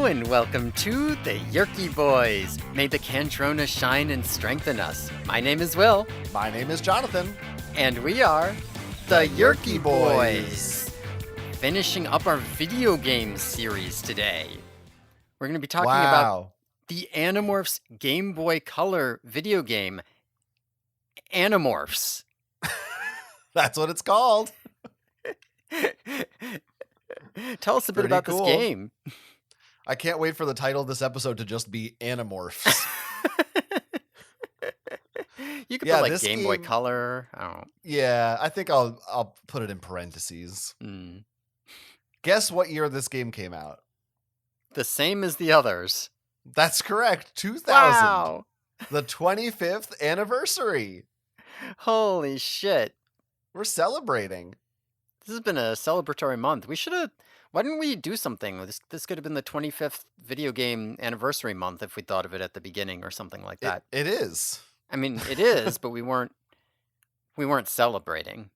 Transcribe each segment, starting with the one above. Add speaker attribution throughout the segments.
Speaker 1: and welcome to the Yerky Boys. May the Candrona shine and strengthen us. My name is Will.
Speaker 2: My name is Jonathan.
Speaker 1: And we are the Yerky Boys. Finishing up our video game series today. We're going to be talking about the Animorphs Game Boy Color video game, Animorphs.
Speaker 2: That's what it's called.
Speaker 1: Tell us a bit about this game.
Speaker 2: I can't wait for the title of this episode to just be Animorphs.
Speaker 1: You could put Game Boy Color.
Speaker 2: Yeah, I think I'll put it in parentheses. Guess what year this game came out?
Speaker 1: The same as the others.
Speaker 2: That's correct. 2000.
Speaker 1: Wow.
Speaker 2: The 25th anniversary.
Speaker 1: Holy shit.
Speaker 2: We're celebrating.
Speaker 1: This has been a celebratory month. Why didn't we do something? This could have been the 25th video game anniversary month if we thought of it at the beginning or something like that.
Speaker 2: It is.
Speaker 1: I mean, it is, but we weren't celebrating.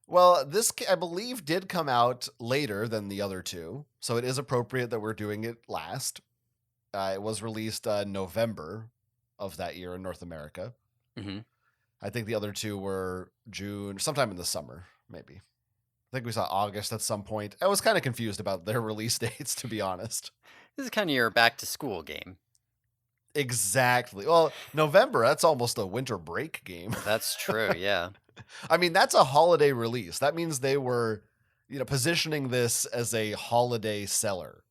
Speaker 2: Well, this, I believe, did come out later than the other two, so it is appropriate that we're doing it last. It was released November of that year in North America.
Speaker 1: Mm-hmm.
Speaker 2: I think the other two were June, sometime in the summer, maybe. I think we saw August at some point. I was kind of confused about their release dates, to be honest.
Speaker 1: This is kind of your back-to-school game.
Speaker 2: Exactly. Well, November, that's almost a winter break game.
Speaker 1: That's true, yeah.
Speaker 2: I mean, that's a holiday release. That means they were, positioning this as a holiday seller.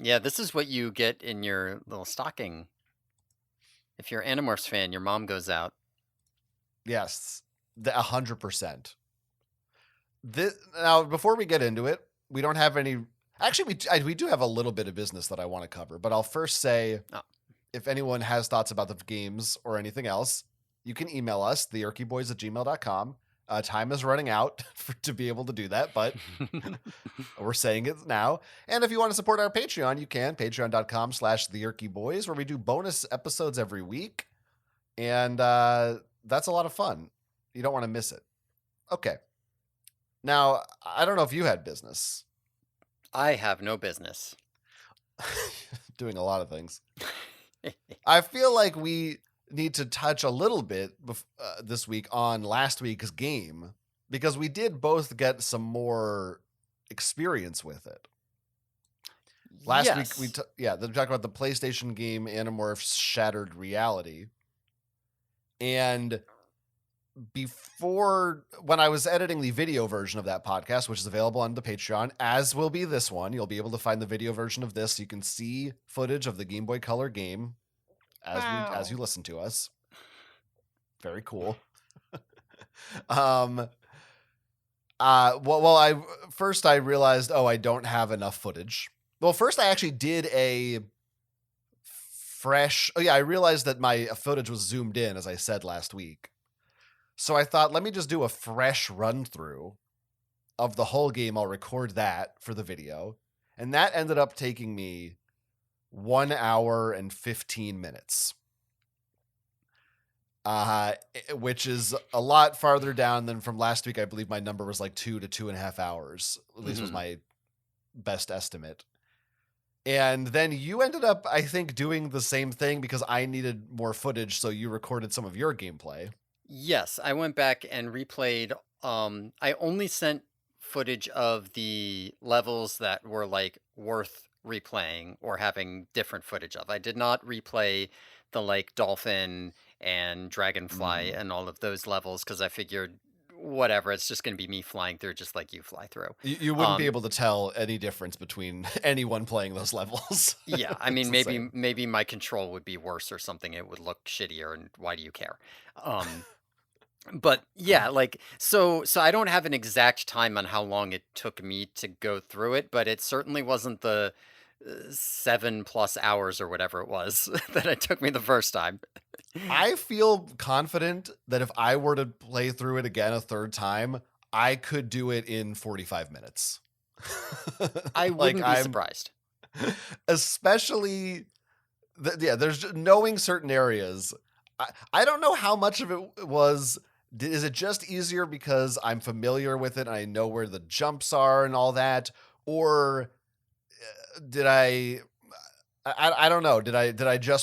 Speaker 1: Yeah, this is what you get in your little stocking. If you're an Animorphs fan, your mom goes out.
Speaker 2: Yes, 100%. Now, before we get into it, we don't have any... Actually, we do have a little bit of business that I want to cover, but I'll first say, if anyone has thoughts about the games or anything else, you can email us, theyerkyboys@gmail.com. Time is running out to be able to do that, but we're saying it now. And if you want to support our Patreon, you can, patreon.com/theyerkyboys, where we do bonus episodes every week. And that's a lot of fun. You don't want to miss it. Okay. Now, I don't know if you had business.
Speaker 1: I have no business.
Speaker 2: Doing a lot of things. I feel like we need to touch a little bit this week on last week's game, because we did both get some more experience with it. Last week, we talked about the PlayStation game Animorphs Shattered Reality. And when I was editing the video version of that podcast, which is available on the Patreon, as will be this one, you'll be able to find the video version of this. So you can see footage of the Game Boy Color game as you listen to us. Very cool. I realized, I don't have enough footage. Well, first I actually did I realized that my footage was zoomed in, as I said last week. So I thought, let me just do a fresh run through of the whole game. I'll record that for the video. And that ended up taking me 1 hour and 15 minutes. Which is a lot farther down than from last week. I believe my number was like 2 to 2.5 hours. At least was my best estimate. And then you ended up, I think, doing the same thing because I needed more footage. So you recorded some of your gameplay.
Speaker 1: Yes, I went back and replayed. I only sent footage of the levels that were worth replaying or having different footage of. I did not replay the dolphin and dragonfly and all of those levels because I figured whatever, it's just going to be me flying through just like you fly through.
Speaker 2: You wouldn't be able to tell any difference between anyone playing those levels.
Speaker 1: Yeah, I mean, maybe my control would be worse or something. It would look shittier, and why do you care? But yeah, so I don't have an exact time on how long it took me to go through it, but it certainly wasn't the 7+ hours or whatever it was that it took me the first time.
Speaker 2: I feel confident that if I were to play through it again a third time, I could do it in 45 minutes.
Speaker 1: I wouldn't be surprised.
Speaker 2: Especially, there's knowing certain areas. I don't know how much of it was. Is it just easier because I'm familiar with it and I know where the jumps are and all that? Or did I I don't know.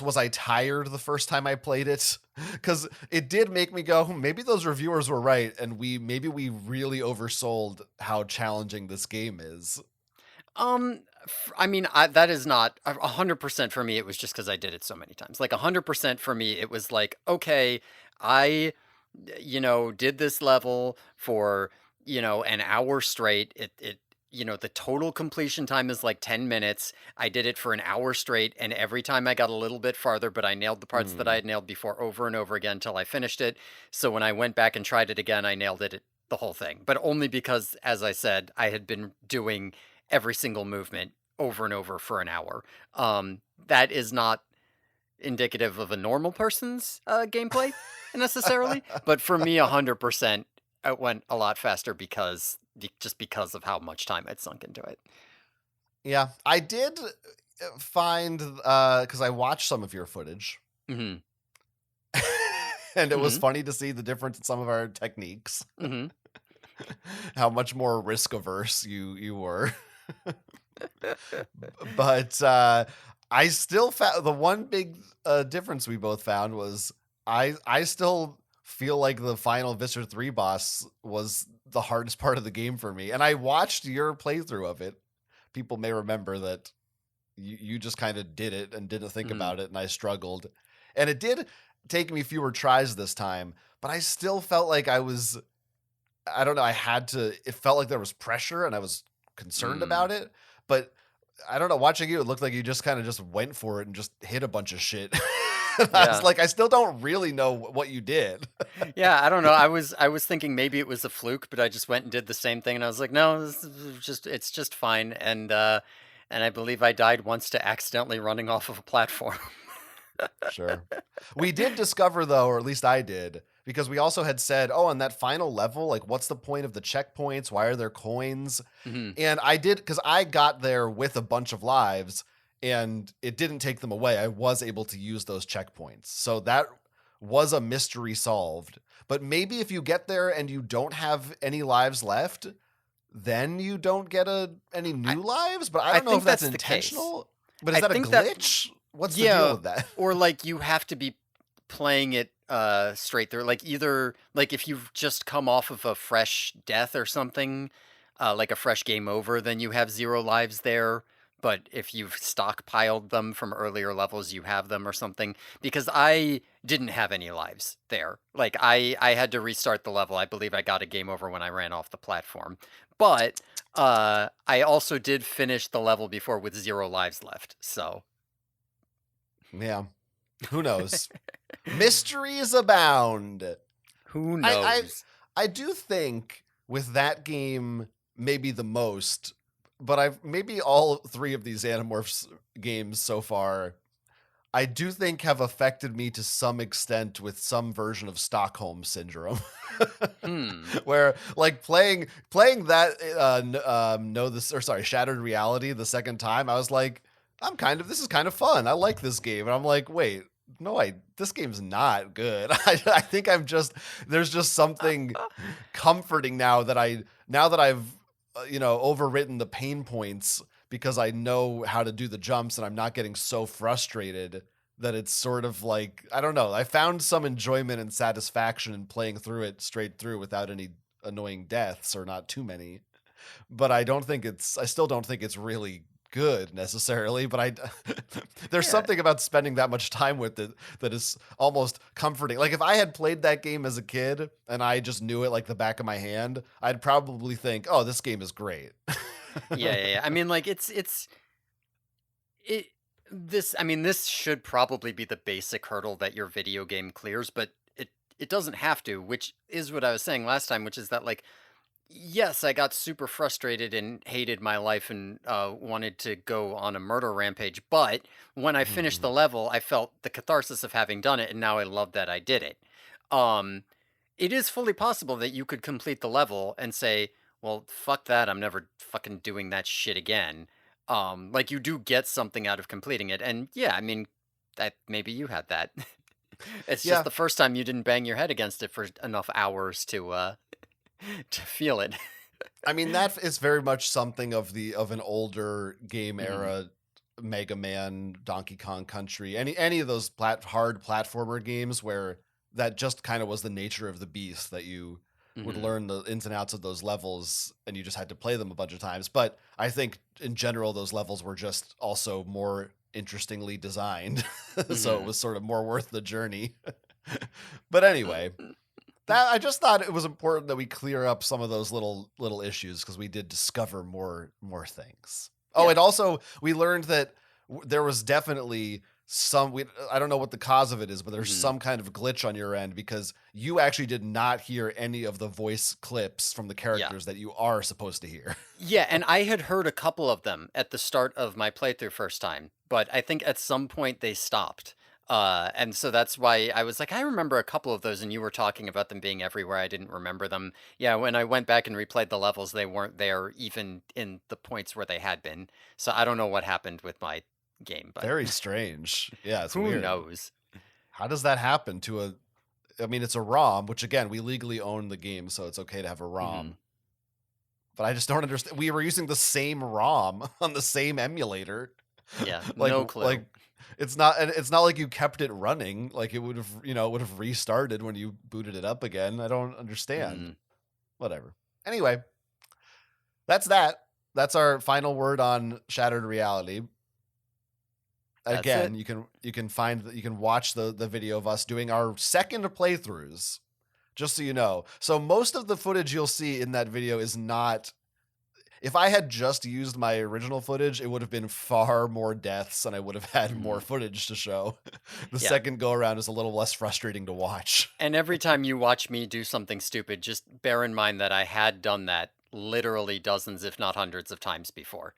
Speaker 2: Was I tired the first time I played it? Because it did make me go, maybe those reviewers were right, and maybe we really oversold how challenging this game is.
Speaker 1: I mean, that is not 100% for me. It was just because I did it so many times. Like 100% for me, it was like, okay, I, did this level for an hour straight. The total completion time is like 10 minutes. I did it for an hour straight, and every time I got a little bit farther, but I nailed the parts that I
Speaker 2: Mm.
Speaker 1: had nailed before over and over again until I finished it. So when I went back and tried it again, I nailed it the whole thing. But only because, as I said, I had been doing every single movement over and over for an hour. That is not indicative of a normal person's gameplay necessarily, but for me, 100%, it went a lot faster just because of how much time I'd sunk into it.
Speaker 2: Yeah, I did find because I watched some of your footage,
Speaker 1: Hmm.
Speaker 2: and it was
Speaker 1: Hmm.
Speaker 2: funny to see the difference in some of our techniques.
Speaker 1: Hmm.
Speaker 2: How much more risk averse you were. But I still found the one big difference we both found was I still feel like the final Visser 3 boss was the hardest part of the game for me. And I watched your playthrough of it. People may remember that you just kind of did it and didn't think
Speaker 1: Hmm.
Speaker 2: about it, and I struggled. And it did take me fewer tries this time, but I still felt like I don't know, it felt like there was pressure and I was concerned
Speaker 1: Mm.
Speaker 2: about it, but I don't know, watching you, it looked like you just kind of just went for it and just hit a bunch of shit. I was
Speaker 1: Yeah.
Speaker 2: like, I still don't really know what you did.
Speaker 1: Yeah, I don't know. I was thinking maybe it was a fluke, but I just went and did the same thing, and I was like, no, it's just fine. And I believe I died once to accidentally running off of a platform.
Speaker 2: Sure. We did discover though, or at least I did, because we also had said, oh, on that final level, like what's the point of the checkpoints? Why are there coins?
Speaker 1: Hmm.
Speaker 2: And I did, because I got there with a bunch of lives and it didn't take them away. I was able to use those checkpoints. So that was a mystery solved. But maybe if you get there and you don't have any lives left, then you don't get any
Speaker 1: I
Speaker 2: new lives. But I
Speaker 1: I
Speaker 2: don't know if
Speaker 1: think
Speaker 2: that's
Speaker 1: that's the case.
Speaker 2: intentional. But is
Speaker 1: I
Speaker 2: that a
Speaker 1: think that
Speaker 2: glitch? What's the deal
Speaker 1: Yeah,
Speaker 2: with that?
Speaker 1: or like you have to be playing it straight through. Like either like if you've just come off of a fresh death or something, like a fresh game over, then you have 0 lives there. But if you've stockpiled them from earlier levels, you have them or something. Because I didn't have any lives there. Like I had to restart the level. I believe I got a game over when I ran off the platform. But I also did finish the level before with 0 lives left. So
Speaker 2: Yeah. Who knows? Mysteries abound.
Speaker 1: who
Speaker 2: I
Speaker 1: knows?
Speaker 2: I do think with that game maybe the most, but I've maybe all three of these Animorphs games so far, I do think have affected me to some extent with some version of Stockholm syndrome.
Speaker 1: Hmm.
Speaker 2: Where like playing that no this or sorry Shattered Reality the second time, I was like, this is kind of fun. I like this game, and I'm like, wait, no, this game's not good. I think there's just something comforting now that I've overwritten the pain points because I know how to do the jumps and I'm not getting so frustrated that it's sort of like, I don't know, I found some enjoyment and satisfaction in playing through it straight through without any annoying deaths or not too many. But I still don't think it's really good necessarily, but I there's
Speaker 1: Yeah.
Speaker 2: something about spending that much time with it that is almost comforting. Like if I had played that game as a kid and I just knew it like the back of my hand, I'd probably think, "Oh, this game is great."
Speaker 1: Yeah, yeah, yeah. I mean, like it. I mean, this should probably be the basic hurdle that your video game clears, but it doesn't have to. Which is what I was saying last time, which is that like yes, I got super frustrated and hated my life and wanted to go on a murder rampage. But when I finished the
Speaker 2: Mhm.
Speaker 1: level, I felt the catharsis of having done it, and now I love that I did it. Um, it is fully possible that you could complete the level and say, "Well, fuck that! I'm never fucking doing that shit again." Like you do get something out of completing it, and yeah, I mean, that maybe you had that. It's just
Speaker 2: Yeah.
Speaker 1: the first time you didn't bang your head against it for enough hours to to feel it.
Speaker 2: I mean, that is very much something of an older game
Speaker 1: Mhm.
Speaker 2: era Mega Man, Donkey Kong Country, any of those hard platformer games where that just kind of was the nature of the beast, that you would
Speaker 1: Hmm.
Speaker 2: learn the ins and outs of those levels and you just had to play them a bunch of times. But I think in general, those levels were just also more interestingly designed. So it
Speaker 1: Hmm.
Speaker 2: was sort of more worth the journey. But anyway, that I just thought it was important that we clear up some of those little issues because we did discover more things. Oh,
Speaker 1: Yeah.
Speaker 2: and also we learned that there was definitely I don't know what the cause of it is, but there's
Speaker 1: Hmm.
Speaker 2: some kind of glitch on your end because you actually did not hear any of the voice clips from the
Speaker 1: Yeah.
Speaker 2: characters that you are supposed to hear.
Speaker 1: Yeah, and I had heard a couple of them at the start of my playthrough first time, but I think at some point they stopped. And so that's why I was like, I remember a couple of those, and you were talking about them being everywhere. I didn't remember them. Yeah, when I went back and replayed the levels, they weren't there even in the points where they had been. So I don't know what happened with my game, but
Speaker 2: Very strange. Yeah, it's
Speaker 1: who
Speaker 2: weird.
Speaker 1: knows?
Speaker 2: How does that happen to a I mean, it's a ROM, which again, we legally own the game, so it's okay to have a
Speaker 1: Hmm.
Speaker 2: ROM. But I just don't understand. We were using the same ROM on the same emulator.
Speaker 1: Yeah,
Speaker 2: like
Speaker 1: no clue.
Speaker 2: like it's not like you kept it running. Like it would have, it would have restarted when you booted it up again. I don't understand.
Speaker 1: Hmm.
Speaker 2: Whatever. Anyway, that's that. That's our final word on Shattered Reality.
Speaker 1: That's
Speaker 2: Again,
Speaker 1: it.
Speaker 2: you can watch the video of us doing our second playthroughs, just so you know. So most of the footage you'll see in that video is not. If I had just used my original footage, it would have been far more deaths and I would have had more
Speaker 1: Hmm.
Speaker 2: footage to show. The
Speaker 1: Yeah.
Speaker 2: second go around is a little less frustrating to watch.
Speaker 1: And every time you watch me do something stupid, just bear in mind that I had done that literally dozens, if not hundreds of times before.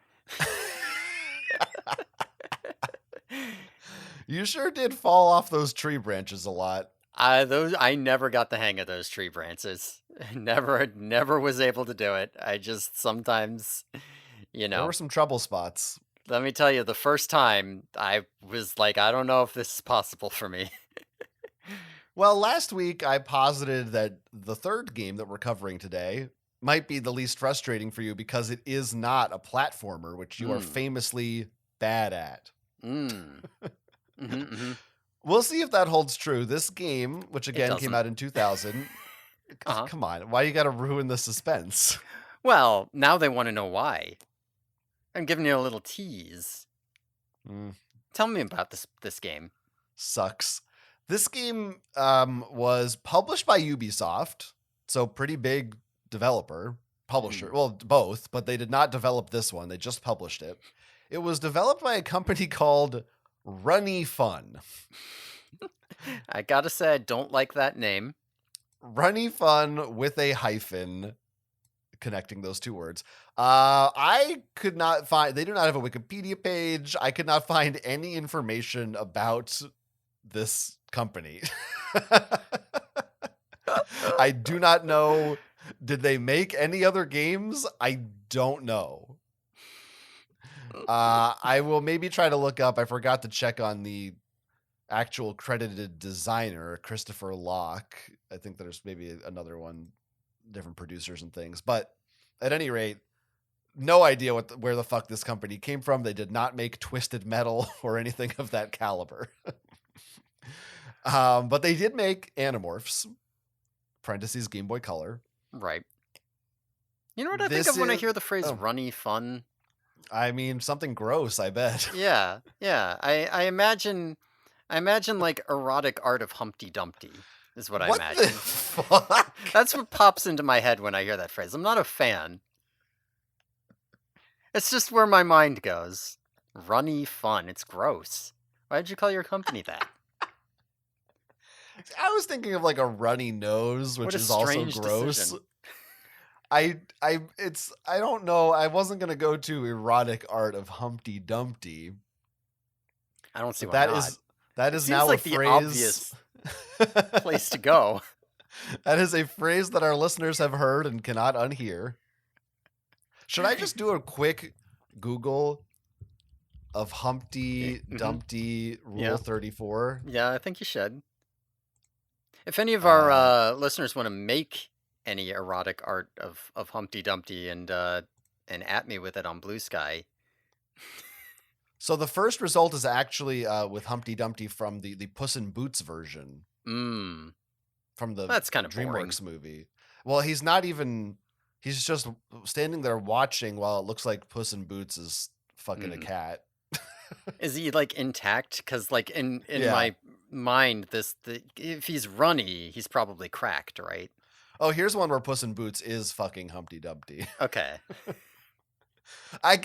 Speaker 2: You sure did fall off those tree branches a lot.
Speaker 1: I never got the hang of those tree branches. Never was able to do it. I just sometimes, you
Speaker 2: There
Speaker 1: know,
Speaker 2: were some trouble spots.
Speaker 1: let me tell you, the first time I was like, I don't know if this is possible for me.
Speaker 2: Well, last week I posited that the third game that we're covering today might be the least frustrating for you because it is not a platformer, which you are
Speaker 1: Mm.
Speaker 2: famously bad at.
Speaker 1: Mm. Hmm. Hmm.
Speaker 2: We'll see if that holds true. This game, which
Speaker 1: It
Speaker 2: again came
Speaker 1: doesn't.
Speaker 2: out in 2000,
Speaker 1: Uh-huh.
Speaker 2: come on, why you got to ruin the suspense?
Speaker 1: Well, now they want to know why. I'm giving you a little tease.
Speaker 2: Mm,
Speaker 1: Tell me about this game.
Speaker 2: sucks. This game was published by Ubisoft, so pretty big developer, publisher.
Speaker 1: Mhm.
Speaker 2: Well, both, but they did not develop this one. They just published it. It was developed by a company called Runny Fun.
Speaker 1: I gotta say, I don't like that name.
Speaker 2: Runny Fun with a hyphen connecting those two words. I could not find, they do not have a Wikipedia page. I could not find any information about this company. I do not know. Did they make any other games? I don't know. I will maybe try to look up. I forgot to check on the actual credited designer, Christopher Locke. I think there's maybe another one, different producers and things. But at any rate, no idea where the fuck this company came from. They did not make Twisted Metal or anything of that caliber. But they did make Animorphs, parentheses Game Boy Color.
Speaker 1: Right. You know what I think
Speaker 2: This
Speaker 1: of when I
Speaker 2: is,
Speaker 1: hear the phrase
Speaker 2: oh,
Speaker 1: runny fun?
Speaker 2: I mean, something gross, I bet.
Speaker 1: Yeah, yeah. I imagine like erotic art of Humpty Dumpty is what I
Speaker 2: What the
Speaker 1: imagine.
Speaker 2: fuck?
Speaker 1: That's what pops into my head when I hear that phrase. I'm not a fan. It's just where my mind goes. Runny fun. It's gross. Why'd you call your company that?
Speaker 2: I was thinking of like a runny nose,
Speaker 1: What
Speaker 2: which
Speaker 1: a
Speaker 2: is also
Speaker 1: strange
Speaker 2: gross.
Speaker 1: decision.
Speaker 2: I don't know. I wasn't gonna go to erotic art of Humpty Dumpty,
Speaker 1: I don't see
Speaker 2: but
Speaker 1: why not.
Speaker 2: that
Speaker 1: It
Speaker 2: is
Speaker 1: seems
Speaker 2: now a
Speaker 1: like the
Speaker 2: phrase.
Speaker 1: obvious place to go.
Speaker 2: That is a phrase that our listeners have heard and cannot unhear. Should I just do a quick Google of Humpty
Speaker 1: Mm-hmm.
Speaker 2: Dumpty Rule
Speaker 1: Yeah.
Speaker 2: 34?
Speaker 1: Yeah, I think you should. If any of our
Speaker 2: Uh,
Speaker 1: listeners want to make any erotic art of Humpty Dumpty and at me with it on Blue Sky,
Speaker 2: So the first result is actually with Humpty Dumpty from the Puss in Boots version
Speaker 1: Mm,
Speaker 2: from the
Speaker 1: that's kind of boring.
Speaker 2: DreamWorks movie. Well, he's not even. He's just standing there watching while it looks like Puss in Boots is fucking a
Speaker 1: Mm.
Speaker 2: cat.
Speaker 1: Is he like intact? Because like in
Speaker 2: Yeah.
Speaker 1: my mind, if he's runny, he's probably cracked, right?
Speaker 2: Oh, here's one where Puss in Boots is fucking Humpty Dumpty.
Speaker 1: Okay.
Speaker 2: I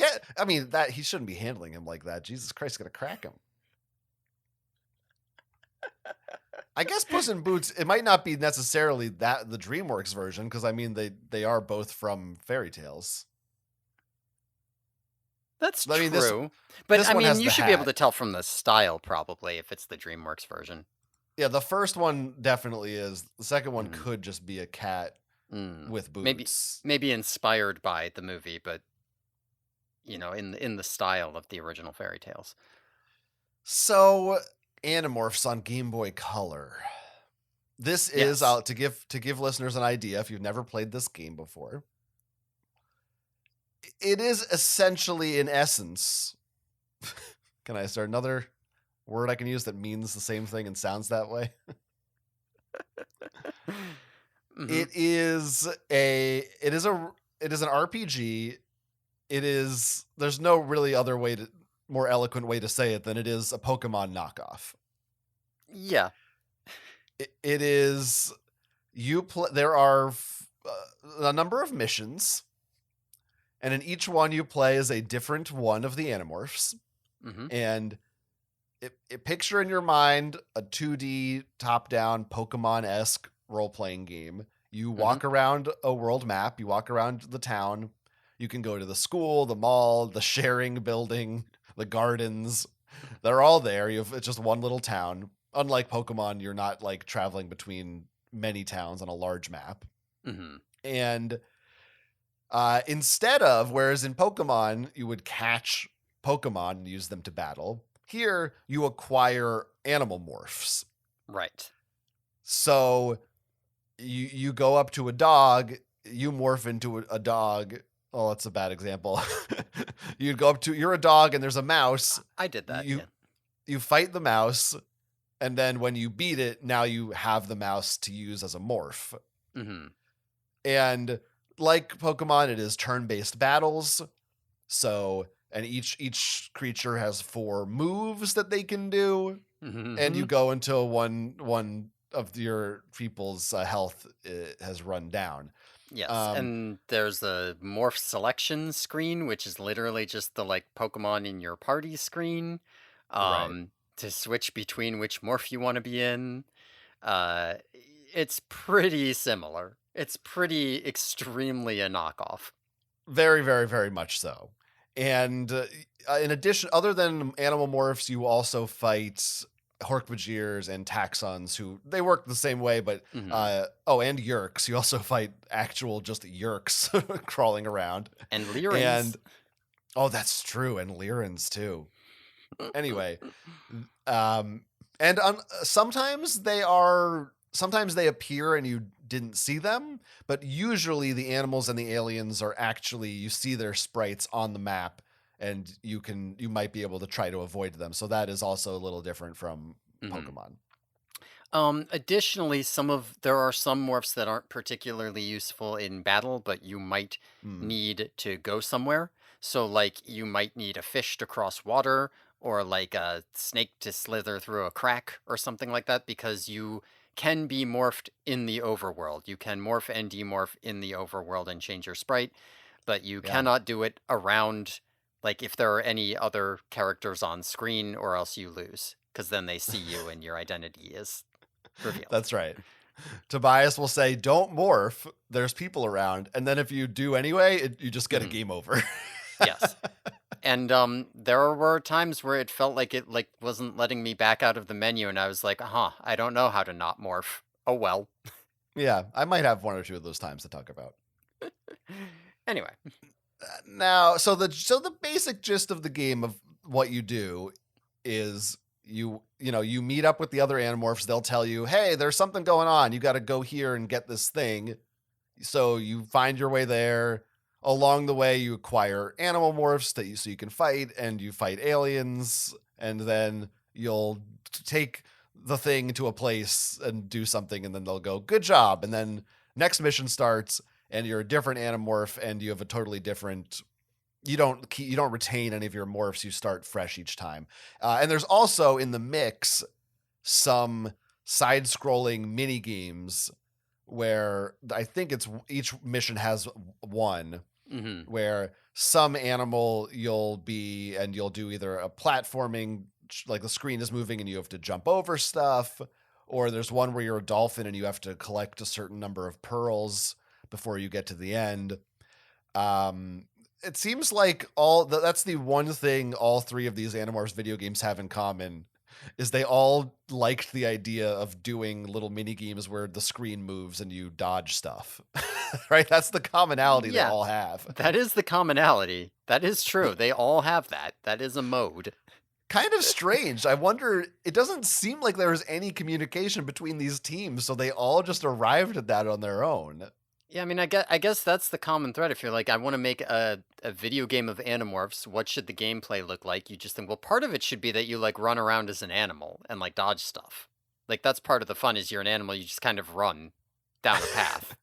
Speaker 2: mean, that he shouldn't be handling him like that. Jesus Christ, gonna crack him. I guess Puss in Boots, it might not be necessarily that the DreamWorks version, because I mean they are both from fairy tales.
Speaker 1: That's
Speaker 2: I mean this
Speaker 1: true. But
Speaker 2: this
Speaker 1: I
Speaker 2: one
Speaker 1: mean,
Speaker 2: has
Speaker 1: you
Speaker 2: the
Speaker 1: should be able
Speaker 2: hat.
Speaker 1: to tell from the style probably if it's the DreamWorks version.
Speaker 2: Yeah, the first one definitely is. The second one
Speaker 1: Mm.
Speaker 2: could just be a cat
Speaker 1: Mm.
Speaker 2: with
Speaker 1: Maybe
Speaker 2: boots.
Speaker 1: maybe inspired by the movie, but in the style of the original fairy tales.
Speaker 2: So, Animorphs on Game Boy Color. This is
Speaker 1: Yes.
Speaker 2: to give listeners an idea if you've never played this game before. It is essentially, in essence, can I start another word I can use that means the same thing and sounds that way?
Speaker 1: Hmm.
Speaker 2: It is an RPG. There's no really other way to more eloquent way to say it than it is a Pokemon knockoff.
Speaker 1: Yeah.
Speaker 2: It is there are a number of missions, and in each one you play as a different one of the Animorphs,
Speaker 1: Hmm.
Speaker 2: and picture in your mind a 2D top-down Pokemon-esque role-playing game. You
Speaker 1: Hmm.
Speaker 2: walk around a world map, you walk around the town, you can go to the school, the mall, the sharing building, the gardens. They're all there. It's just one little town. Unlike Pokemon, you're not like traveling between many towns on a large map.
Speaker 1: Hmm.
Speaker 2: And whereas in Pokemon, you would catch Pokemon and use them to battle, here you acquire animal morphs.
Speaker 1: Right.
Speaker 2: So you go up to a dog, you morph into a dog. Oh, that's a bad example. You're a dog and there's a mouse.
Speaker 1: I did that.
Speaker 2: You
Speaker 1: Yeah.
Speaker 2: you fight the mouse, and then when you beat it, now you have the mouse to use as a morph.
Speaker 1: Hmm.
Speaker 2: And like Pokemon, it is turn-based battles. So, and each creature has 4 moves that they can do, and
Speaker 1: Hmm.
Speaker 2: you go until one of your people's health has run down.
Speaker 1: Yes,
Speaker 2: Um,
Speaker 1: and there's a morph selection screen, which is literally just the like Pokemon in your party screen,
Speaker 2: right.
Speaker 1: to switch between which morph you want to be in. Uh, it's pretty similar. It's pretty extremely a knockoff.
Speaker 2: Very, very, very much so. And in addition, other than animal morphs, you also fight Hork-Bajirs and Taxons, who they work the same way, but
Speaker 1: Hmm.
Speaker 2: and Yerks. You also fight actual just Yerks crawling around.
Speaker 1: And Lyrans.
Speaker 2: And oh, that's true, and Lyrans too. Anyway, um, and sometimes they appear and you didn't see them, but usually the animals and the aliens are actually, you see their sprites on the map, and you might be able to try to avoid them. So that is also a little different from
Speaker 1: Hmm.
Speaker 2: Pokemon.
Speaker 1: Additionally, there are some morphs that aren't particularly useful in battle, but you might
Speaker 2: Hmm.
Speaker 1: need to go somewhere. So, like, you might need a fish to cross water, or like a snake to slither through a crack, or something like that, because you can be morphed in the overworld. You can morph and demorph in the overworld and change your sprite, but you
Speaker 2: Yeah,
Speaker 1: cannot do it around, like, if there are any other characters on screen, or else you lose, because then they see you and your identity is revealed.
Speaker 2: that's right. Tobias will say, "Don't morph. There's people around," and then if you do anyway, you just get a
Speaker 1: Mhm.
Speaker 2: game over.
Speaker 1: Yes. And there were times where it felt like it like wasn't letting me back out of the menu, and I was like, "Huh, I don't know how to not morph." Oh well.
Speaker 2: Yeah, I might have one or two of those times to talk about.
Speaker 1: Anyway.
Speaker 2: Now, so the basic gist of the game of what you do is you meet up with the other Animorphs. They'll tell you, "Hey, there's something going on. You got to go here and get this thing." So you find your way there. along the way, you acquire animal morphs so you can fight, and you fight aliens, and then you'll take the thing to a place and do something, and then they'll go, "Good job," and then next mission starts, and you're a different Animorph, and you have a totally different. You don't retain any of your morphs. You start fresh each time, and there's also in the mix some side-scrolling mini games where I think it's each mission has one where some animal you'll be and you'll do either a platforming, like the screen is moving and you have to jump over stuff, or there's one where you're a dolphin and you have to collect a certain number of pearls before you get to the end. It seems like that's the one thing all three of these Animorphs video games have in common is they all liked the idea of doing little mini games where the screen moves and you dodge stuff. Right? That's the commonality they
Speaker 1: Yeah,
Speaker 2: all have.
Speaker 1: that is the commonality. That is true. They all have that. That is a mode.
Speaker 2: Kind of strange. I wonder, it doesn't seem like there was any communication between these teams, so they all just arrived at that on their own.
Speaker 1: Yeah, I mean, I guess that's the common thread. If you're like, I want to make a video game of Animorphs, what should the gameplay look like? You just think, well, part of it should be that you like run around as an animal and like dodge stuff. Like that's part of the fun is you're an animal, you just kind of run down the path.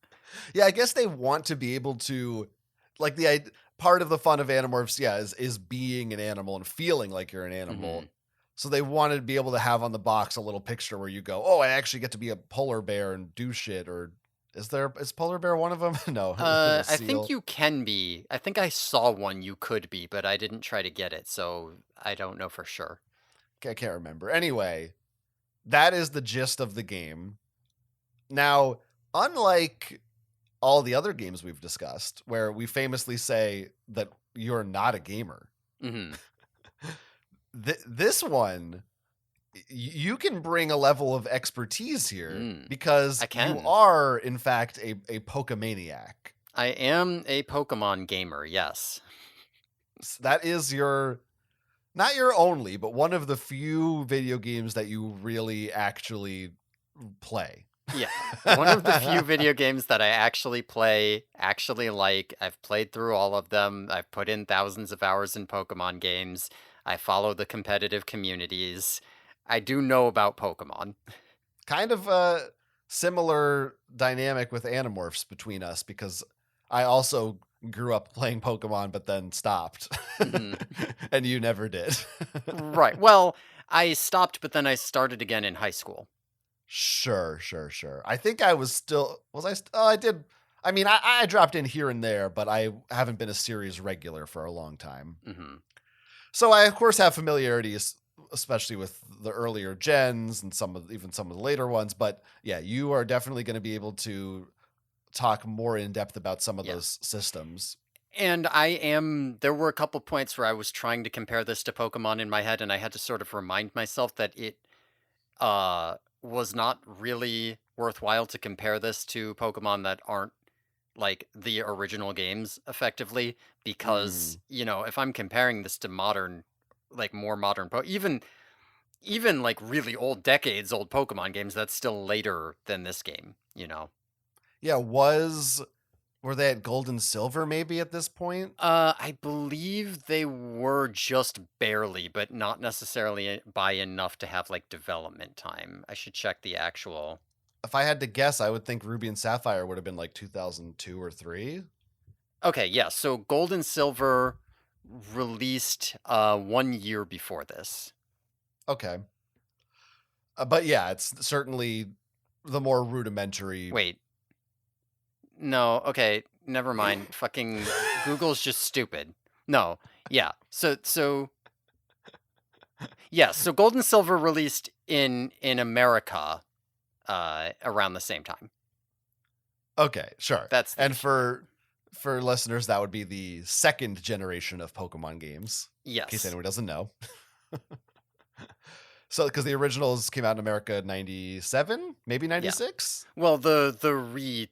Speaker 2: Yeah, I guess they want to be able to, like part of the fun of Animorphs, yeah, is being an animal and feeling like you're an animal.
Speaker 1: Mhm.
Speaker 2: So they wanted to be able to have on the box a little picture where you go, oh, I actually get to be a polar bear and do shit. Or is polar bear one of them? No, a
Speaker 1: I think
Speaker 2: seal.
Speaker 1: you can be. I think I saw one you could be, but I didn't try to get it, so I don't know for sure.
Speaker 2: I can't remember. Anyway, that is the gist of the game. Now, unlike all the other games we've discussed, where we famously say that you're not a gamer,
Speaker 1: Hmm.
Speaker 2: this one, you can bring a level of expertise here
Speaker 1: Mm,
Speaker 2: because
Speaker 1: I
Speaker 2: you
Speaker 1: can.
Speaker 2: are, in fact, a Pokemaniac.
Speaker 1: I am a Pokemon gamer, yes.
Speaker 2: That is not your only, but one of the few video games that you really actually play.
Speaker 1: Yeah. One of the few video games that I actually play, actually like. I've played through all of them. I've put in thousands of hours in Pokemon games. I follow the competitive communities. I do know about Pokemon.
Speaker 2: Kind of a similar dynamic with Animorphs between us because I also grew up playing Pokemon but then stopped.
Speaker 1: Mhm.
Speaker 2: And you never did.
Speaker 1: Right. Well, I stopped, but then I started again in high school.
Speaker 2: Sure. I think I was still was I st- oh, I did. I mean, I dropped in here and there, but I haven't been a series regular for a long time.
Speaker 1: Hmm.
Speaker 2: So I of course have familiarities, especially with the earlier gens and even some of the later ones. But yeah, you are definitely going to be able to talk more in depth about some of
Speaker 1: Yeah.
Speaker 2: those systems.
Speaker 1: And there were a couple points where I was trying to compare this to Pokemon in my head, and I had to sort of remind myself that it was not really worthwhile to compare this to Pokemon that aren't like the original games effectively because,
Speaker 2: Mm.
Speaker 1: if I'm comparing this to modern like more modern even like really old decades old Pokemon games that's still later than this game.
Speaker 2: Yeah, were they at Gold and Silver maybe at this point?
Speaker 1: I believe they were just barely, but not necessarily by enough to have like development time. I should check the actual.
Speaker 2: If I had to guess, I would think Ruby and Sapphire would have been like 2002 or 3.
Speaker 1: Okay, yeah. So Gold and Silver released 1 year before this.
Speaker 2: Okay. But yeah, it's certainly the more rudimentary.
Speaker 1: Wait, no. Okay, never mind. Fucking Google's just stupid. No, yeah. So yeah. So Gold and Silver released in America around the same time.
Speaker 2: Okay, sure.
Speaker 1: That's the
Speaker 2: And
Speaker 1: issue.
Speaker 2: for listeners, that would be the second generation of Pokemon games, in case
Speaker 1: Yes.
Speaker 2: anyone doesn't know. So, because the originals came out in America in 97, maybe
Speaker 1: Yeah.
Speaker 2: 96?
Speaker 1: Well, the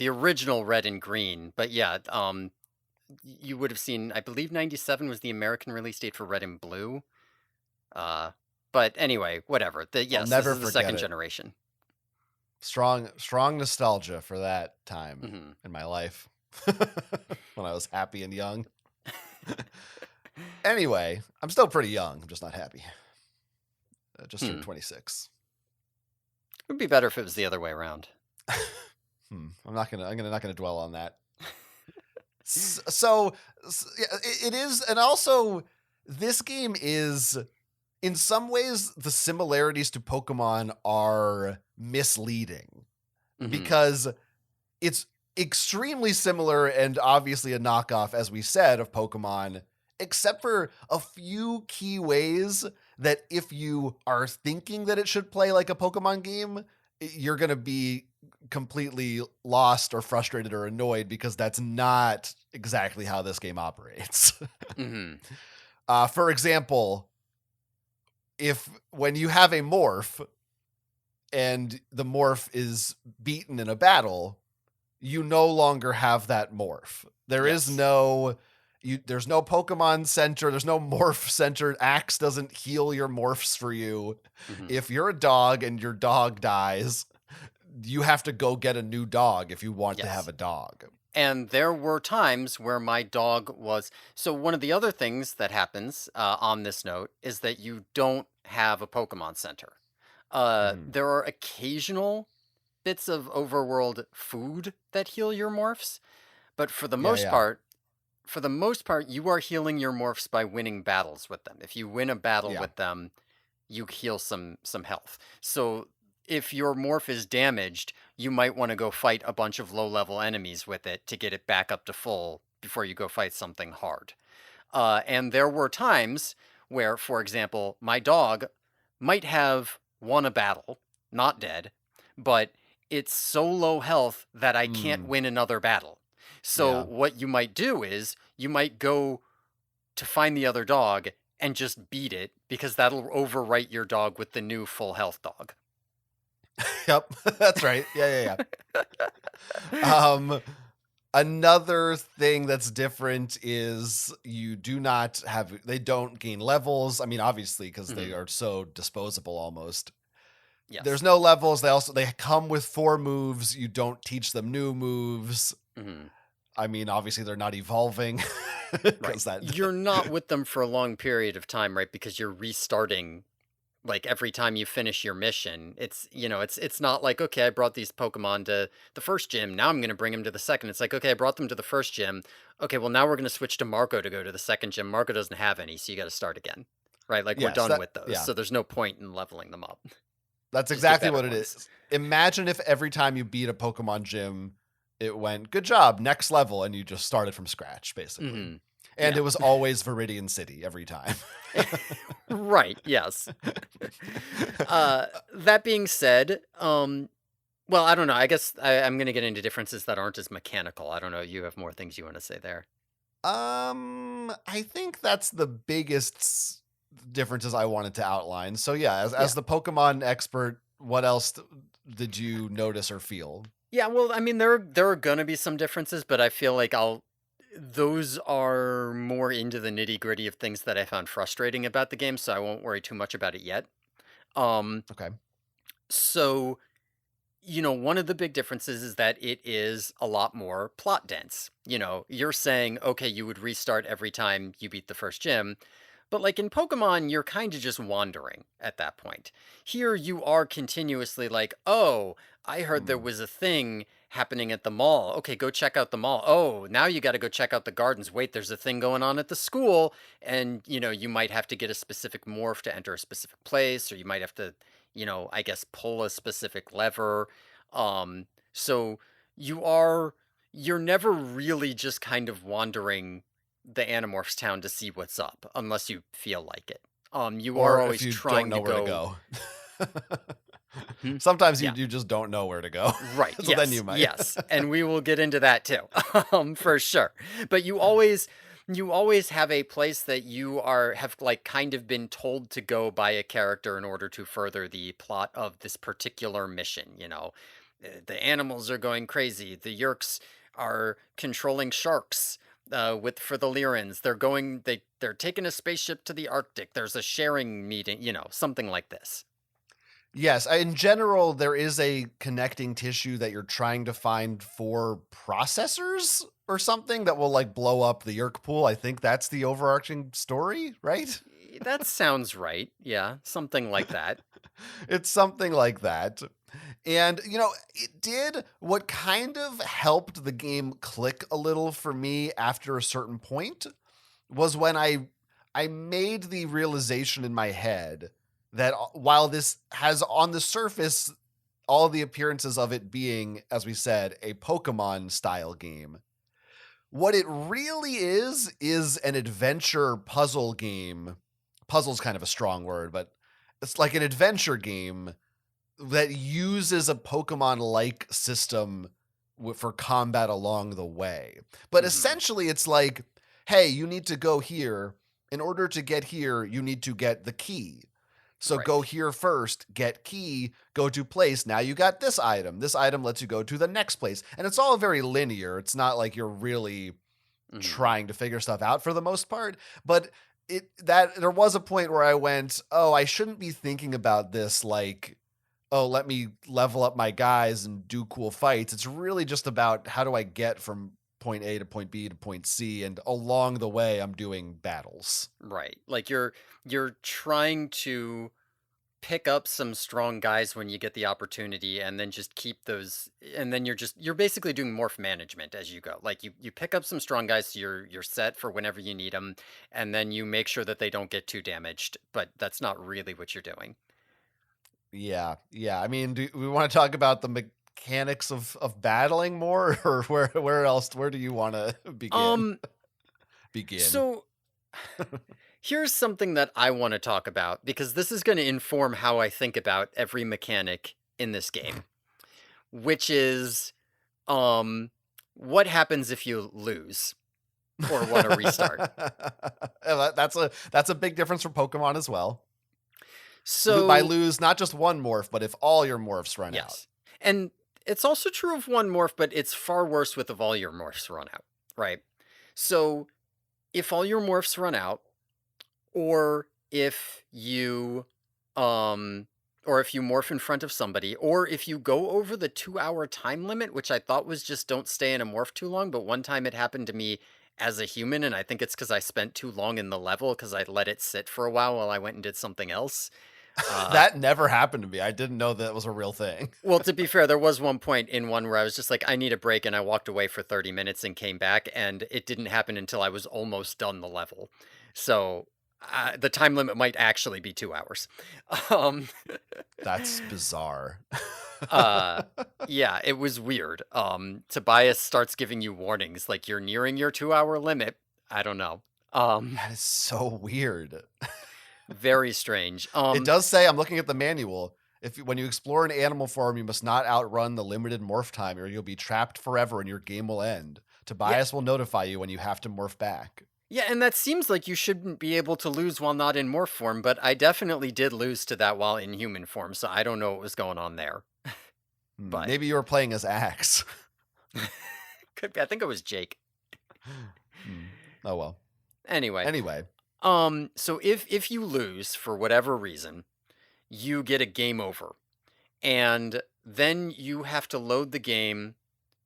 Speaker 1: original Red and Green, but yeah, you would have seen. I believe 97 was the American release date for Red and Blue. Uh, but anyway, whatever.
Speaker 2: I'll
Speaker 1: Yes, this
Speaker 2: never
Speaker 1: is the
Speaker 2: forget
Speaker 1: second
Speaker 2: it.
Speaker 1: generation.
Speaker 2: Strong nostalgia for that time
Speaker 1: Hmm.
Speaker 2: in my life. when I was happy and young. Anyway, I'm still pretty young. I'm just not happy. I just turned 26.
Speaker 1: It would be better if it was the other way around.
Speaker 2: I'm not gonna dwell on that. So yeah, it is, and also this game is, in some ways, the similarities to Pokemon are misleading because it's extremely similar and obviously a knockoff, as we said, of Pokemon, except for a few key ways that if you are thinking that it should play like a Pokemon game, you're going to be completely lost or frustrated or annoyed because that's not exactly how this game operates. For example, when you have a morph and the morph is beaten in a battle, you no longer have that morph. There's no Pokemon Center. There's no Morph Center. Axe doesn't heal your morphs for you. If you're a dog and your dog dies, you have to go get a new dog if you want to have a dog.
Speaker 1: And there were times where my dog was... So one of the other things that happens on this note is that you don't have a Pokemon Center. There are occasional bits of overworld food that heal your morphs, but for the most part, you are healing your morphs by winning battles with them. If you win a battle with them, you heal some health. So if your morph is damaged, you might want to go fight a bunch of low-level enemies with it to get it back up to full before you go fight something hard. And there were times where, for example, my dog might have won a battle, not dead, but it's so low health that I can't win another battle. So what you might do is you might go to find the other dog and just beat it, because that'll overwrite your dog with the new full health dog.
Speaker 2: Yep, that's right. Yeah. Another thing that's different is they don't gain levels. I mean, obviously, because they are so disposable almost.
Speaker 1: Yes.
Speaker 2: There's no levels. They come with 4 moves. You don't teach them new moves. I mean, obviously they're not evolving.
Speaker 1: Right. You're not with them for a long period of time, right? Because you're restarting, like, every time you finish your mission. It's not like, okay, I brought these Pokemon to the first gym, now I'm going to bring them to the second. It's like, okay, I brought them to the first gym. Okay, well, now we're going to switch to Marco to go to the second gym. Marco doesn't have any, so you got to start again. Right? Like, we're done with those. So there's no point in leveling them up.
Speaker 2: That's exactly what it is. Imagine if every time you beat a Pokemon gym, it went, good job, next level, and you just started from scratch, basically. And it was always Viridian City every time.
Speaker 1: Right, yes. That being said, well, I don't know. I guess I'm going to get into differences that aren't as mechanical. I don't know. You have more things you want to say there.
Speaker 2: I think that's the biggest differences I wanted to outline. So yeah, as the Pokemon expert, what else did you notice or feel?
Speaker 1: Yeah, well, I mean, there are gonna be some differences, but I feel like those are more into the nitty-gritty of things that I found frustrating about the game, so I won't worry too much about it yet.
Speaker 2: Okay.
Speaker 1: So, one of the big differences is that it is a lot more plot dense. You're saying, okay, you would restart every time you beat the first gym, but like in Pokemon, you're kind of just wandering at that point. Here, you are continuously like, oh, I heard there was a thing happening at the mall. Okay, go check out the mall. Oh, now you got to go check out the gardens. Wait, there's a thing going on at the school. And, you might have to get a specific morph to enter a specific place, or you might have to, I guess, pull a specific lever. So you're never really just kind of wandering the Animorphs town to see what's up, unless you feel like it. You are always trying to go.
Speaker 2: Sometimes you just don't know where to go.
Speaker 1: Right.
Speaker 2: So then you might.
Speaker 1: Yes. And we will get into that too. For sure. But you always have a place that have like kind of been told to go by a character in order to further the plot of this particular mission. The animals are going crazy. The Yerks are controlling sharks. For the Lyrans, they're taking a spaceship to the Arctic. There's a sharing meeting, something like this.
Speaker 2: Yes, in general, there is a connecting tissue that you're trying to find for processors or something that will like blow up the Yerk pool. I think that's the overarching story, right?
Speaker 1: That sounds right. Yeah, something like that.
Speaker 2: It's something like that. And, it did what kind of helped the game click a little for me after a certain point was when I made the realization in my head that while this has on the surface all the appearances of it being, as we said, a Pokemon style game, what it really is an adventure puzzle game. Puzzle's kind of a strong word, but it's like an adventure game that uses a Pokemon like system for combat along the way. But
Speaker 1: Hmm.
Speaker 2: essentially, it's like, hey, you need to go here. In order to get here, you need to get the key. So go
Speaker 1: Right.
Speaker 2: here first, get key, go to place. Now you got this item. This item lets you go to the next place. And it's all very linear. It's not like you're really
Speaker 1: Hmm.
Speaker 2: trying to figure stuff out for the most part. But that there was a point where I went, oh, I shouldn't be thinking about this like, oh, let me level up my guys and do cool fights. It's really just about how do I get from point A to point B to point C, and along the way, I'm doing battles.
Speaker 1: Right. Like you're trying to pick up some strong guys when you get the opportunity and then just keep those, and then you're basically doing morph management as you go. Like you pick up some strong guys so you're set for whenever you need them, and then you make sure that they don't get too damaged, but that's not really what you're doing.
Speaker 2: Yeah, yeah. I mean, do we want to talk about the mechanics of battling more, or where else? Where do you want to begin?
Speaker 1: Um
Speaker 2: Begin.
Speaker 1: so here's something that I want to talk about because this is going to inform how I think about every mechanic in this game, which is um what happens if you lose or want to restart.
Speaker 2: That's a big difference from Pokemon as well. By
Speaker 1: So,
Speaker 2: lose, not just one morph, but if all your morphs run out.
Speaker 1: yes. And it's also true of one morph, but it's far worse with if all your morphs run out, right? So, if all your morphs run out, or if you um or if you morph in front of somebody, or if you go over the 2-hour time limit, which I thought was just don't stay in a morph too long, but one time it happened to me as a human, and I think it's because I spent too long in the level because I let it sit for a while I went and did something else. Uh
Speaker 2: That never happened to me. I didn't know that was a real thing.
Speaker 1: Well, to be fair, there was one point in one where I was just like, I need a break, and I walked away for 30 minutes and came back, and it didn't happen until I was almost done the level. So the time limit might actually be 2 hours. Um,
Speaker 2: That's bizarre.
Speaker 1: uh, yeah, it was weird. Tobias starts giving you warnings like you're nearing your 2-hour limit. I don't know. Um,
Speaker 2: That is so weird.
Speaker 1: Very strange.
Speaker 2: It does say, I'm looking at the manual. When you explore an animal form, you must not outrun the limited morph time, or you'll be trapped forever and your game will end.
Speaker 1: Yeah,
Speaker 2: Tobias will notify you when you have to morph back.
Speaker 1: Yeah, and that seems like you shouldn't be able to lose while not in morph form, but I definitely did lose to that while in human form, so I don't know what was going on there. But
Speaker 2: Maybe you were playing as Axe.
Speaker 1: could be, I think it was Jake.
Speaker 2: Hmm. Oh well.
Speaker 1: Anyway,
Speaker 2: Anyway,
Speaker 1: so if you lose for whatever reason, you get a game over. And then you have to load the game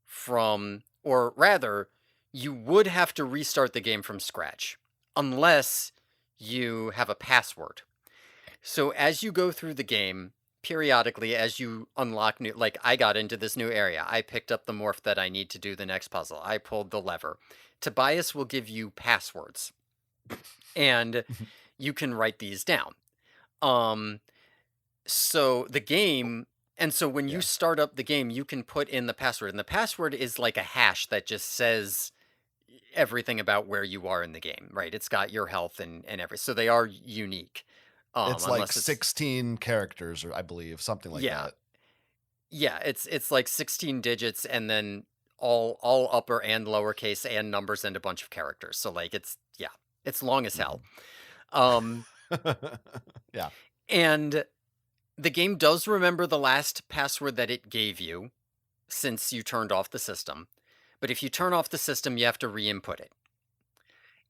Speaker 1: from, or rather, you would have to restart the game from scratch unless you have a password. So as you go through the game, periodically as you unlock new, like I got into this new area, I picked up the morph that I need to do the next puzzle. I pulled the lever. Tobias will give you passwords and you can write these down. Um so the game and so when you
Speaker 2: yeah.
Speaker 1: start up the game, you can put in the password, and the password is like a hash that just says everything about where you are in the game, right? It's got your health and everything. So they are unique.
Speaker 2: It's like
Speaker 1: Unless it's
Speaker 2: 16 characters, or I believe something like
Speaker 1: yeah.
Speaker 2: that.
Speaker 1: Yeah, it's like 16 digits and then all upper and lowercase and numbers and a bunch of characters. So like it's yeah, it's long as hell.
Speaker 2: Mhm.
Speaker 1: Um
Speaker 2: Yeah.
Speaker 1: and the game does remember the last password that it gave you since you turned off the system. But if you turn off the system, you have to re-input it.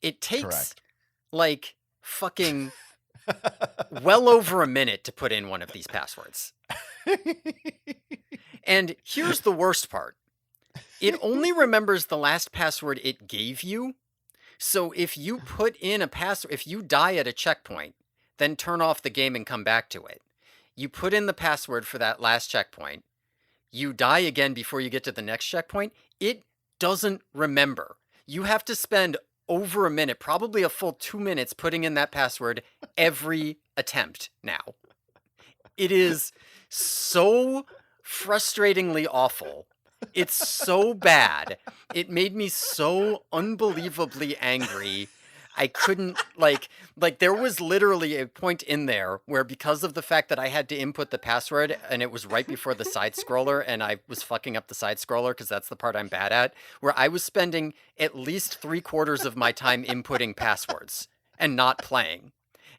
Speaker 1: It takes
Speaker 2: Correct.
Speaker 1: like fucking well over a minute to put in one of these passwords. And here's the worst part. It only remembers the last password it gave you. So if you put in a password, if you die at a checkpoint, then turn off the game and come back to it. You put in the password for that last checkpoint. You die again before you get to the next checkpoint. It doesn't remember. You have to spend over a minute, probably a full 2 minutes, putting in that password every attempt now. It is so frustratingly awful. It's so bad. It made me so unbelievably angry. I couldn't, like there was literally a point in there where, because of the fact that I had to input the password and it was right before the side scroller and I was fucking up the side scroller because that's the part I'm bad at, where I was spending at least 3/4 of my time inputting passwords and not playing.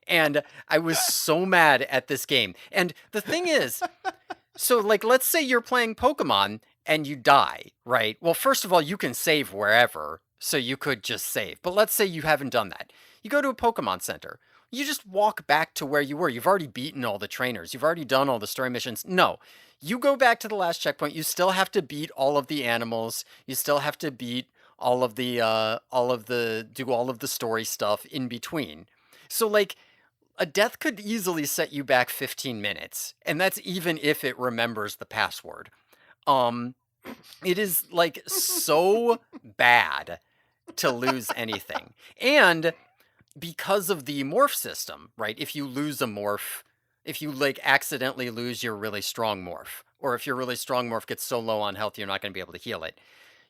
Speaker 1: And I was so mad at this game. And the thing is, so like, let's say you're playing Pokemon and you die, right? Well, first of all, you can save wherever, so you could just save. But let's say you haven't done that. You go to a Pokemon Center. You just walk back to where you were. You've already beaten all the trainers. You've already done all the story missions. No, you go back to the last checkpoint. You still have to beat all of the animals. You still have to beat do all of the story stuff in between. So like, a death could easily set you back 15 minutes, and that's even if it remembers the password. It is like so bad to lose anything. And because of the morph system, right? If you lose a morph, if you like accidentally lose your really strong morph, or if your really strong morph gets so low on health you're not going to be able to heal it,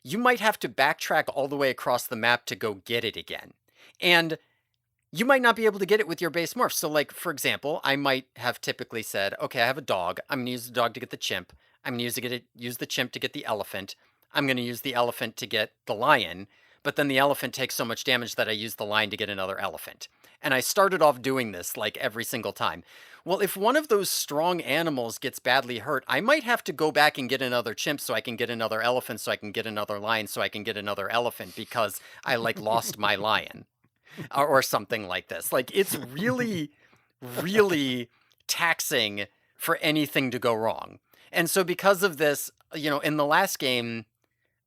Speaker 1: you might have to backtrack all the way across the map to go get it again. And you might not be able to get it with your base morph. So like, for example, I might have typically said, okay, I have a dog. I'm going to use the dog to get the chimp. I'm going to use the chimp to get the elephant. I'm going to use the elephant to get the lion. But then the elephant takes so much damage that I use the lion to get another elephant. And I started off doing this like every single time. Well, if one of those strong animals gets badly hurt, I might have to go back and get another chimp so I can get another elephant, so I can get another lion, so I can get another elephant, because I like lost my lion. Or something like this. Like, it's really, really taxing for anything to go wrong. And so because of this, in the last game,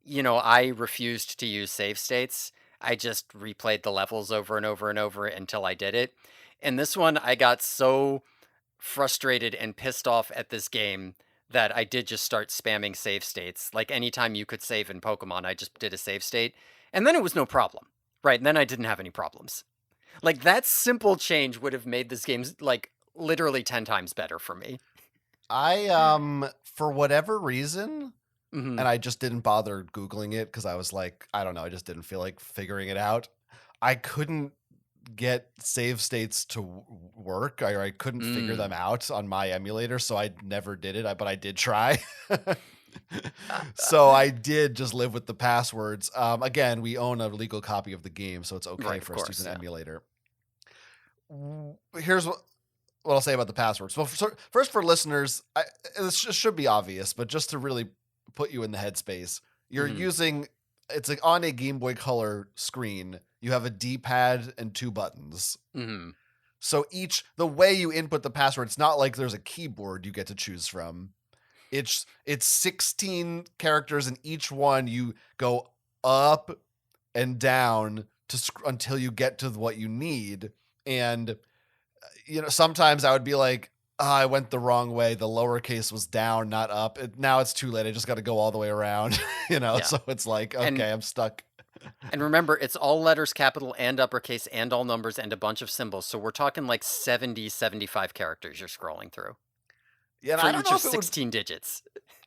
Speaker 1: I refused to use save states. I just replayed the levels over and over and over until I did it. And this one, I got so frustrated and pissed off at this game that I did just start spamming save states. Like, anytime you could save in Pokemon, I just did a save state. And then it was no problem. Right, and then I didn't have any problems. Like, that simple change would have made this game, like, literally 10 times better for me.
Speaker 2: I, for whatever reason,
Speaker 1: Mm-hmm.
Speaker 2: and I just didn't bother Googling it because I was like, I don't know, I just didn't feel like figuring it out. I couldn't get save states to work. I couldn't figure them out on my emulator, so I never did it, but I did try. So I did just live with the passwords. Again, we own a legal copy of the game, so it's okay
Speaker 1: Right,
Speaker 2: for
Speaker 1: of
Speaker 2: us to
Speaker 1: course,
Speaker 2: use an
Speaker 1: yeah.
Speaker 2: emulator. Here's what I'll say about the passwords. Well, first for listeners, this just should be obvious, but just to really put you in the headspace, you're
Speaker 1: Mm-hmm.
Speaker 2: using, it's like on a Game Boy Color screen, you have a D-pad and 2 buttons.
Speaker 1: Mm-hmm.
Speaker 2: So the way you input the password, it's not like there's a keyboard you get to choose from. It's 16 characters, and each one you go up and down until you get to what you need. And sometimes I would be like, I went the wrong way. The lowercase was down, not up. Now it's too late. I just got to go all the way around.
Speaker 1: Yeah.
Speaker 2: So it's like, okay, I'm stuck.
Speaker 1: And remember, it's all letters, capital and uppercase, and all numbers, and a bunch of symbols. So we're talking like 70, 75 characters you're scrolling through.
Speaker 2: Yeah, and
Speaker 1: For
Speaker 2: I don't
Speaker 1: each
Speaker 2: know
Speaker 1: of
Speaker 2: if
Speaker 1: 16 digits.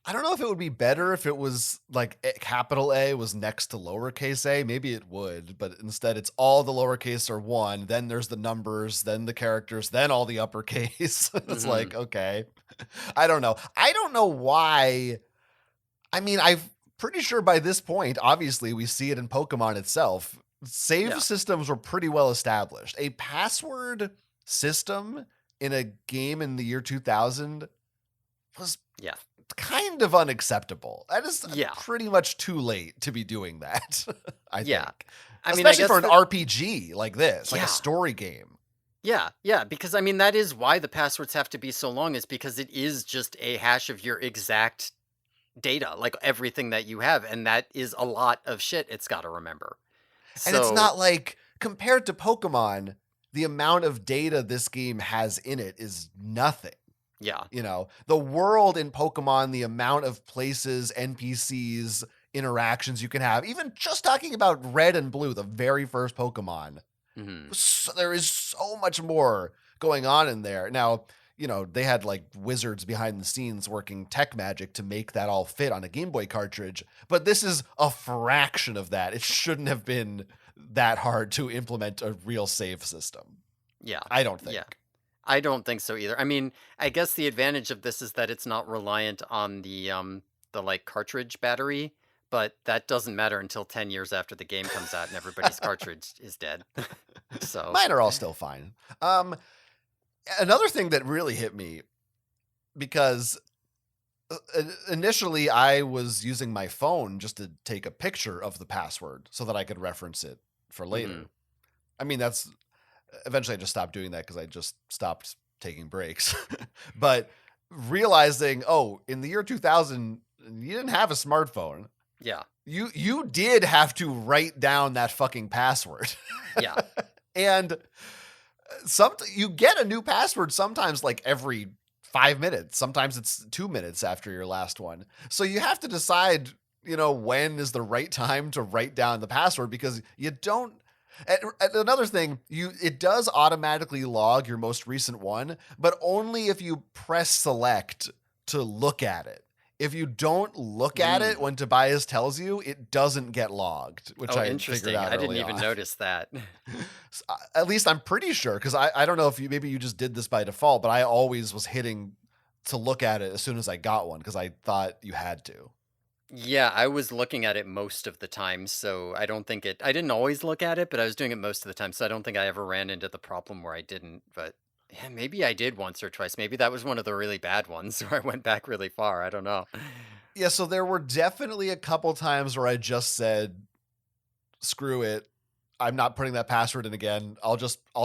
Speaker 2: I don't know if it would be better if it was like capital A was next to lowercase a. Maybe it would, but instead it's all the lowercase are one. Then there's the numbers, then the characters, then all the uppercase. It's like, okay. I don't know. I don't know why. I mean, I'm pretty sure by this point, obviously, we see it in Pokemon itself. Save systems were pretty well established. A password system in a game in the year 2000 was kind of unacceptable. That is pretty much too late to be doing that. I think.
Speaker 1: I mean,
Speaker 2: especially for an RPG like this, like a story game.
Speaker 1: Yeah, because I mean that is why the passwords have to be so long is because it is just a hash of your exact data, like everything that you have, and that is a lot of shit it's got to remember.
Speaker 2: And it's
Speaker 1: So,
Speaker 2: not like, compared to Pokemon, the amount of data this game has in it is nothing.
Speaker 1: yeah.
Speaker 2: You know, the world in Pokemon, the amount of places, NPCs, interactions you can have, even just talking about Red and Blue, the very first Pokemon,
Speaker 1: Mhm.
Speaker 2: there is so much more going on in there. Now, they had like wizards behind the scenes working tech magic to make that all fit on a Game Boy cartridge, but this is a fraction of that. It shouldn't have been that hard to implement a real save system.
Speaker 1: Yeah.
Speaker 2: I don't
Speaker 1: Yeah.
Speaker 2: think.
Speaker 1: I don't think so either. I mean, I guess the advantage of this is that it's not reliant on the like cartridge battery, but that doesn't matter until 10 years after the game comes out and everybody's cartridge is dead. So,
Speaker 2: Mine are all still fine. Another thing that really hit me, because initially I was using my phone just to take a picture of the password so that I could reference it for
Speaker 1: mhm.
Speaker 2: later. I mean, that's eventually I just stopped doing that because I just stopped taking breaks. But realizing, oh, in the year 2000, you didn't have a smartphone.
Speaker 1: Yeah.
Speaker 2: You did have to write down that fucking password.
Speaker 1: Yeah.
Speaker 2: And you get a new password sometimes like every 5 minutes. Sometimes it's 2 minutes after your last one. So you have to decide, when is the right time to write down the password, because you don't. And another thing, it does automatically log your most recent one, but only if you press select to look at it. If you don't look at it
Speaker 1: Mm.
Speaker 2: when Tobias tells you, it doesn't get logged, which
Speaker 1: Oh,
Speaker 2: I figured
Speaker 1: interesting.
Speaker 2: out
Speaker 1: I didn't
Speaker 2: early
Speaker 1: even
Speaker 2: on.
Speaker 1: notice that.
Speaker 2: At least I'm pretty sure, because I don't know if maybe you just did this by default, but I always was hitting to look at it as soon as I got one because I thought you had to.
Speaker 1: Yeah, I was looking at it most of the time, so I didn't always look at it, but I was doing it most of the time, so I don't think I ever ran into the problem where I didn't, but yeah, maybe I did once or twice. Maybe that was one of the really bad ones where I went back really far. I don't know.
Speaker 2: Yeah, so there were definitely a couple times where I just said, screw it. I'm not putting that password in again. I'll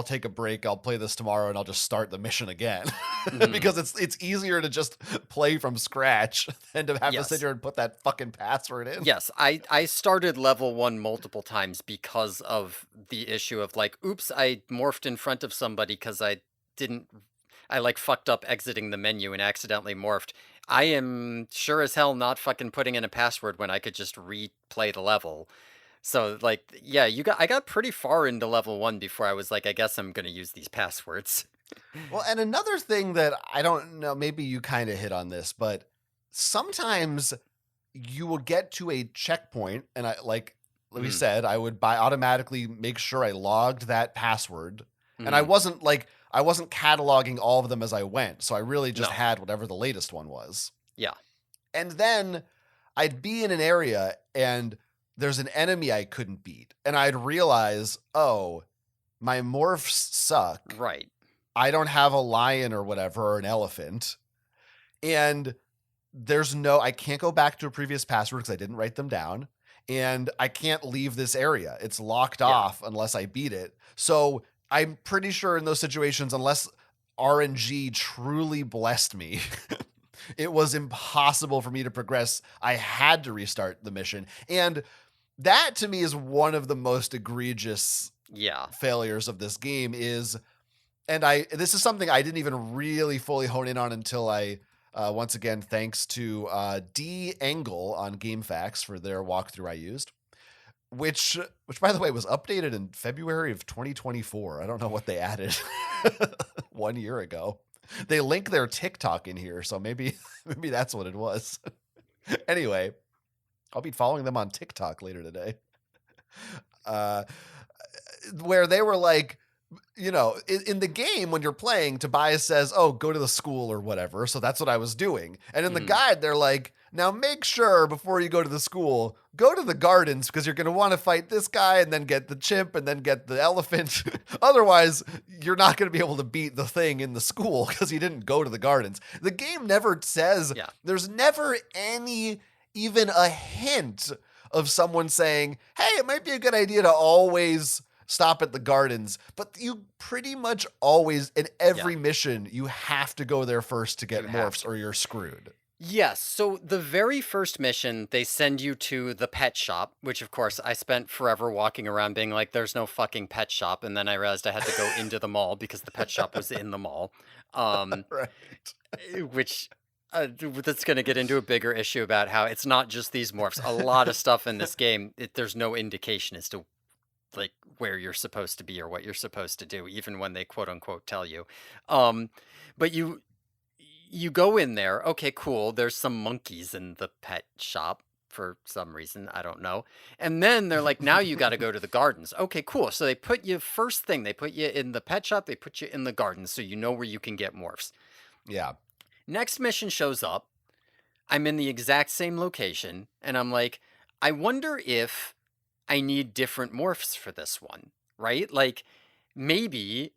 Speaker 2: take a break. I'll play this tomorrow and I'll just start the mission again.
Speaker 1: Mhm.
Speaker 2: Because it's easier to just play from scratch than to have to sit
Speaker 1: Yes.
Speaker 2: here and put that fucking password in.
Speaker 1: Yes, I started level 1 multiple times because of the issue of like, oops, I morphed in front of somebody because didn't I like fucked up exiting the menu and accidentally morphed. I am sure as hell not fucking putting in a password when I could just replay the level. So like, yeah, I got pretty far into level 1 before I was like, I guess I'm gonna use these passwords.
Speaker 2: Well, and another thing that I don't know, maybe you kind of hit on this, but sometimes you will get to a checkpoint, and like we
Speaker 1: Mhm.
Speaker 2: said, I would automatically make sure I logged that password, and
Speaker 1: Mhm.
Speaker 2: I wasn't cataloging all of them as I went, so I really just
Speaker 1: No.
Speaker 2: had whatever the latest one was.
Speaker 1: Yeah.
Speaker 2: And then I'd be in an area and there's an enemy I couldn't beat, and I'd realize, oh, my morphs suck.
Speaker 1: Right.
Speaker 2: I don't have a lion or whatever, or an elephant. And I can't go back to a previous password because I didn't write them down. And I can't leave this area. It's locked
Speaker 1: Yeah.
Speaker 2: off unless I beat it. So I'm pretty sure in those situations, unless RNG truly blessed me, it was impossible for me to progress. I had to restart the mission. And that to me is one of the most egregious
Speaker 1: Yeah.
Speaker 2: failures of this game is, and this is something I didn't even really fully hone in on until I once again, thanks to D Angle on GameFAQs for their walkthrough I used, which by the way was updated in February of 2024. I don't know what they added 1 year ago. They link their TikTok in here, so maybe that's what it was. Anyway, I'll be following them on TikTok later today. Uh, where they were like, in the game when you're playing, Tobias says, oh, go to the school or whatever. So that's what I was doing. And in the
Speaker 1: Mhm.
Speaker 2: guide, they're like, now make sure before you go to the school, go to the gardens because you're going to want to fight this guy and then get the chimp and then get the elephant. Otherwise, you're not going to be able to beat the thing in the school because you didn't go to the gardens. The game never says,
Speaker 1: Yeah.
Speaker 2: there's never even a hint of someone saying, hey, it might be a good idea to always stop at the gardens, but you pretty much always, in
Speaker 1: Yeah,
Speaker 2: every mission, you have to go there first to
Speaker 1: you
Speaker 2: get
Speaker 1: have
Speaker 2: morphs
Speaker 1: to.
Speaker 2: or you're screwed.
Speaker 1: Yes, so the very first mission, they send you to the pet shop, which of course I spent forever walking around being like, there's no fucking pet shop. And then I realized I had to go into the mall because the pet shop was in the mall. Um,
Speaker 2: Right.
Speaker 1: which that's going to get into a bigger issue about how it's not just these morphs. A lot of stuff in this game, there's no indication as to like where you're supposed to be or what you're supposed to do, even when they quote unquote tell you. Um, but you go in there. Okay, cool. There's some monkeys in the pet shop for some reason. I don't know. And then they're like, now you got to go to the gardens. Okay, cool. So they put you first thing, they put you in the pet shop, they put you in the gardens so you know where you can get morphs.
Speaker 2: Yeah.
Speaker 1: Next mission shows up. I'm in the exact same location. And I'm like, I wonder if I need different morphs for this one, right? Like maybe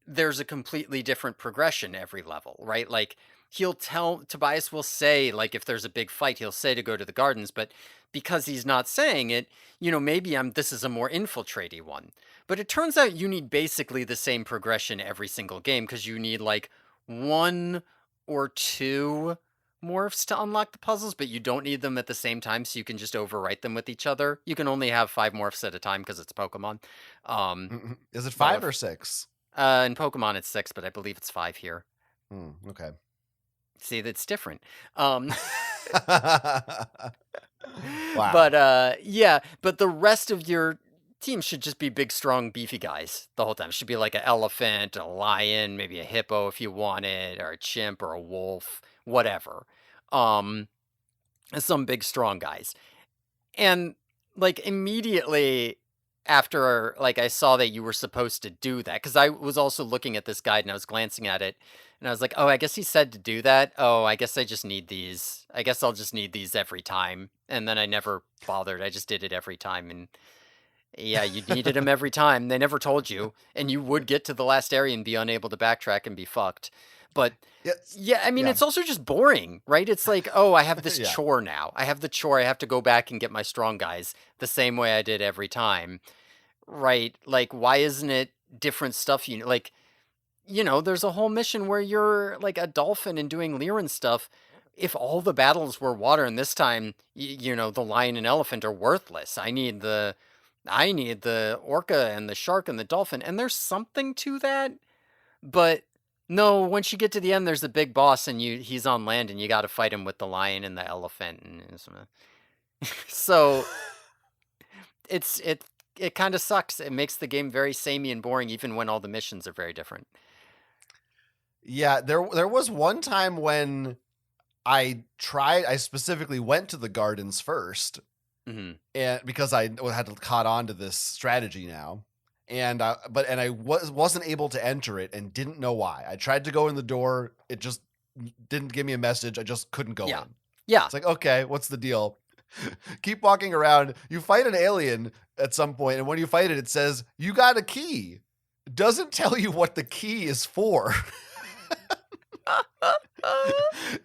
Speaker 1: there's a completely different progression every level, right? Like Tobias will say, like, if there's a big fight, he'll say to go to the gardens, but because he's not saying it, maybe this is a more infiltrating one. But it turns out you need basically the same progression every single game because you need like one or two morphs to unlock the puzzles, but you don't need them at the same time, so you can just overwrite them with each other. You can only have 5 morphs at a time because it's Pokemon. Um,
Speaker 2: Is it
Speaker 1: but
Speaker 2: 5
Speaker 1: with
Speaker 2: or 6?
Speaker 1: in Pokemon, it's 6, but I believe it's 5 here.
Speaker 2: Okay.
Speaker 1: See, that's different. Um,
Speaker 2: Wow.
Speaker 1: but yeah, but the rest of your team should just be big, strong, beefy guys the whole time. It should be like an elephant, a lion, maybe a hippo if you want it, or a chimp or a wolf, whatever. Um, some big, strong guys. And like immediately after like I saw that you were supposed to do that cuz I was also looking at this guide and I was glancing at it and I was like, "Oh, I guess he said to do that. Oh, I guess I just need these. I guess I'll just need these every time." And then I never bothered. I just did it every time and yeah, you needed them every time. They never told you and you would get to the last area and be unable to backtrack and be fucked. But
Speaker 2: Yes.
Speaker 1: yeah, I mean,
Speaker 2: Yeah.
Speaker 1: it's also just boring, right? It's like, oh, I have this
Speaker 2: Yeah.
Speaker 1: chore now. I have the chore. I have to go back and get my strong guys the same way I did every time, right? Like, why isn't it different stuff? Like, there's a whole mission where you're like a dolphin and doing Lyran stuff. If all the battles were water and this time, the lion and elephant are worthless. I need the orca and the shark and the dolphin, and there's something to that, but no, once you get to the end, there's a big boss, and he's on land, and you got to fight him with the lion and the elephant, so it kind of sucks. It makes the game very samey and boring, even when all the missions are very different.
Speaker 2: Yeah, there was one time when I specifically went to the gardens first,
Speaker 1: Hmm.
Speaker 2: and because I had to caught on to this strategy now, and I wasn't able to enter it and didn't know why. I tried to go in the door, it just didn't give me a message. I just couldn't go
Speaker 1: Yeah,
Speaker 2: in.
Speaker 1: yeah,
Speaker 2: It's like, okay, what's the deal? Keep walking around. You fight an alien at some point, and when you fight it, it says you got a key. It doesn't tell you what the key is for.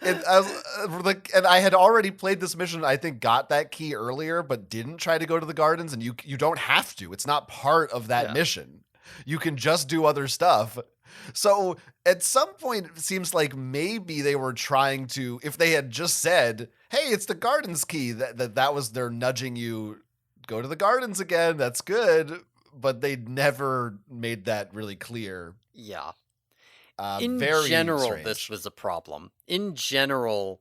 Speaker 2: And I was like, and I had already played this mission. I think got that key earlier, but didn't try to go to the gardens. And you don't have to. It's not part of that
Speaker 1: yeah,
Speaker 2: mission. You can just do other stuff. So at some point, it seems like maybe they were trying to. If they had just said, "Hey, it's the gardens key," that was they're nudging you go to the gardens again. That's good, but they never made that really clear.
Speaker 1: yeah. In
Speaker 2: Very
Speaker 1: general, this
Speaker 2: strange.
Speaker 1: was a problem. In general,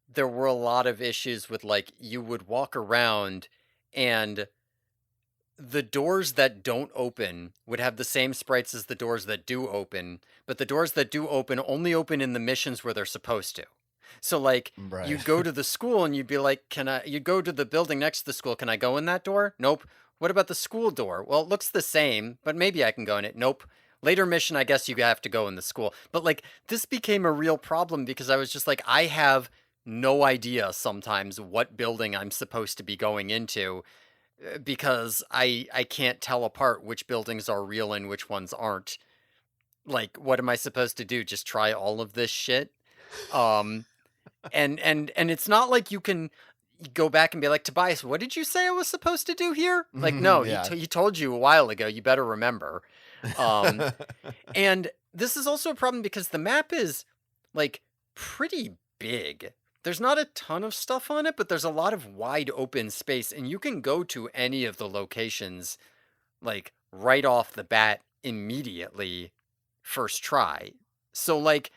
Speaker 1: there were a lot of issues with like you would walk around and the doors that don't open would have the same sprites as the doors that do open, but the doors that do only open in the missions where they're supposed to. So like
Speaker 2: Right.
Speaker 1: you'd go to the school and you'd be like, you'd go to the building next to the school, can I go in that door? Nope. What about the school door? Well, it looks the same, but maybe I can go in it. Nope. Later mission, I guess you have to go in the school. But like this became a real problem because I was just like, I have no idea sometimes what building I'm supposed to be going into because I can't tell apart which buildings are real and which ones aren't. Like, what am I supposed to do? Just try all of this shit? Um, and it's not like you can. go back and be like, Tobias, what did you say I was supposed to do here? Like, no,
Speaker 2: Yeah.
Speaker 1: he told you a while ago. You better remember. Um, and this is also a problem because the map is like pretty big. There's not a ton of stuff on it, but there's a lot of wide open space, and you can go to any of the locations like right off the bat immediately first try. So like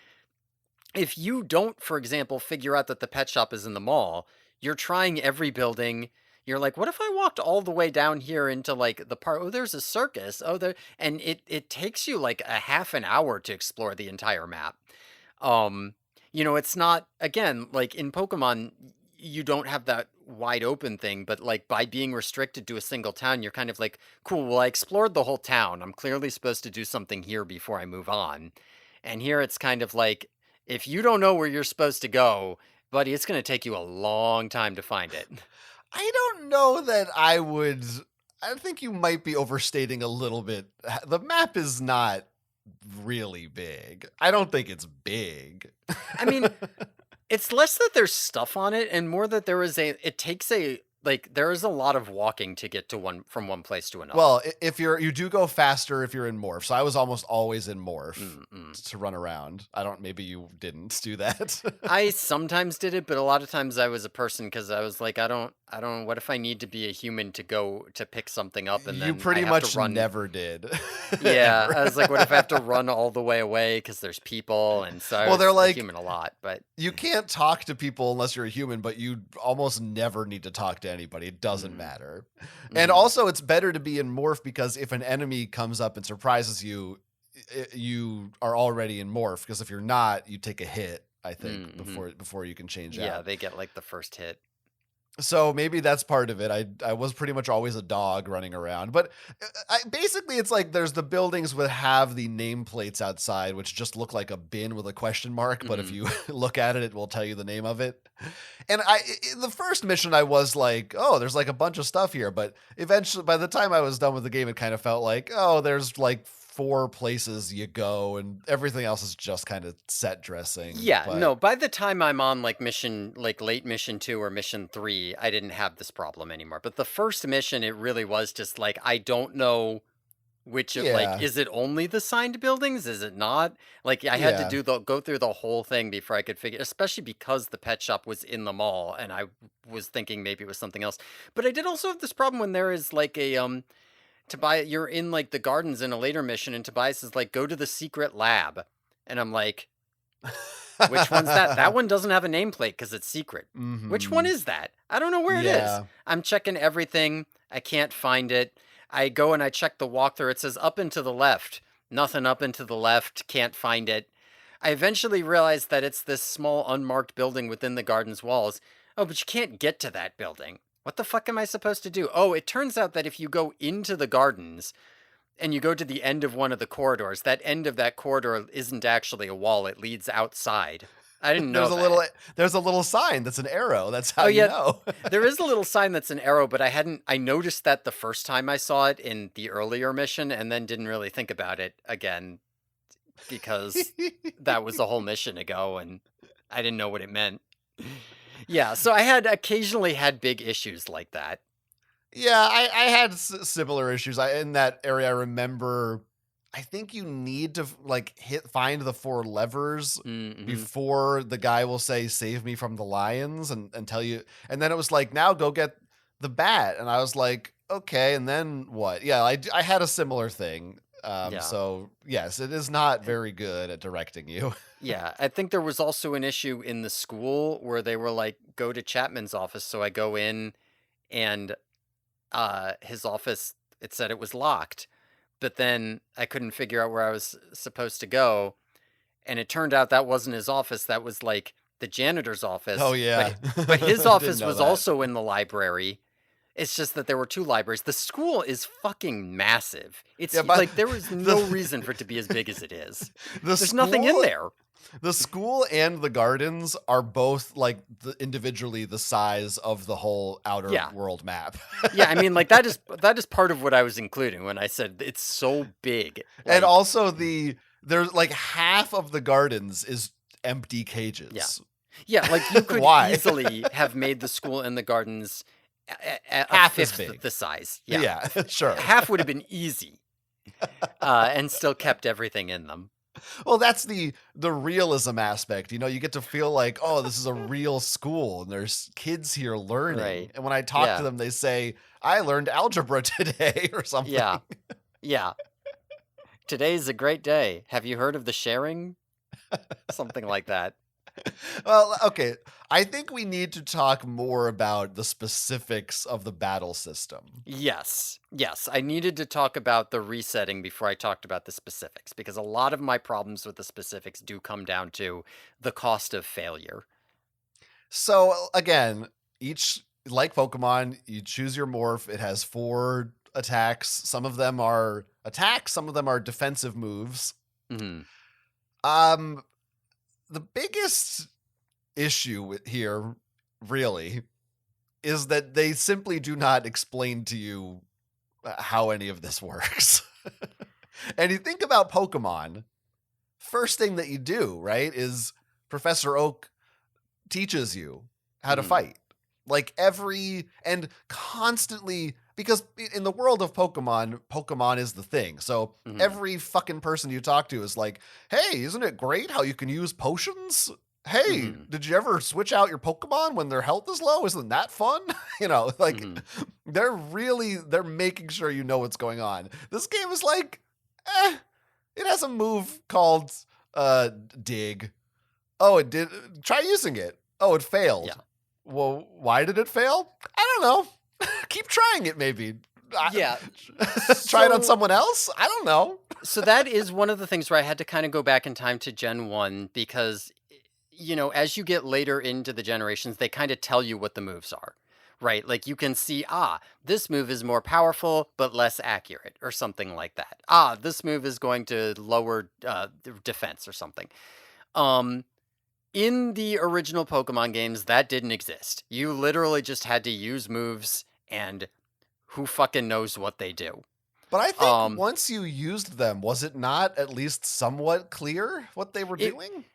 Speaker 1: if you don't, for example, figure out that the pet shop is in the mall, you're trying every building. You're like, what if I walked all the way down here into like the park? Oh, there's a circus. Oh, there, and it takes you like a half an hour to explore the entire map. Um, it's not again like in Pokemon, you don't have that wide open thing, but like by being restricted to a single town, you're kind of like, cool, well, I explored the whole town. I'm clearly supposed to do something here before I move on. And here it's kind of like, if you don't know where you're supposed to go, buddy, it's going to take you a long time to find it.
Speaker 2: I don't know that I would. I think you might be overstating a little bit. The map is not really big. I don't think it's big.
Speaker 1: I mean, it's less that there's stuff on it and more that it takes there is a lot of walking to get to from one place to another.
Speaker 2: Well, if you do go faster if you're in morph. So I was almost always in morph to run around. Maybe you didn't do that.
Speaker 1: I sometimes did it, but a lot of times I was a person because I was like, I don't, what if I need to be a human to go to pick something up and then
Speaker 2: you pretty
Speaker 1: I have
Speaker 2: much
Speaker 1: to run.
Speaker 2: Never did.
Speaker 1: Yeah, I was like, what if I have to run all the way away because there's people? And so
Speaker 2: they're like,
Speaker 1: a human a lot, but
Speaker 2: you can't talk to people unless you're a human, but you almost never need to talk to anybody. It doesn't matter. And also it's better to be in morph because if an enemy comes up and surprises you, you are already in morph, because if you're not, you take a hit, I think, before you can change out.
Speaker 1: Yeah, they get like the first hit.
Speaker 2: So maybe that's part of it. I was pretty much always a dog running around, but basically it's like there's the buildings that have the nameplates outside, which just look like a bin with a question mark. But if you look at it, it will tell you the name of it. And in the first mission, I was like, oh, there's like a bunch of stuff here. But eventually, by the time I was done with the game, it kind of felt like, oh, there's like 4 places you go and everything else is just kind of set dressing.
Speaker 1: Yeah, no, by the time I'm on like late mission 2 or mission 3, I didn't have this problem anymore. But the first mission, it really was just like, I don't know which of like, is it only the signed buildings? Is it not? Like I had to go through the whole thing before I could figure, especially because the pet shop was in the mall and I was thinking maybe it was something else. But I did also have this problem when there is like you're in like the gardens in a later mission and Tobias is like, go to the secret lab. And I'm like, which one's that? That one doesn't have a nameplate because it's secret. Which one is that? I don't know where it is. I'm checking everything. I can't find it. I go and I check the walkthrough. It says up and to the left. Nothing up and to the left. Can't find it. I eventually realized that it's this small unmarked building within the garden's walls. Oh, but you can't get to that building. What the fuck am I supposed to do? Oh, it turns out that if you go into the gardens and you go to the end of one of the corridors, that end of that corridor isn't actually a wall. It leads outside. I didn't know
Speaker 2: there's a little sign that's an arrow. That's how you know.
Speaker 1: There is a little sign that's an arrow, but I noticed that the first time I saw it in the earlier mission and then didn't really think about it again because that was a whole mission ago and I didn't know what it meant. Yeah, so I had occasionally had big issues like that.
Speaker 2: Yeah, I had similar issues. In that area, I remember, I think you need to like find the 4 levers before the guy will say, save me from the lions and tell you. And then it was like, now go get the bat. And I was like, okay. And then what? Yeah, I had a similar thing. So yes, it is not very good at directing you.
Speaker 1: Yeah, I think there was also an issue in the school where they were like, go to Chapman's office. So I go in and his office, it said it was locked, but then I couldn't figure out where I was supposed to go. And it turned out that wasn't his office. That was like the janitor's office.
Speaker 2: Oh yeah.
Speaker 1: But his office was also in the library. It's just that there were 2 libraries. The school is fucking massive. It's like there was no reason for it to be as big as it is. There's nothing in there.
Speaker 2: The school and the gardens are both like individually the size of the whole outer world map.
Speaker 1: Yeah, I mean, like that is part of what I was including when I said it's so big.
Speaker 2: And also there's like half of the gardens is empty cages.
Speaker 1: Yeah. Yeah, like you could
Speaker 2: Why?
Speaker 1: easily have made the school and the gardens a
Speaker 2: Half as
Speaker 1: fifth
Speaker 2: big.
Speaker 1: the size. Yeah,
Speaker 2: Yeah, sure.
Speaker 1: half would have been easy, and still kept everything in them.
Speaker 2: Well, that's the realism aspect. You get to feel like, oh, this is a real school and there's kids here learning.
Speaker 1: Right.
Speaker 2: And when I talk to
Speaker 1: Yeah.
Speaker 2: them, they say, I learned algebra today or
Speaker 1: Yeah.
Speaker 2: something.
Speaker 1: Yeah. Today's a great day. Have you heard of the sharing? Something like that.
Speaker 2: Well, okay. I think we need to talk more about the specifics of the battle system.
Speaker 1: Yes. Yes. I needed to talk about the resetting before I talked about the specifics because a lot of my problems with the specifics do come down to the cost of failure.
Speaker 2: So again, each like Pokemon, you choose your morph. It has 4 attacks. Some of them are attacks, some of them are defensive moves.
Speaker 1: Mhm.
Speaker 2: Um the biggest issue here really is that they simply do not explain to you how any of this works. And you think about Pokemon, first thing that you do, right, is Professor Oak teaches you how to
Speaker 1: Mhm.
Speaker 2: fight. Like and constantly, because in the world of Pokemon is the thing. So
Speaker 1: Mhm.
Speaker 2: every fucking person you talk to is like, hey, isn't it great how you can use potions? Hey,
Speaker 1: Mhm.
Speaker 2: did you ever switch out your Pokemon when their health is low? Isn't that fun? Like
Speaker 1: Mhm.
Speaker 2: they're making sure you know what's going on. This game is like, it has a move called dig. Oh, it did. Try using it. Oh, it failed.
Speaker 1: Yeah.
Speaker 2: Well, why did it fail? I don't know. Keep trying it, maybe.
Speaker 1: Yeah.
Speaker 2: Try it on
Speaker 1: So
Speaker 2: someone else? I don't know.
Speaker 1: so that is one of the things where I had to kind of go back in time to Gen 1 because as you get later into the generations, they kind of tell you what the moves are. Right? Like you can see, this move is more powerful but less accurate or something like that. This move is going to lower defense or something. Um in the original Pokemon games, that didn't exist. You literally just had to use moves and who fucking knows what they do.
Speaker 2: But I think
Speaker 1: Um
Speaker 2: once you used them, was it not at least somewhat clear what they were
Speaker 1: it
Speaker 2: doing?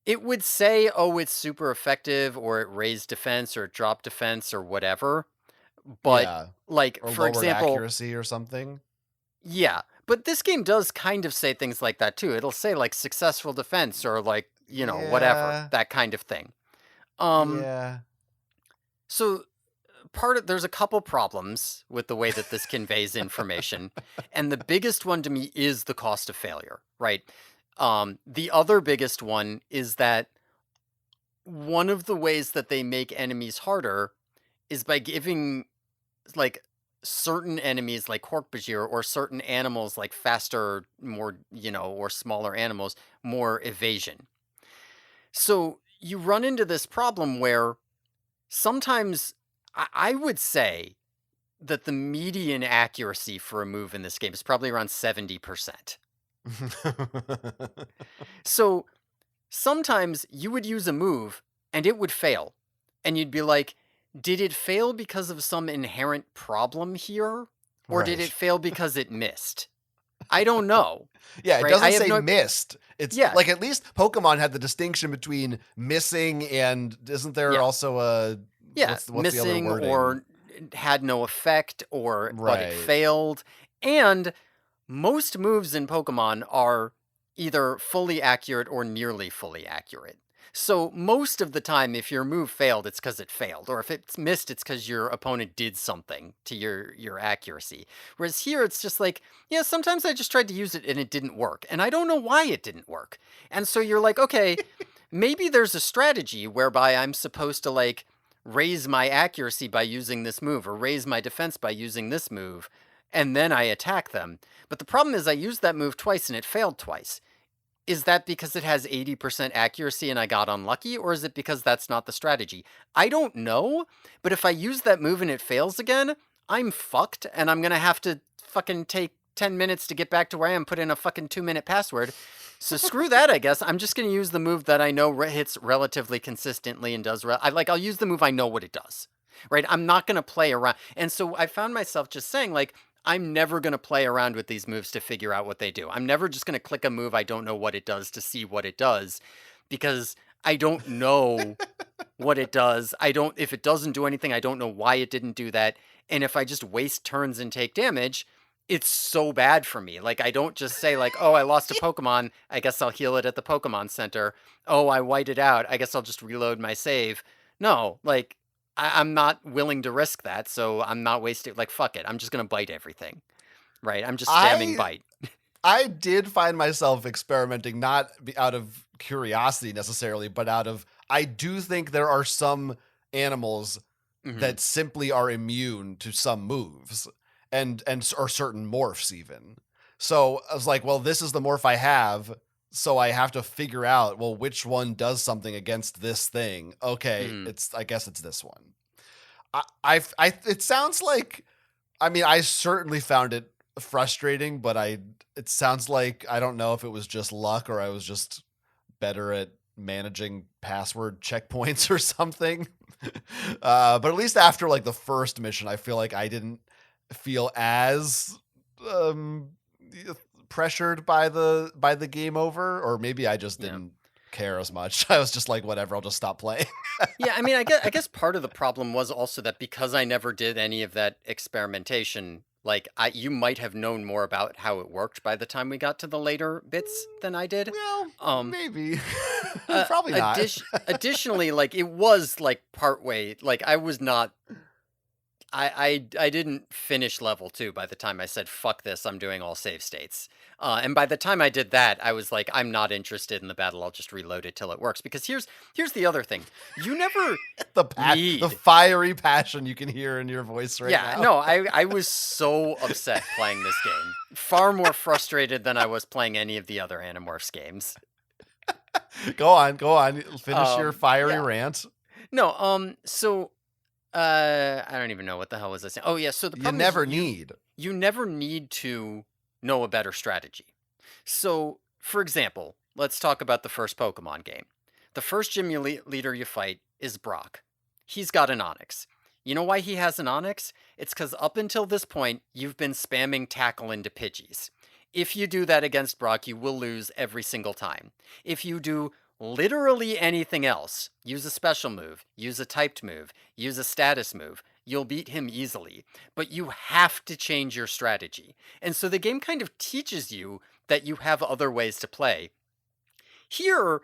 Speaker 1: it would say, "Oh, it's super effective," or "It raised defense," or "It dropped defense," or whatever. But,
Speaker 2: Yeah.
Speaker 1: like,
Speaker 2: Or
Speaker 1: for
Speaker 2: lowered
Speaker 1: example,
Speaker 2: accuracy or something?
Speaker 1: yeah, but this game does kind of say things like that too. It'll say, like, "Successful defense," or, like, whatever,
Speaker 2: Yeah.
Speaker 1: that kind of thing. Um,
Speaker 2: Yeah.
Speaker 1: so there's a couple problems with the way that this conveys information, and the biggest one to me is the cost of failure, right? The other biggest one is that one of the ways that they make enemies harder is by giving like certain enemies like Corkbajir or certain animals like faster, more, or smaller animals, more evasion. So you run into this problem where sometimes I would say that the median accuracy for a move in this game is probably around 70%. So sometimes you would use a move and it would fail. And you'd be like, did it fail because of some inherent problem here? Or did it
Speaker 2: Right.
Speaker 1: fail because it missed? I don't know.
Speaker 2: Yeah, it
Speaker 1: Right? I
Speaker 2: doesn't
Speaker 1: have
Speaker 2: say
Speaker 1: no.
Speaker 2: missed. It's
Speaker 1: Yeah.
Speaker 2: like at least Pokemon had the distinction between missing and isn't there
Speaker 1: Yeah.
Speaker 2: also a
Speaker 1: Yeah.
Speaker 2: what's the other
Speaker 1: Missing
Speaker 2: wording?
Speaker 1: or had no effect but it
Speaker 2: Right.
Speaker 1: failed. And most moves in Pokemon are either fully accurate or nearly fully accurate. So most of the time, if your move failed, it's because it failed, or if it's missed, it's because your opponent did something to your accuracy. Whereas here, it's just like, yeah, sometimes I just tried to use it and it didn't work, and I don't know why it didn't work. And so you're like, okay, maybe there's a strategy whereby I'm supposed to like raise my accuracy by using this move, or raise my defense by using this move, and then I attack them. But the problem is I used that move twice and it failed twice. Is that because it has 80% accuracy and I got unlucky, or is it because that's not the strategy? I don't know, but if I use that move and it fails again, I'm fucked and I'm gonna have to fucking take 10 minutes to get back to where I am, put in a fucking 2-minute password. So screw that, I guess. I'm just gonna use the move that I know hits relatively consistently and does. I'll use the move I know what it does. Right? I'm not gonna play around. And so I found myself just saying, like, I'm never going to play around with these moves to figure out what they do. I'm never just going to click a move I don't know what it does to see what it does because I don't know what it does. If it doesn't do anything, I don't know why it didn't do that. And if I just waste turns and take damage, it's so bad for me. Like, I don't just say, like, oh, I lost a Pokemon. I guess I'll heal it at the Pokemon Center. Oh, I white it out. I guess I'll just reload my save. No, like, I'm not willing to risk that. So I'm not wasting, like, fuck it. I'm just going to bite everything. Right. I'm just spamming
Speaker 2: I
Speaker 1: bite.
Speaker 2: I did find myself experimenting, not out of curiosity necessarily, but out of, I do think there are some animals
Speaker 1: Hmm.
Speaker 2: that simply are immune to some moves or certain morphs even. So I was like, well, this is the morph I have, so I have to figure out, well, which one does something against this thing. Okay,
Speaker 1: Hmm.
Speaker 2: I guess it's this one. It sounds like, I mean, I certainly found it frustrating, but it sounds like, I don't know if it was just luck or I was just better at managing password checkpoints or something. But at least after like the first mission, I feel like I didn't feel as um, pressured by the game over, or maybe I just
Speaker 1: Yeah.
Speaker 2: didn't care as much. I was just like, whatever, I'll just stop playing.
Speaker 1: Yeah, I mean, I guess part of the problem was also that because I never did any of that experimentation, like you might have known more about how it worked by the time we got to the later bits than I did.
Speaker 2: Well,
Speaker 1: Um,
Speaker 2: maybe. Probably not.
Speaker 1: additionally, like it was like part way, like I was not I didn't finish level 2 by the time I said, "Fuck this, I'm doing all save states." And by the time I did that, I was like, "I'm not interested in the battle, I'll just reload it till it works." Because here's the other thing. You never
Speaker 2: The
Speaker 1: need
Speaker 2: fiery passion you can hear in your voice right
Speaker 1: Yeah,
Speaker 2: now.
Speaker 1: no, I was so upset playing this game. Far more frustrated than I was playing any of the other Animorphs games.
Speaker 2: Go on, go on. Finish your fiery
Speaker 1: Yeah.
Speaker 2: rant.
Speaker 1: No, so I don't even know what the hell was I saying. Oh yeah, so the
Speaker 2: You
Speaker 1: problem is
Speaker 2: never need.
Speaker 1: you never need to know a better strategy. So, for example, let's talk about the first Pokemon game. The first gym leader you fight is Brock. He's got an Onix. You know why he has an Onix? It's because up until this point, you've been spamming tackle into Pidgeys. If you do that against Brock, you will lose every single time. If you do literally anything else, use a special move, use a typed move, use a status move, you'll beat him easily. But you have to change your strategy. And so the game kind of teaches you that you have other ways to play. Here,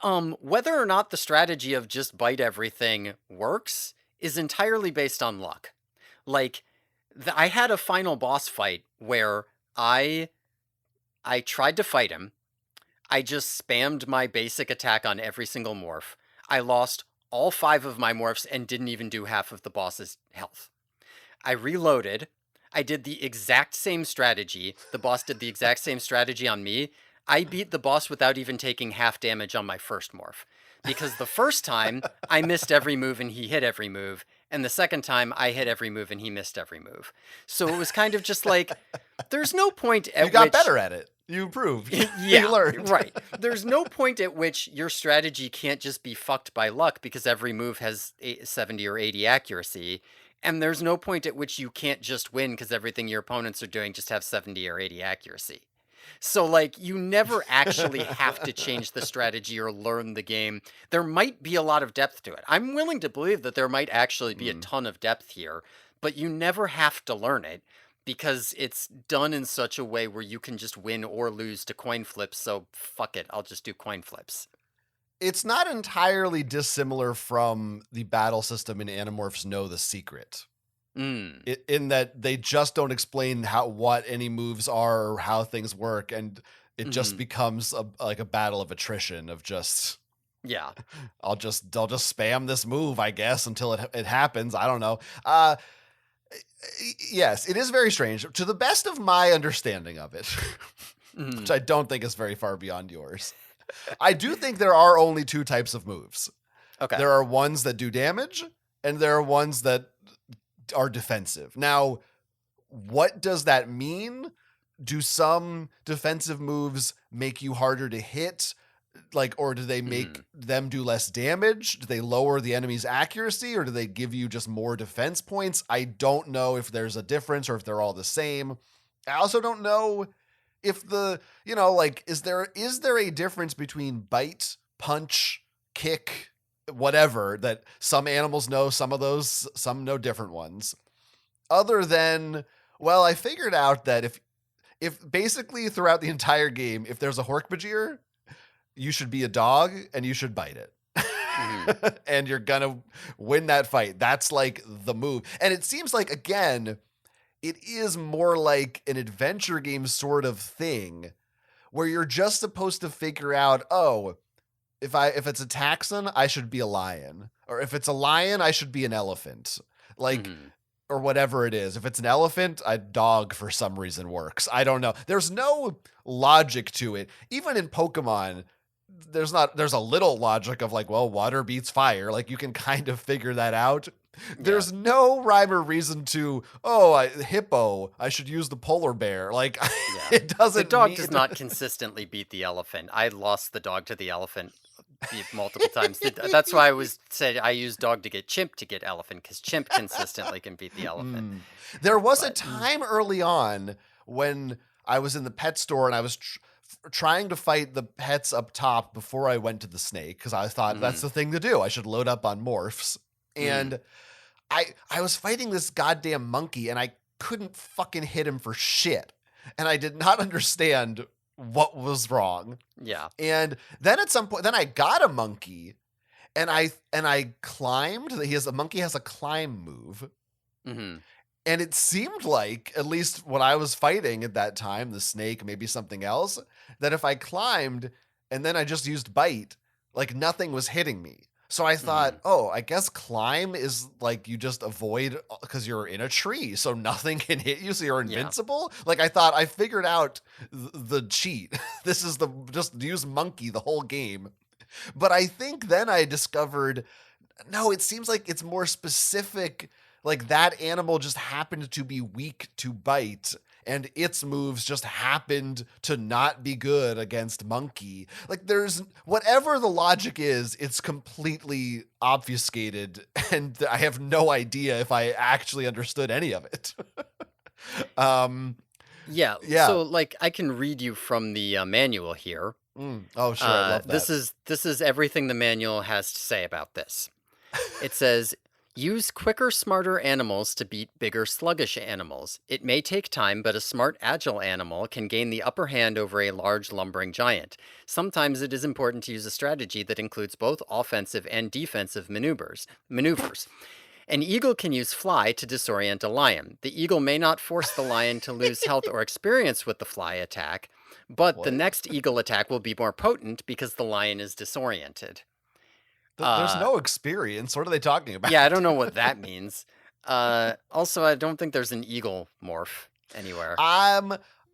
Speaker 1: whether or not the strategy of just bite everything works is entirely based on luck. Like, I had a final boss fight where I I tried to fight him. I just spammed my basic attack on every single morph. I lost all 5 of my morphs and didn't even do half of the boss's health. I reloaded. I did the exact same strategy. The boss did the exact same strategy on me. I beat the boss without even taking half damage on my first morph. Because the first time, I missed every move and he hit every move. And the second time, I hit every move and he missed every move. So it was kind of just like, there's no point
Speaker 2: You
Speaker 1: at
Speaker 2: got
Speaker 1: which
Speaker 2: better at it. You improved. You
Speaker 1: yeah,
Speaker 2: learned.
Speaker 1: right. There's no point at which your strategy can't just be fucked by luck because every move has 70 or 80 accuracy. And there's no point at which you can't just win because everything your opponents are doing just have 70 or 80 accuracy. So, like, you never actually have to change the strategy or learn the game. There might be a lot of depth to it. I'm willing to believe that there might actually be a
Speaker 2: Mm.
Speaker 1: ton of depth here, but you never have to learn it because it's done in such a way where you can just win or lose to coin flips. So, fuck it, I'll just do coin flips.
Speaker 2: It's not entirely dissimilar from the battle system in Animorphs Know the Secret.
Speaker 1: Mm,
Speaker 2: In that they just don't explain what any moves are or how things work, and it just
Speaker 1: hmm.
Speaker 2: becomes like a battle of attrition of just,
Speaker 1: Yeah.
Speaker 2: I'll just spam this move, I guess, until it happens. I don't know. Yes, it is very strange. To the best of my understanding of it, which
Speaker 1: Hmm.
Speaker 2: I don't think is very far beyond yours, I do think there are only two types of moves.
Speaker 1: Okay.
Speaker 2: There are ones that do damage, and there are ones that are defensive. Now, what does that mean? Do some defensive moves make you harder to hit? Like, or do they make
Speaker 1: Hmm.
Speaker 2: them do less damage? Do they lower the enemy's accuracy, or do they give you just more defense points? I don't know if there's a difference or if they're all the same. I also don't know if like, is there a difference between bite, punch, kick, whatever, that some animals know, some know different ones. Other than, well, I figured out that if basically throughout the entire game, if there's a Hork-Bajir, you should be a dog and you should bite it.
Speaker 1: Mhm.
Speaker 2: And you're gonna win that fight. That's like the move. And it seems like, again, it is more like an adventure game sort of thing where you're just supposed to figure out, oh, if it's a taxon, I should be a lion. Or if it's a lion, I should be an elephant. Like,
Speaker 1: Mhm.
Speaker 2: or whatever it is. If it's an elephant, a dog for some reason works. I don't know. There's no logic to it. Even in Pokemon, there's a little logic of like, well, water beats fire. Like you can kind of figure that out.
Speaker 1: Yeah.
Speaker 2: There's no rhyme or reason to, hippo, I should use the polar bear. Like
Speaker 1: Yeah.
Speaker 2: it
Speaker 1: The
Speaker 2: doesn't
Speaker 1: dog
Speaker 2: mean
Speaker 1: does not consistently beat the elephant. I lost the dog to the elephant multiple times. That's why said I use dog to get chimp to get elephant, because chimp consistently can beat the elephant.
Speaker 2: There was a
Speaker 1: But
Speaker 2: time early on when I was in the pet store and I was trying to fight the pets up top before I went to the snake, because I thought that's the thing to do. I should load up on morphs. And I was fighting this goddamn monkey and I couldn't fucking hit him for shit. And I did not understand what was wrong.
Speaker 1: yeah.
Speaker 2: And then at some point, then I got a monkey and I climbed. A monkey has a climb move.
Speaker 1: Hmm.
Speaker 2: And it seemed like, at least when I was fighting at that time, the snake, maybe something else, that if I climbed and then I just used bite, like nothing was hitting me. So I thought, oh, I guess climb is like you just avoid because you're in a tree, so nothing can hit you, so you're invincible. Like I thought I figured out the cheat. This is just use monkey the whole game. But I think then I discovered, no, it seems like it's more specific. Like that animal just happened to be weak to bite, and its moves just happened to not be good against monkey. Like there's whatever the logic is, it's completely obfuscated, and I have no idea if I actually understood any of it.
Speaker 1: Yeah.
Speaker 2: Yeah.
Speaker 1: So like I can read you from the manual here.
Speaker 2: Oh, sure. I love that.
Speaker 1: This is everything the manual has to say about this. It says, use quicker, smarter animals to beat bigger, sluggish animals. It may take time, but a smart, agile animal can gain the upper hand over a large, lumbering giant. Sometimes it is important to use a strategy that includes both offensive and defensive maneuvers. An eagle can use fly to disorient a lion. The eagle may not force the lion to lose health or experience with the fly attack, but the next eagle attack will be more potent because the lion is disoriented.
Speaker 2: There's no experience. What are they talking about?
Speaker 1: Yeah, I don't know what that means. Also, I don't think there's an eagle morph anywhere.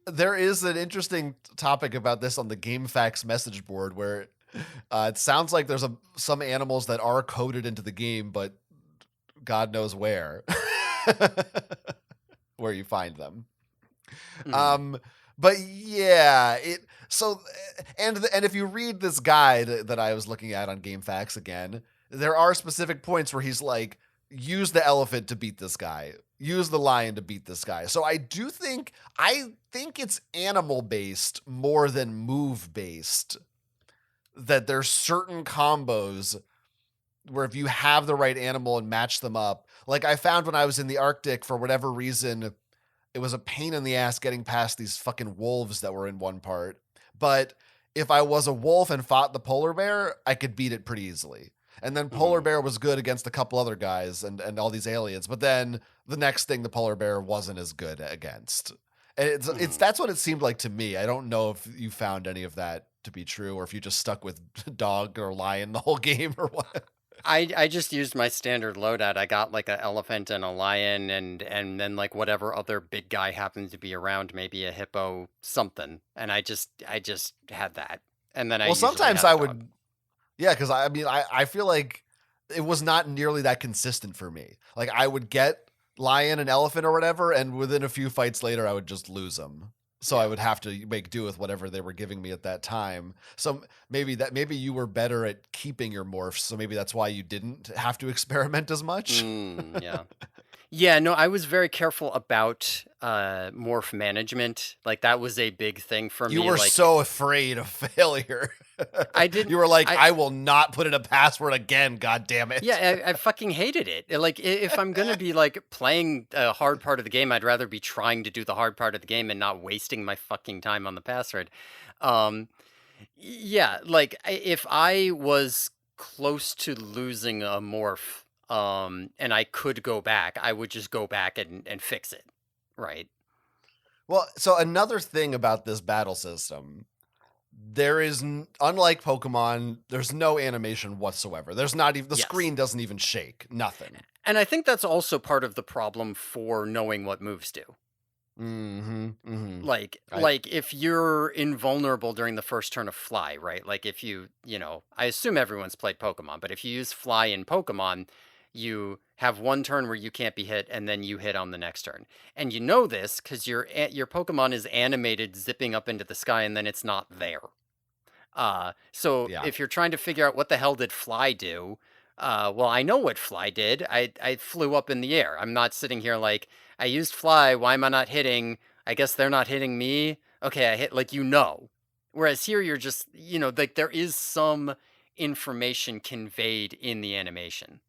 Speaker 2: There is an interesting topic about this on the GameFAQs message board where it sounds like there's some animals that are coded into the game, but God knows where where you find them. But yeah, and if you read this guide that I was looking at on GameFAQs again, there are specific points where he's like, use the elephant to beat this guy, use the lion to beat this guy. So I think it's animal based more than move based. That there's certain combos where if you have the right animal and match them up, like I found when I was in the Arctic, for whatever reason, it was a pain in the ass getting past these fucking wolves that were in one part. But if I was a wolf and fought the polar bear, I could beat it pretty easily. And then polar bear was good against a couple other guys and all these aliens. But then the next thing the polar bear wasn't as good against. And it's that's what it seemed like to me. I don't know if you found any of that to be true or if you just stuck with dog or lion the whole game or what.
Speaker 1: I just used my standard loadout. I got like an elephant and a lion and then like whatever other big guy happened to be around, maybe a hippo, something. And I just had that. And then
Speaker 2: Well, sometimes I would, yeah, because I mean I feel like it was not nearly that consistent for me. Like I would get lion and elephant or whatever, and within a few fights later I would just lose them. So I would have to make do with whatever they were giving me at that time. So maybe you were better at keeping your morphs. So maybe that's why you didn't have to experiment as much.
Speaker 1: Yeah. Yeah, no, I was very careful about morph management. Like that was a big thing for
Speaker 2: You
Speaker 1: me.
Speaker 2: were
Speaker 1: Like
Speaker 2: so afraid of failure.
Speaker 1: I didn't
Speaker 2: You were like,
Speaker 1: I
Speaker 2: I will not put in a password again, god damn it.
Speaker 1: yeah, I fucking hated it. Like if I'm gonna be like playing a hard part of the game, I'd rather be trying to do the hard part of the game and not wasting my fucking time on the password. Um yeah, like if I was close to losing a morph and I could go back, I would just go back and fix it. Right.
Speaker 2: Well, so another thing about this battle system, unlike Pokemon, there's no animation whatsoever. There's not even the
Speaker 1: Yes.
Speaker 2: screen doesn't even shake. Nothing.
Speaker 1: And I think that's also part of the problem for knowing what moves do.
Speaker 2: Mhm. Mhm. I
Speaker 1: Like if you're invulnerable during the first turn of fly, right? Like if I assume everyone's played Pokemon, but if you use fly in Pokemon, you have one turn where you can't be hit and then you hit on the next turn. And you know this cuz your Pokemon is animated zipping up into the sky and then it's not there. So
Speaker 2: yeah.
Speaker 1: if you're trying to figure out what the hell did Fly do, well, I know what Fly did. I flew up in the air. I'm not sitting here like I used Fly. Why am I not hitting? I guess they're not hitting me. Okay, I hit like Whereas here you're just like there is some information conveyed in the animation.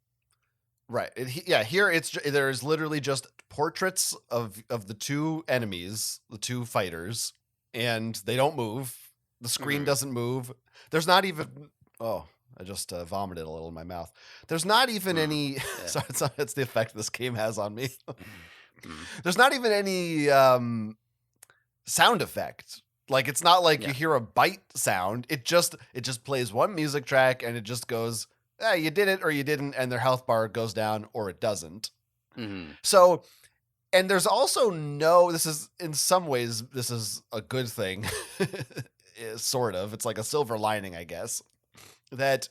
Speaker 2: Right. Yeah, here there's literally just portraits of the two enemies, the two fighters, and they don't move. The screen
Speaker 1: Hmm.
Speaker 2: doesn't move. There's not even oh, I just vomited a little in my mouth. There's not even
Speaker 1: Mm.
Speaker 2: any
Speaker 1: Yeah.
Speaker 2: sorry, it's the effect this game has on me.
Speaker 1: Mm.
Speaker 2: There's not even any sound effect. Like it's not like you
Speaker 1: Yeah.
Speaker 2: hear a bite sound. It just plays one music track and it just goes, you did it or you didn't, and their health bar goes down or it doesn't.
Speaker 1: Hmm.
Speaker 2: So, and there's also this is in some ways, this is a good thing, sort of. It's like a silver lining, I guess, that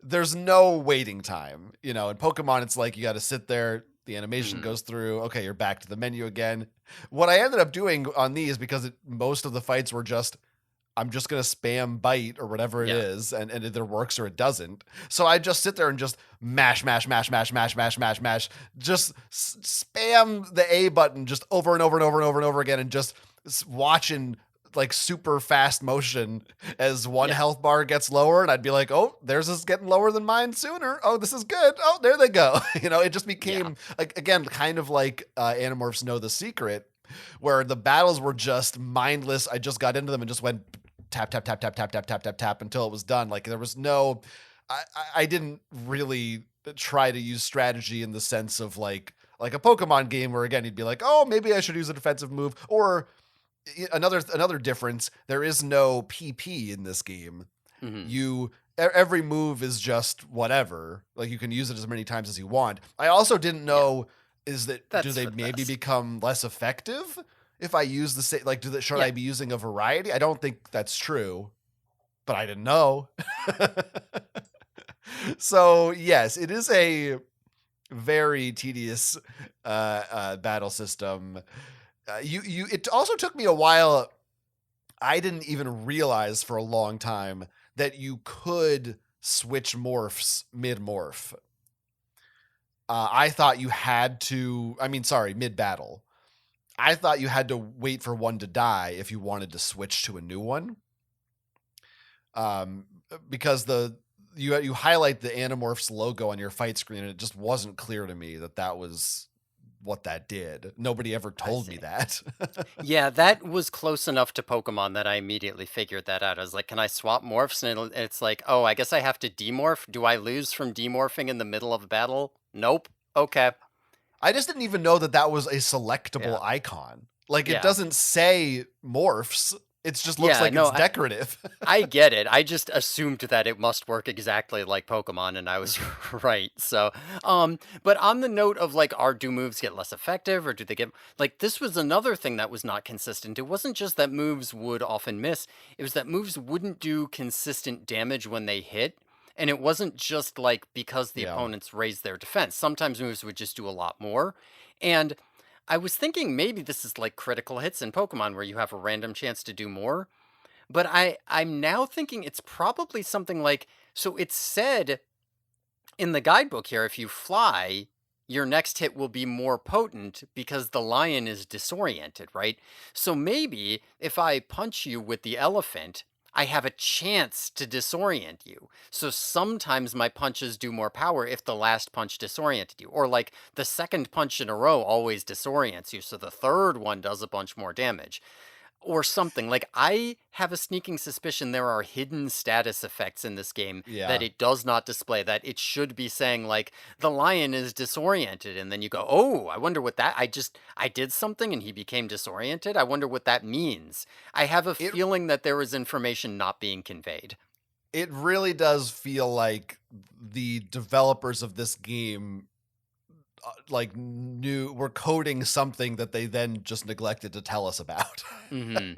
Speaker 2: there's no waiting time. In Pokemon, it's like you got to sit there. The animation
Speaker 1: Hmm.
Speaker 2: goes through. Okay, you're back to the menu again. What I ended up doing on these, because most of the fights were just, I'm just gonna spam bite or whatever it
Speaker 1: Yeah.
Speaker 2: is, and it either works or it doesn't. So I just sit there and just mash, mash, mash, mash, mash, mash, mash, mash, just spam the A button just over and over and over and over and over again, and just watching like super fast motion as one
Speaker 1: Yeah.
Speaker 2: health bar gets lower, and I'd be like, oh, theirs is getting lower than mine sooner. Oh, this is good. Oh, there they go. It just
Speaker 1: Yeah.
Speaker 2: became like, again, kind of like Animorphs Know the Secret, where the battles were just mindless. I just got into them and just went tap tap tap tap tap tap tap tap tap until it was done. Like there was no, I didn't really try to use strategy in the sense of like a Pokemon game where, again, you'd be like, oh, maybe I should use a defensive move. Or another difference, there is no PP in this game.
Speaker 1: Hmm.
Speaker 2: Every move is just whatever. Like you can use it as many times as you want. I also didn't
Speaker 1: Yeah.
Speaker 2: know, do
Speaker 1: That's
Speaker 2: they
Speaker 1: for the
Speaker 2: maybe
Speaker 1: best.
Speaker 2: become less effective if I use the same, like, should
Speaker 1: Yeah.
Speaker 2: I be using a variety? I don't think that's true, but I didn't know. So yes, it is a very tedious battle system. It also took me a while. I didn't even realize for a long time that you could switch morphs mid morph. I thought you had to, I mean, sorry, mid battle. I thought you had to wait for one to die if you wanted to switch to a new one. Um, because you highlight the Animorphs logo on your fight screen, and it just wasn't clear to me that was what that did. Nobody ever
Speaker 1: I
Speaker 2: told me
Speaker 1: see.
Speaker 2: that.
Speaker 1: Yeah, that was close enough to Pokemon that I immediately figured that out. I was like, can I swap morphs? And it's like, oh, I guess I have to demorph. Do I lose from demorphing in the middle of a battle? Nope. Okay.
Speaker 2: I just didn't even know that was a selectable
Speaker 1: Yeah.
Speaker 2: icon. Like it
Speaker 1: Yeah.
Speaker 2: doesn't say morphs. It just looks
Speaker 1: Yeah.
Speaker 2: like
Speaker 1: No,
Speaker 2: it's
Speaker 1: I,
Speaker 2: decorative.
Speaker 1: I get it. I just assumed that it must work exactly like Pokemon, and I was right. So, but on the note of like, do moves get less effective, or do they get like this was another thing that was not consistent. It wasn't just that moves would often miss; it was that moves wouldn't do consistent damage when they hit. And it wasn't just like because the
Speaker 2: Yeah.
Speaker 1: opponents raised their defense. Sometimes moves would just do a lot more. And I was thinking maybe this is like critical hits in Pokemon where you have a random chance to do more, but I'm now thinking it's probably something like so it said in the guidebook here if you fly, your next hit will be more potent because the lion is disoriented, right? So maybe if I punch you with the elephant, I have a chance to disorient you. So sometimes my punches do more power if the last punch disoriented you. Or like the second punch in a row always disorients you, so the third one does a bunch more damage or something. Like, I have a sneaking suspicion there are hidden status effects in this game that
Speaker 2: Yeah.
Speaker 1: it does not display, that it should be saying, like, the lion is disoriented, and then you go, oh, I wonder what that, I did something and he became disoriented? I wonder what that means. I have a
Speaker 2: It
Speaker 1: feeling that there is information not being conveyed.
Speaker 2: it really does feel like the developers of this game like knew were coding something that they then just neglected to tell us about.
Speaker 1: Hmm.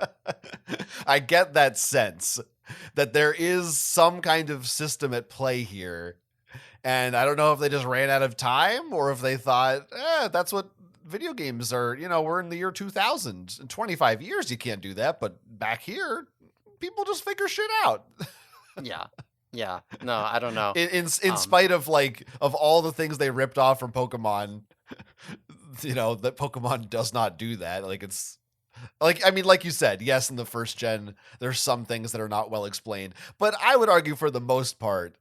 Speaker 2: I get that sense that there is some kind of system at play here. And I don't know if they just ran out of time or if they thought, that's what video games are. We're in the year 2000. In 25 years, you can't do that. But back here, people just figure shit out.
Speaker 1: Yeah. Yeah. No, I don't know.
Speaker 2: In spite of of all the things they ripped off from Pokemon, that Pokemon does not do that. Like you said, yes, in the first gen, there's some things that are not well explained. But I would argue for the most part,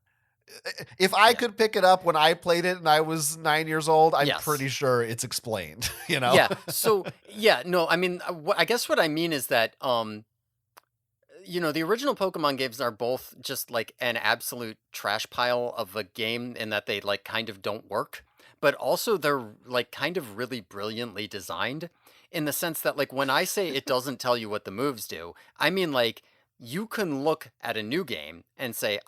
Speaker 2: if I
Speaker 1: Yeah.
Speaker 2: could pick it up when I played it and I was 9 years old, I'm
Speaker 1: Yes.
Speaker 2: pretty sure it's explained,
Speaker 1: Yeah. So, yeah, no, I mean, I guess what I mean is that, the original Pokemon games are both just like an absolute trash pile of a game in that they like kind of don't work, but also they're like kind of really brilliantly designed in the sense that, like, when I say it doesn't tell you what the moves do, I mean, like, you can look at a new game and say,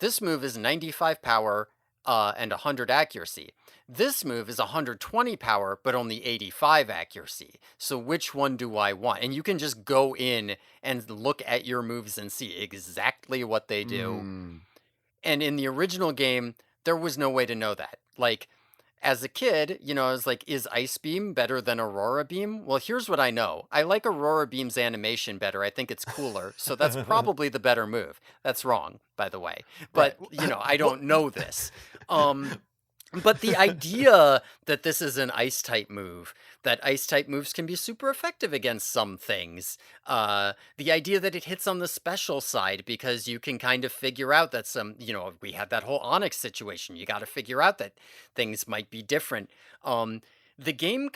Speaker 1: this move is 95 power and 100 accuracy. This move is 120 power, but only 85 accuracy. So which one do I want? And you can just go in and look at your moves and see exactly what they do.
Speaker 2: Mm.
Speaker 1: And in the original game, there was no way to know that. Like, as a kid, I was like, is Ice Beam better than Aurora Beam? Well, here's what I know. I like Aurora Beam's animation better. I think it's cooler. So that's probably the better move. That's wrong, by the way.
Speaker 2: Right.
Speaker 1: But, I
Speaker 2: Well,
Speaker 1: don't know this. But the idea that this is an ice type move, that ice type moves can be super effective against some things, the idea that it hits on the special side because you can kind of figure out that we had that whole Onyx situation. You got to figure out that things might be different. The game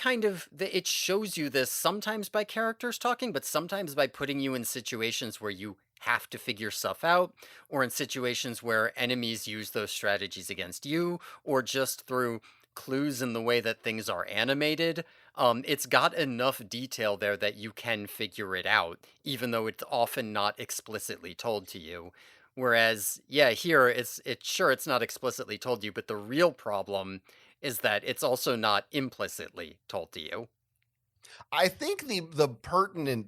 Speaker 1: it shows you this sometimes by characters talking, but sometimes by putting you in situations where you have to figure stuff out, or in situations where enemies use those strategies against you, or just through clues in the way that things are animated. It's got enough detail there that you can figure it out, even though it's often not explicitly told to you. Whereas, yeah, here it's not explicitly told you, but the real problem is that it's also not implicitly told to you.
Speaker 2: I think the pertinent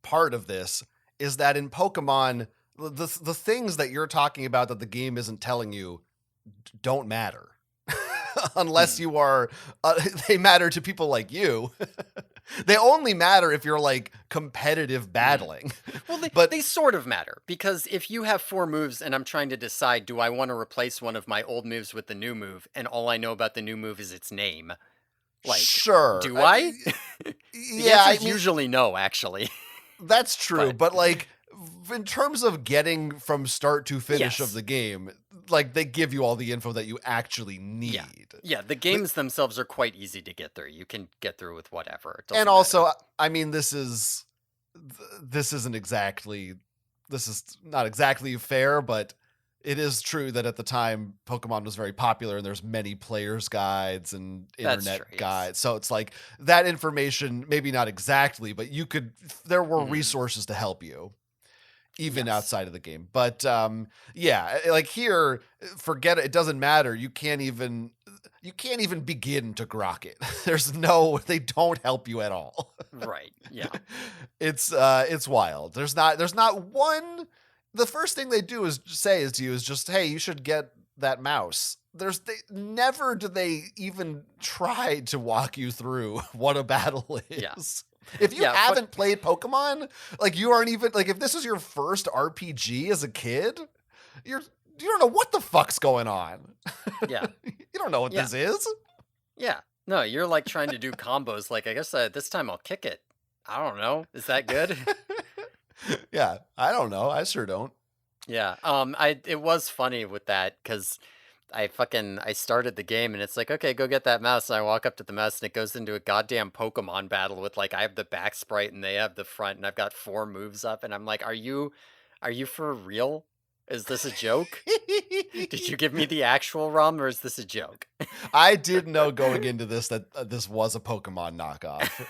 Speaker 2: part of this is that in Pokemon, the things that you're talking about that the game isn't telling you don't matter. Unless
Speaker 1: Hmm.
Speaker 2: you are, they matter to people like you. They only matter if you're like competitive
Speaker 1: Hmm.
Speaker 2: battling.
Speaker 1: Well,
Speaker 2: But
Speaker 1: they sort of matter because if you have four moves and I'm trying to decide, do I want to replace one of my old moves with the new move, and all I know about the new move is its name, like,
Speaker 2: sure,
Speaker 1: do I? The
Speaker 2: yeah,
Speaker 1: answer
Speaker 2: I
Speaker 1: is
Speaker 2: mean,
Speaker 1: usually no, actually.
Speaker 2: that's true.
Speaker 1: But
Speaker 2: But like, in terms of getting from start to finish of
Speaker 1: yes,
Speaker 2: the game, like they give you all the info that you actually
Speaker 1: yeah,
Speaker 2: need.
Speaker 1: yeah. The
Speaker 2: The-
Speaker 1: games themselves are quite easy to get through. You can get through with whatever. It
Speaker 2: and
Speaker 1: doesn't matter.
Speaker 2: also, I mean, this isn't exactly, this is not exactly fair, but it is true that at the time Pokemon was very popular and there's many players guides and
Speaker 1: That's true.
Speaker 2: internet
Speaker 1: Yes.
Speaker 2: guides. So it's like that information, maybe not exactly, but there were
Speaker 1: Mhm.
Speaker 2: resources to help you even
Speaker 1: Yes.
Speaker 2: outside of the game. But yeah, like here, forget it. It doesn't matter. You can't even begin to grok it. They don't help you at all.
Speaker 1: Right. Yeah.
Speaker 2: It's wild. There's not one. The first thing they do is say is to you is just, hey, you should get that mouse. They never do they even try to walk you through what a battle
Speaker 1: Yeah.
Speaker 2: is. If you
Speaker 1: Yeah.
Speaker 2: haven't played Pokemon, like you aren't even like if this is your first RPG as a kid, you don't know what the fuck's going on.
Speaker 1: Yeah.
Speaker 2: You don't know what
Speaker 1: Yeah.
Speaker 2: this is.
Speaker 1: Yeah. No, you're like trying to do combos. Like, I guess this time I'll kick it. I don't know. Is that good?
Speaker 2: Yeah, I don't know. I sure don't.
Speaker 1: Yeah. It was funny with that because I started the game and it's like, okay, go get that mouse. And I walk up to the mouse and it goes into a goddamn Pokemon battle with like I have the back sprite and they have the front and I've got 4 moves up and I'm like, are you for real? Is this a joke? Did you give me the actual ROM or is this a joke?
Speaker 2: I did know going into this that this was a Pokemon knockoff.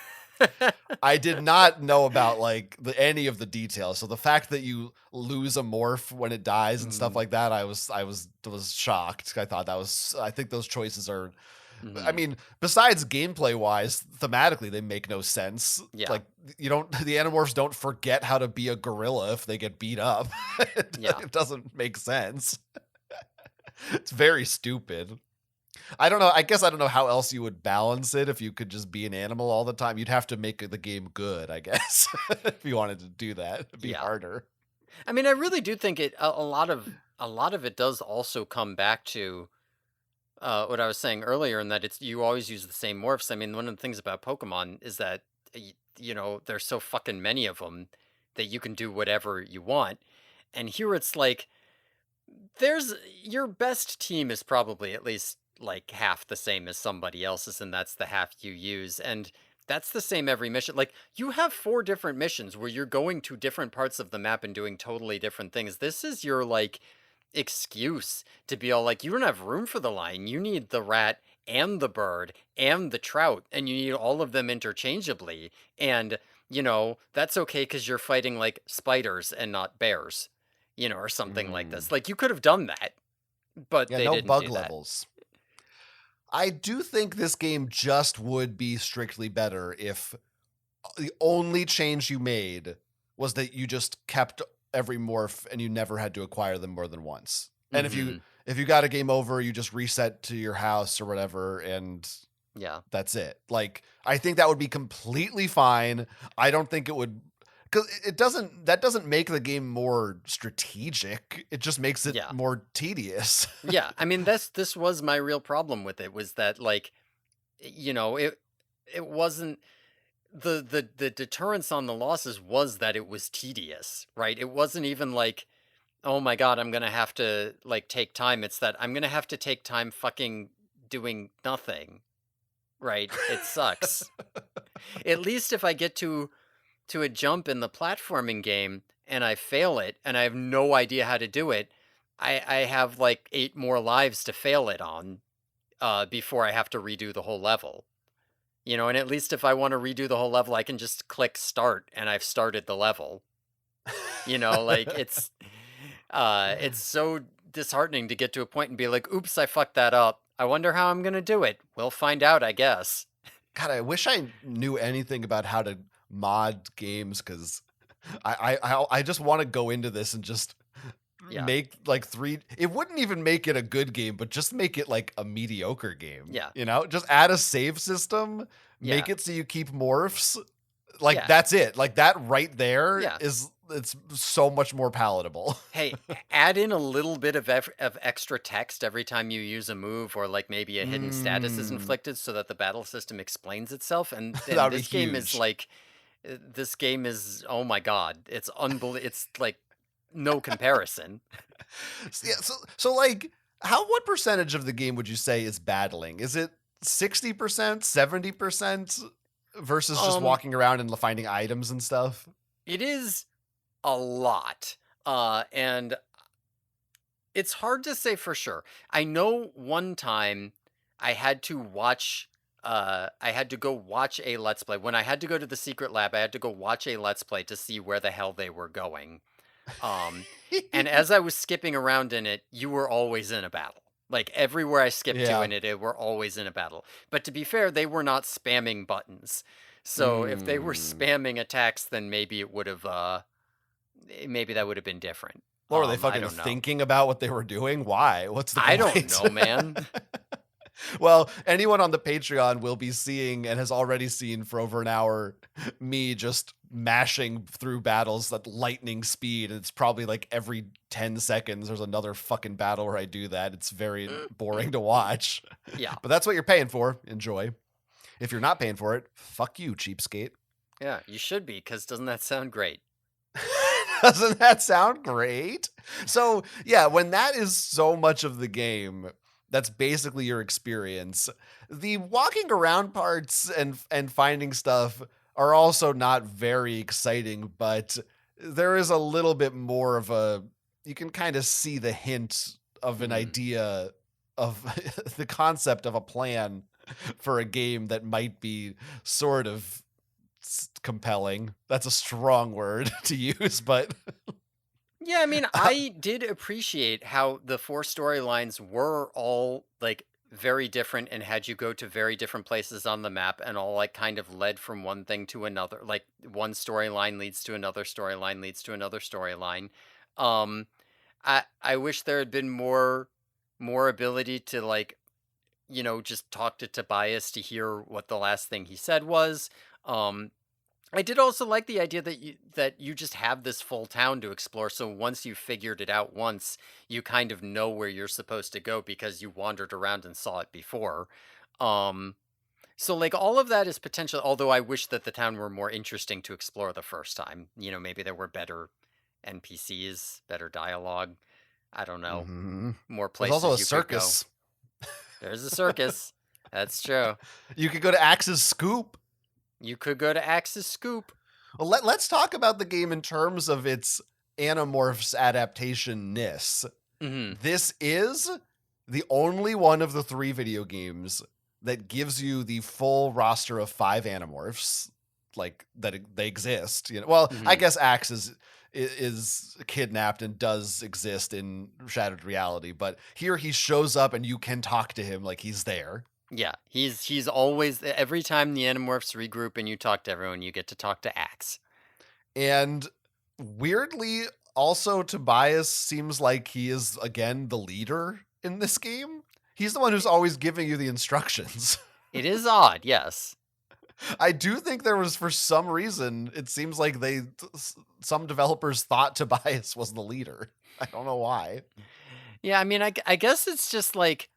Speaker 2: I did not know about like any of the details. So the fact that you lose a morph when it dies and stuff
Speaker 1: Mm,
Speaker 2: like that, I was shocked. I think those choices are, I
Speaker 1: mhm.
Speaker 2: mean, besides gameplay wise, thematically they make no sense.
Speaker 1: Yeah.
Speaker 2: Like the Animorphs don't forget how to be a gorilla if they get beat up.
Speaker 1: Yeah.
Speaker 2: It doesn't make sense. It's very stupid. I don't know. I guess I don't know how else you would balance it if you could just be an animal all the time. You'd have to make the game good, I guess, if you wanted to do that. It'd be
Speaker 1: Yeah.
Speaker 2: harder.
Speaker 1: I mean, I really do think a lot of it does also come back to what I was saying earlier, in that it's you always use the same morphs. I mean, one of the things about Pokemon is that you know there's so fucking many of them that you can do whatever you want. And here it's like there's your best team is probably at least like half the same as somebody else's, and that's the half you use. And that's the same every mission. Like you have 4 different missions where you're going to different parts of the map and doing totally different things. This is your like excuse to be all like, you don't have room for the lion. You need the rat and the bird and the trout, and you need all of them interchangeably. And, you know, that's okay because you're fighting like spiders and not bears, you know, or something like
Speaker 2: Mm.
Speaker 1: this. Like, you could have done that, but
Speaker 2: Yeah,
Speaker 1: they
Speaker 2: no
Speaker 1: didn't
Speaker 2: bug
Speaker 1: do that.
Speaker 2: levels. I do think this game just would be strictly better if the only change you made was that you just kept every morph and you never had to acquire them more than once. And
Speaker 1: Hmm.
Speaker 2: if you got a game over, you just reset to your house or whatever and
Speaker 1: Yeah.
Speaker 2: that's it. Like I think that would be completely fine. I don't think it would, cuz it doesn't that doesn't make the game more strategic. It just makes it
Speaker 1: Yeah.
Speaker 2: more tedious.
Speaker 1: Yeah. I mean, this was my real problem with it, was that like, you know, it wasn't the deterrence on the losses was that it was tedious, right? It wasn't even like, oh my god, I'm gonna have to like take time. It's that I'm gonna have to take time fucking doing nothing, right? It sucks. At least if I get to a jump in the platforming game and I fail it and I have no idea how to do it, I have like 8 more lives to fail it on before I have to redo the whole level. You know, and at least if I want to redo the whole level, I can just click start and I've started the level. You know, like it's so disheartening to get to a point and be like, "Oops, I fucked that up. I wonder how I'm going to do it." We'll find out, I guess.
Speaker 2: God, I wish I knew anything about how to mod games because I just want to go into this and just
Speaker 1: Yeah.
Speaker 2: make like three. It wouldn't even make it a good game, but just make it like a mediocre game.
Speaker 1: Yeah.
Speaker 2: You know, just add a save system, make
Speaker 1: Yeah.
Speaker 2: it so you keep morphs. Like
Speaker 1: Yeah.
Speaker 2: that's it. Like that right there
Speaker 1: Yeah.
Speaker 2: is it's so much more palatable.
Speaker 1: Hey, add in a little bit of extra text every time you use a move, or like maybe a hidden status is
Speaker 2: Mm,
Speaker 1: inflicted so that the battle system explains itself.
Speaker 2: that
Speaker 1: And
Speaker 2: would be
Speaker 1: this game is
Speaker 2: huge.
Speaker 1: like this game is, oh my god, it's like no comparison.
Speaker 2: Yeah, so like what percentage of the game would you say is battling? Is it 60%, 70% versus just
Speaker 1: Um
Speaker 2: walking around and finding items and stuff?
Speaker 1: it is a lot. And it's hard to say for sure. I know one time I had to watch I had to go watch a let's play. When I had to go to the secret lab, I had to go watch a let's play to see where the hell they were going. Um and as I was skipping around in it, you were always in a battle. Like everywhere I skipped to
Speaker 2: Yeah.
Speaker 1: in it, it were always in a battle. But to be fair, they were not spamming buttons. So if they were
Speaker 2: Mm.
Speaker 1: spamming attacks, then maybe it would have maybe that would have been different.
Speaker 2: What were they
Speaker 1: I
Speaker 2: fucking
Speaker 1: don't know.
Speaker 2: thinking about what they were doing? Why? What's the
Speaker 1: I don't
Speaker 2: point?
Speaker 1: know, man.
Speaker 2: Well, anyone on the Patreon will be seeing and has already seen for over an hour me just mashing through battles at lightning speed. It's probably like every 10 seconds there's another fucking battle where I do that. It's very boring to watch.
Speaker 1: Yeah.
Speaker 2: But that's what you're paying for. Enjoy. If you're not paying for it, fuck you, cheapskate.
Speaker 1: Yeah, you should be, because doesn't that sound great?
Speaker 2: Doesn't that sound great? So, yeah, when that is so much of the game, that's basically your experience. The walking around parts and finding stuff are also not very exciting, but there is a little bit more of a, you can kind of see the hint of an idea of the concept of a plan for a game that might be sort of compelling. That's a strong word to use, but
Speaker 1: Yeah, I mean, I did appreciate how the 4 storylines were all, like, very different and had you go to very different places on the map and all, like, kind of led from one thing to another. Like, one storyline leads to another storyline, leads to another storyline. Um, I wish there had been more ability to, like, just talk to Tobias to hear what the last thing he said was. Um, I did also like the idea that you just have this full town to explore. So once you've figured it out once, you kind of know where you're supposed to go because you wandered around and saw it before. Um, so like all of that is potential. Although I wish that the town were more interesting to explore the first time. Maybe there were better NPCs, better dialogue. I don't know, more
Speaker 2: there's also a
Speaker 1: places you could go.
Speaker 2: circus.
Speaker 1: There's a circus. That's true.
Speaker 2: You could go to Axe's Scoop.
Speaker 1: You could go to Axe's Scoop.
Speaker 2: Well, let's talk about the game in terms of its Animorphs adaptation-ness. This is the only one of the 3 video games that gives you the full roster of 5 Animorphs, like that they exist. Well, I guess Axe is kidnapped and does exist in Shattered Reality, but here he shows up and you can talk to him like he's there.
Speaker 1: Yeah, he's always, every time the Animorphs regroup and you talk to everyone, you get to talk to Axe.
Speaker 2: And weirdly, also Tobias seems like he is again the leader in this game. He's the one who's always giving you the instructions.
Speaker 1: It is odd, yes.
Speaker 2: I do think there was, for some reason, it seems like some developers thought Tobias was the leader. I don't know why.
Speaker 1: Yeah, I mean, I guess it's just like,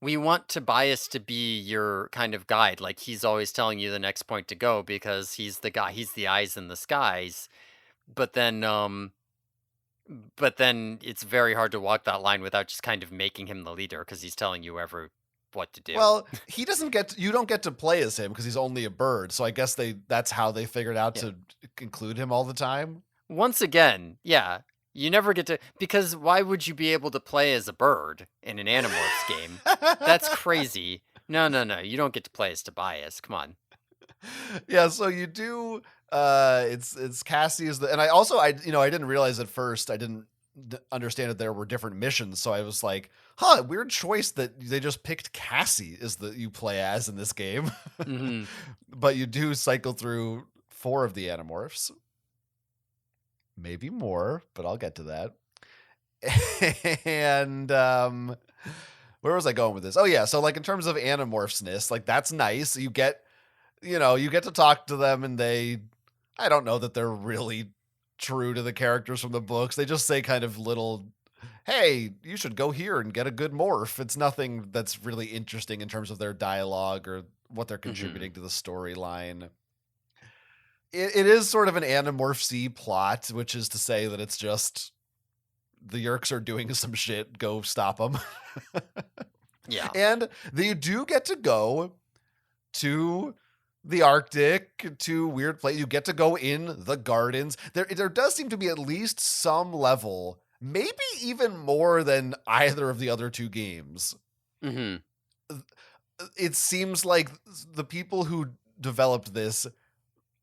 Speaker 1: we want Tobias to be your kind of guide. Like, he's always telling you the next point to go because he's the guy, he's the eyes in the skies. But then it's very hard to walk that line without just kind of making him the leader because he's telling you what to do.
Speaker 2: Well, you don't get to play as him because he's only a bird. So I guess that's how they figured out to include him all the time.
Speaker 1: Once again, yeah. You never get to, because why would you be able to play as a bird in an Animorphs game? That's crazy. No. You don't get to play as Tobias. Come on.
Speaker 2: Yeah, so you do. It's Cassie and I didn't realize at first, I didn't understand that there were different missions. So I was like, weird choice that they just picked Cassie is that you play as in this game. But you do cycle through 4 of the Animorphs. Maybe more, but I'll get to that. And where was I going with this? Oh yeah, so like in terms of Animorphsness, like that's nice. You get to talk to them, and I don't know that they're really true to the characters from the books. They just say kind of little, hey, you should go here and get a good morph. It's nothing that's really interesting in terms of their dialogue or what they're contributing to the storyline. It is sort of an Animorphs-y plot, which is to say that it's just the Yeerks are doing some shit. Go stop them.
Speaker 1: Yeah.
Speaker 2: And you do get to go to the Arctic, to weird places. You get to go in the gardens. There does seem to be at least some level, maybe even more than either of the other 2 games. It seems like the people who developed this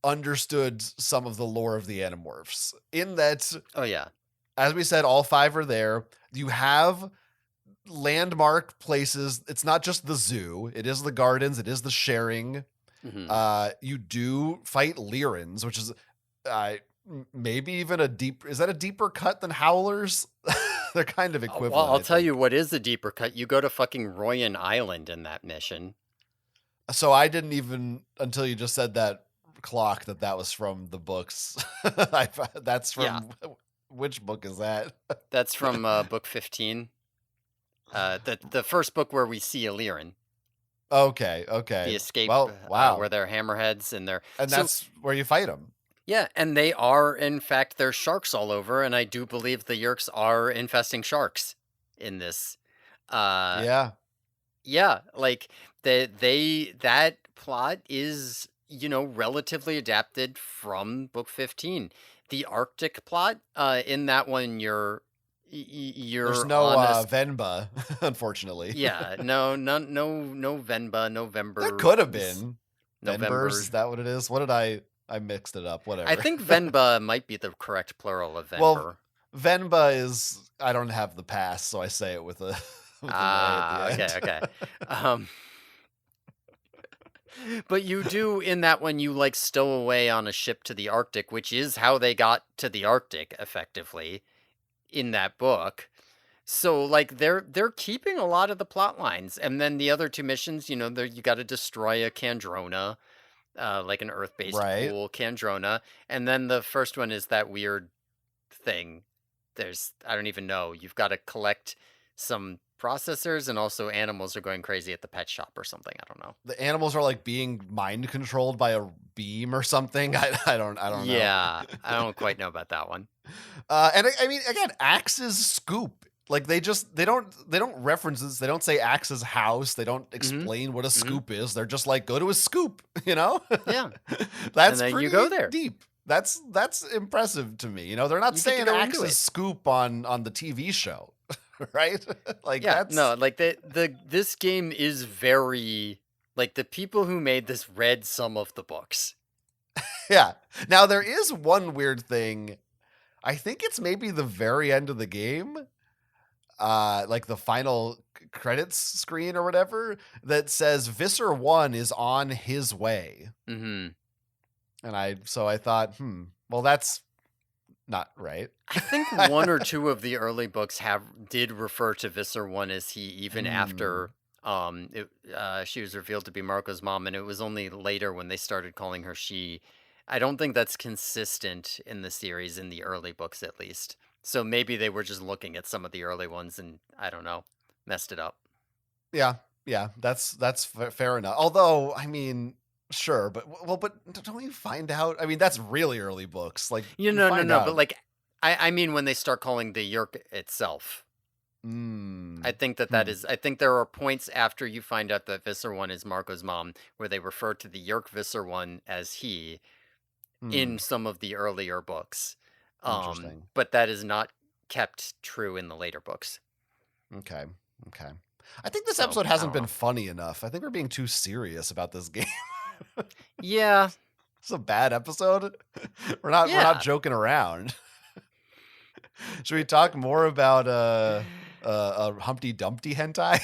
Speaker 2: understood some of the lore of the Animorphs, in that,
Speaker 1: oh yeah,
Speaker 2: as we said, all 5 are there. You have landmark places. It's not just the zoo. It is the gardens. It is the sharing. You do fight Lyrans, which is maybe even is that a deeper cut than Howlers? They're kind of
Speaker 1: Well,
Speaker 2: equivalent,
Speaker 1: I'll
Speaker 2: I
Speaker 1: tell you
Speaker 2: think.
Speaker 1: what is the deeper cut. You go to fucking Royan Island in that mission.
Speaker 2: So I didn't even until you just said that clock that was from the books. That's
Speaker 1: Yeah,
Speaker 2: from which book is that?
Speaker 1: that's from book 15. The first book where we see Illyrin,
Speaker 2: Okay,
Speaker 1: the
Speaker 2: okay.
Speaker 1: escape,
Speaker 2: Well,
Speaker 1: where
Speaker 2: wow.
Speaker 1: they're hammerheads and they're
Speaker 2: And
Speaker 1: so
Speaker 2: that's where you fight them.
Speaker 1: yeah, and they are in fact there's sharks all over, and I do believe the Yerks are infesting sharks in this. Uh,
Speaker 2: Yeah.
Speaker 1: yeah, like that plot is relatively adapted from book 15. The Arctic plot, in that one
Speaker 2: There's
Speaker 1: you're
Speaker 2: no
Speaker 1: on a
Speaker 2: Venba, unfortunately.
Speaker 1: yeah, no Venba,
Speaker 2: There could have
Speaker 1: Novembers,
Speaker 2: been. Venbers,
Speaker 1: November.
Speaker 2: is that what it is? What did I mixed it up,
Speaker 1: I
Speaker 2: whatever.
Speaker 1: think Venba might be the correct plural of
Speaker 2: Well,
Speaker 1: Venber.
Speaker 2: Venba is I don't have the pass, so I say it with a with an A at the
Speaker 1: Ah, okay,
Speaker 2: end.
Speaker 1: okay. Um, but you do in that one you like stow away on a ship to the Arctic, which is how they got to the Arctic effectively in that book. So like they're keeping a lot of the plot lines, and then the other two missions, there you got to destroy a Kandrona, like an Earth-based
Speaker 2: Right.
Speaker 1: cool Kandrona, and then the first one is that weird thing. I don't even know. You've got to collect some processors, and also animals are going crazy at the pet shop or something. I don't know.
Speaker 2: The animals are like being mind controlled by a beam or something. I don't know.
Speaker 1: Yeah, I don't quite know about that one.
Speaker 2: And I mean, again, Axe's scoop. Like they don't reference this. They don't say Axe's house. They don't
Speaker 1: Hmm.
Speaker 2: explain what a
Speaker 1: Hmm.
Speaker 2: scoop is. They're just like, go to a scoop, you know?
Speaker 1: Yeah, and
Speaker 2: That's
Speaker 1: then you
Speaker 2: pretty
Speaker 1: go there.
Speaker 2: deep. That's impressive to me. They're not
Speaker 1: You get to
Speaker 2: saying
Speaker 1: go into
Speaker 2: Axe's
Speaker 1: it.
Speaker 2: scoop on the TV show, right? Like
Speaker 1: Yeah,
Speaker 2: that's
Speaker 1: no, like this game is very like the people who made this read some of the books.
Speaker 2: yeah. Now there is one weird thing. I think it's maybe the very end of the game, like the final credits screen or whatever, that says Visser 1 is on his way.
Speaker 1: Hmm.
Speaker 2: And I thought, well, that's not right.
Speaker 1: I think one or two of the early books did refer to Visser One as he, even
Speaker 2: Hmm.
Speaker 1: after she was revealed to be Marco's mom, and it was only later when they started calling her she. I don't think that's consistent in the series, in the early books at least. So maybe they were just looking at some of the early ones and I don't know, messed it up.
Speaker 2: Yeah, yeah, that's fair enough. Although, I mean, sure, but well, but don't you find out? I mean, that's really early books. Like you
Speaker 1: No,
Speaker 2: find
Speaker 1: no, but
Speaker 2: out.
Speaker 1: like I mean when they start calling the Yerk itself. I
Speaker 2: Mm,
Speaker 1: think that
Speaker 2: hmm,
Speaker 1: is. I think there are points after you find out that Visser One is Marco's mom, where they refer to the Yerk Visser One as he
Speaker 2: hmm.
Speaker 1: in some of the earlier books.
Speaker 2: Interesting.
Speaker 1: But that is not kept true in the later books.
Speaker 2: Okay, okay. I think this
Speaker 1: So
Speaker 2: episode
Speaker 1: I
Speaker 2: hasn't
Speaker 1: don't
Speaker 2: been
Speaker 1: know.
Speaker 2: funny enough. I think we're being too serious about this game.
Speaker 1: Yeah,
Speaker 2: It's a bad episode. We're not
Speaker 1: yeah.
Speaker 2: joking around. Should we talk more about Humpty Dumpty hentai?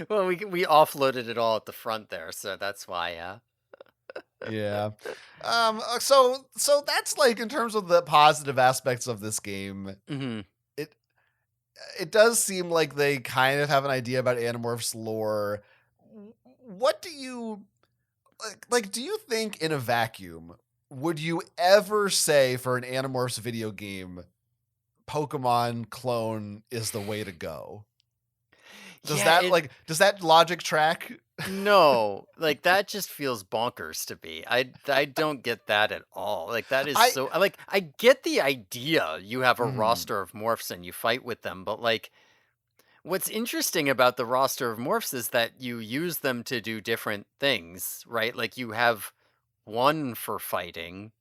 Speaker 1: Well, we offloaded it all at the front there, so that's why. Yeah.
Speaker 2: Yeah. So that's like in terms of the positive aspects of this game.
Speaker 1: Hmm.
Speaker 2: It it does seem like they kind of have an idea about Animorphs lore. What do you like? Do you think in a vacuum would you ever say for an Animorphs video game, Pokemon clone is the way to go? Does
Speaker 1: Yeah.
Speaker 2: that does that logic track?
Speaker 1: No, like that just feels bonkers to me. I don't get that at all. Like that is
Speaker 2: I
Speaker 1: so like I get the idea you have a
Speaker 2: mhm,
Speaker 1: roster of morphs and you fight with them, but like what's interesting about the roster of morphs is that you use them to do different things, right? Like you have one for fighting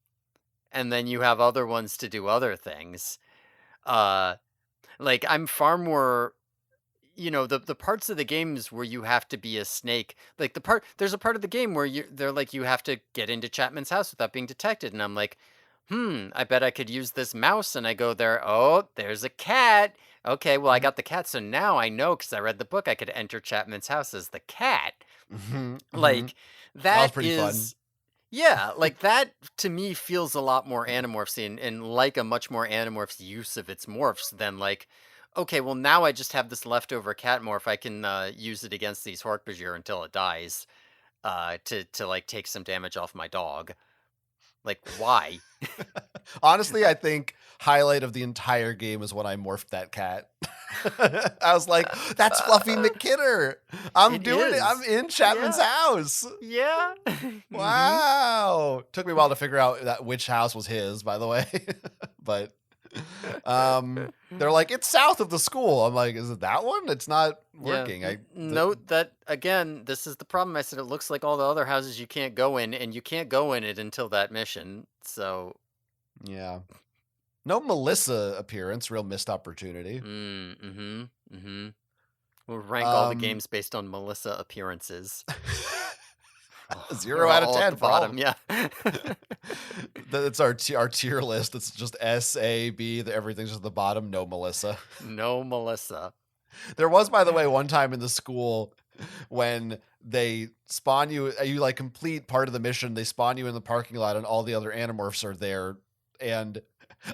Speaker 1: and then you have other ones to do other things. Uh like I'm far more the parts of the games where you have to be a snake, like there's a part of the game where they're like you have to get into Chapman's house without being detected, and I'm like, I bet I could use this mouse, and I go there. Oh, there's a cat. Okay, well I
Speaker 2: mhm,
Speaker 1: got the cat, so now I know because I read the book I could enter Chapman's house as the cat.
Speaker 2: mhm, mhm.
Speaker 1: Like
Speaker 2: That was
Speaker 1: that
Speaker 2: pretty fun.
Speaker 1: is Yeah, like that to me feels a lot more Animorphsy and like a much more Animorphs use of its morphs than like, okay, well now I just have this leftover cat morph. I can use it against these Hork-Bajir until it dies, to like take some damage off my dog. Like why?
Speaker 2: Honestly, I think highlight of the entire game is when I morphed that cat. I was like, that's Fluffy McKitter. I'm
Speaker 1: It
Speaker 2: doing it. I'm
Speaker 1: is.
Speaker 2: in Chapman's
Speaker 1: Yeah.
Speaker 2: house.
Speaker 1: Yeah. hmm
Speaker 2: Wow. Took me a while to figure out that which house was his, by the way. But they're like, it's south of the school. I'm like, is it that one? It's not
Speaker 1: Yeah.
Speaker 2: working.
Speaker 1: Note that again, this is the problem. I said it looks like all the other houses you can't go in, and you can't go in it until that mission. So,
Speaker 2: Yeah. No Melissa appearance, real missed opportunity.
Speaker 1: mm-hmm. We'll rank all the
Speaker 2: Um
Speaker 1: games based on Melissa appearances. Oh, they're
Speaker 2: 0 out of
Speaker 1: all at
Speaker 2: 10
Speaker 1: the
Speaker 2: for all.
Speaker 1: bottom. Yeah.
Speaker 2: That's our tier list. It's just S, A, B. Everything's just at the bottom. No Melissa.
Speaker 1: No Melissa.
Speaker 2: There was, by the way, one time in the school when they spawn you, you like complete part of the mission. They spawn you in the parking lot, and all the other Animorphs are there. And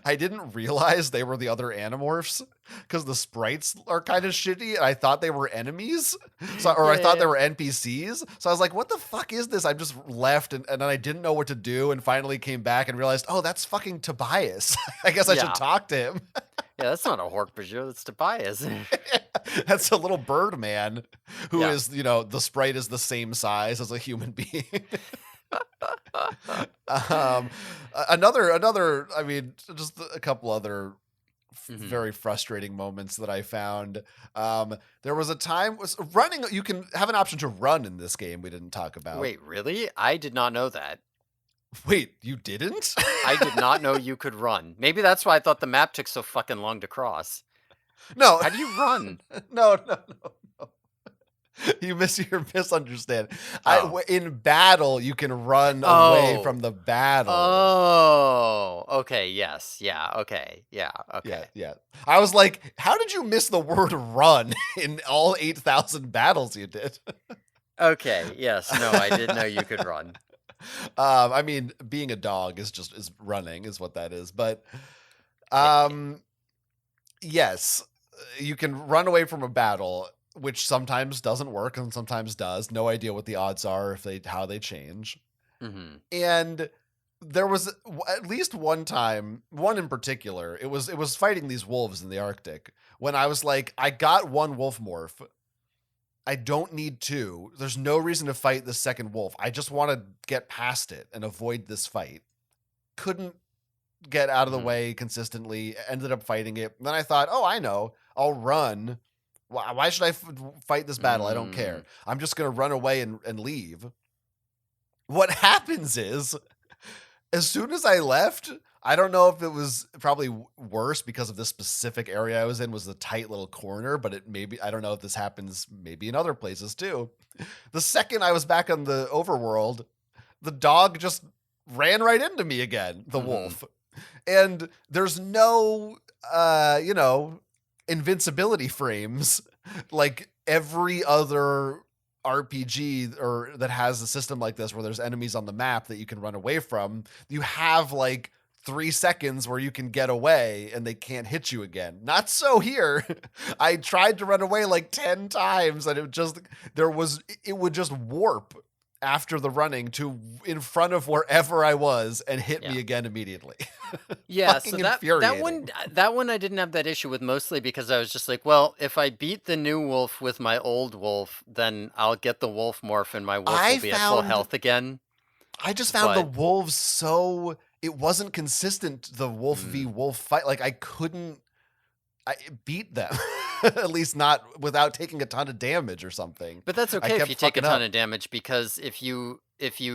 Speaker 2: I didn't realize they were the other Animorphs because the sprites are kind of shitty, and I thought they were enemies. Or I thought they
Speaker 1: Yeah.
Speaker 2: were NPCs. So I was like, what the fuck is this? I just left, and then I didn't know what to do, and finally came back and realized, oh, that's fucking Tobias. I guess I should
Speaker 1: Yeah.
Speaker 2: talk to him.
Speaker 1: Yeah, that's not a Hork-Bajir, that's Tobias.
Speaker 2: That's a little bird man who
Speaker 1: Yeah.
Speaker 2: is, the sprite is the same size as a human being. um, another, I mean, just a couple other
Speaker 1: Mhm.
Speaker 2: very frustrating moments that I found. There was a time was running. You can have an option to run in this game. We didn't talk about.
Speaker 1: Wait, really? I did not know that.
Speaker 2: Wait, you didn't?
Speaker 1: I did not know you could run. Maybe that's why I thought the map took so fucking long to cross.
Speaker 2: No.
Speaker 1: How do you run?
Speaker 2: No. You're misunderstanding.
Speaker 1: Oh.
Speaker 2: In battle, you can run away
Speaker 1: Oh.
Speaker 2: from the battle.
Speaker 1: Oh. Okay, yes. Yeah, okay. Yeah, okay.
Speaker 2: Yeah. I was like, how did you miss the word run in all 8,000 battles you did?
Speaker 1: Okay, yes. No, I did know you could run.
Speaker 2: I mean, being a dog is running is what that is. But yes, you can run away from a battle, which sometimes doesn't work and sometimes does. No idea what the odds are how they change.
Speaker 1: Mhm.
Speaker 2: And there was at least one time, one in particular, it was fighting these wolves in the Arctic, when I was like, I got one wolf morph. I don't need two. There's no reason to fight the second wolf. I just want to get past it and avoid this fight. Couldn't get out of the
Speaker 1: Mhm.
Speaker 2: way consistently. Ended up fighting it. Then I thought, oh, I know. I'll run. Why should I fight this battle? I don't care. I'm just going to run away and leave. What happens is, as soon as I left, I don't know if it was probably worse because of this specific area I was in was the tight little corner, but I don't know if this happens maybe in other places too. The second I was back on the overworld, the dog just ran right into me again, the wolf. And there's no, invincibility frames like every other RPG or that has a system like this where there's enemies on the map that you can run away from. You have like 3 seconds where you can get away and they can't hit you again. Not so here. I tried to run away like 10 times and it would just warp after the running to in front of wherever I was and hit me again immediately.
Speaker 1: Yeah, so
Speaker 2: Fucking
Speaker 1: that
Speaker 2: infuriating.
Speaker 1: one I didn't have that issue with, mostly because I was just like, well, if I beat the new wolf with my old wolf, then I'll get the wolf morph and my wolf will be at full health again.
Speaker 2: I just found the
Speaker 1: But
Speaker 2: wolves so it wasn't consistent, the wolf v wolf fight. Like I couldn't beat them. At least not without taking a ton of damage or something.
Speaker 1: But that's
Speaker 2: I
Speaker 1: okay if
Speaker 2: kept
Speaker 1: you take a
Speaker 2: fucking
Speaker 1: ton
Speaker 2: up.
Speaker 1: of damage, because if you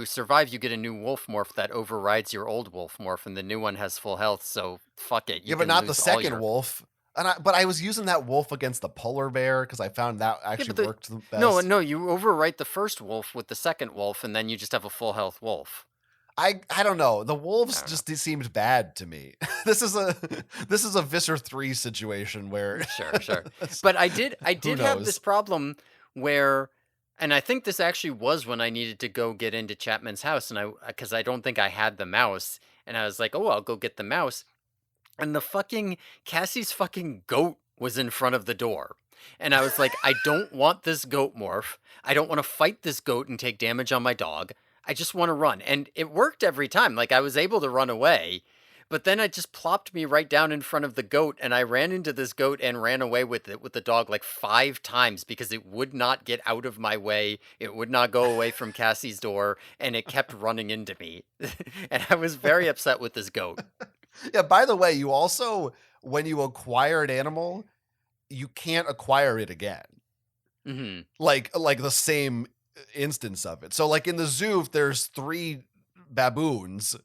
Speaker 1: survive, you get a new wolf morph that overrides your old wolf morph, and the new one has full health. So fuck it, you
Speaker 2: Yeah, but
Speaker 1: can
Speaker 2: not the
Speaker 1: lose all
Speaker 2: second
Speaker 1: your.
Speaker 2: wolf. But I was using that wolf against the polar bear because I found that
Speaker 1: Yeah,
Speaker 2: actually
Speaker 1: but
Speaker 2: worked the best.
Speaker 1: no, you overwrite the first wolf with the second wolf, and then you just have a full health wolf.
Speaker 2: I don't know. The
Speaker 1: I
Speaker 2: wolves
Speaker 1: don't know.
Speaker 2: just seemed bad to me. This is a Visser 3 situation where
Speaker 1: Sure. But I did
Speaker 2: who
Speaker 1: have this
Speaker 2: knows?
Speaker 1: problem where, And I think this actually was when I needed to go get into Chapman's house, and because I don't think I had the mouse, and I was like, oh, I'll go get the mouse. And the fucking Cassie's fucking goat was in front of the door. And I was like, I don't want this goat morph. I don't want to fight this goat and take damage on my dog. I just want to run. And it worked every time. Like I was able to run away. But then it just plopped me right down in front of the goat, and I ran into this goat and ran away with it with the dog like 5 times because it would not get out of my way. It would not go away from Cassie's door, and it kept running into me. And I was very upset with this goat.
Speaker 2: Yeah, by the way, you also, when you acquire an animal, you can't acquire it again.
Speaker 1: Hmm.
Speaker 2: Like the same instance of it. So like in the zoo, if there's 3 baboons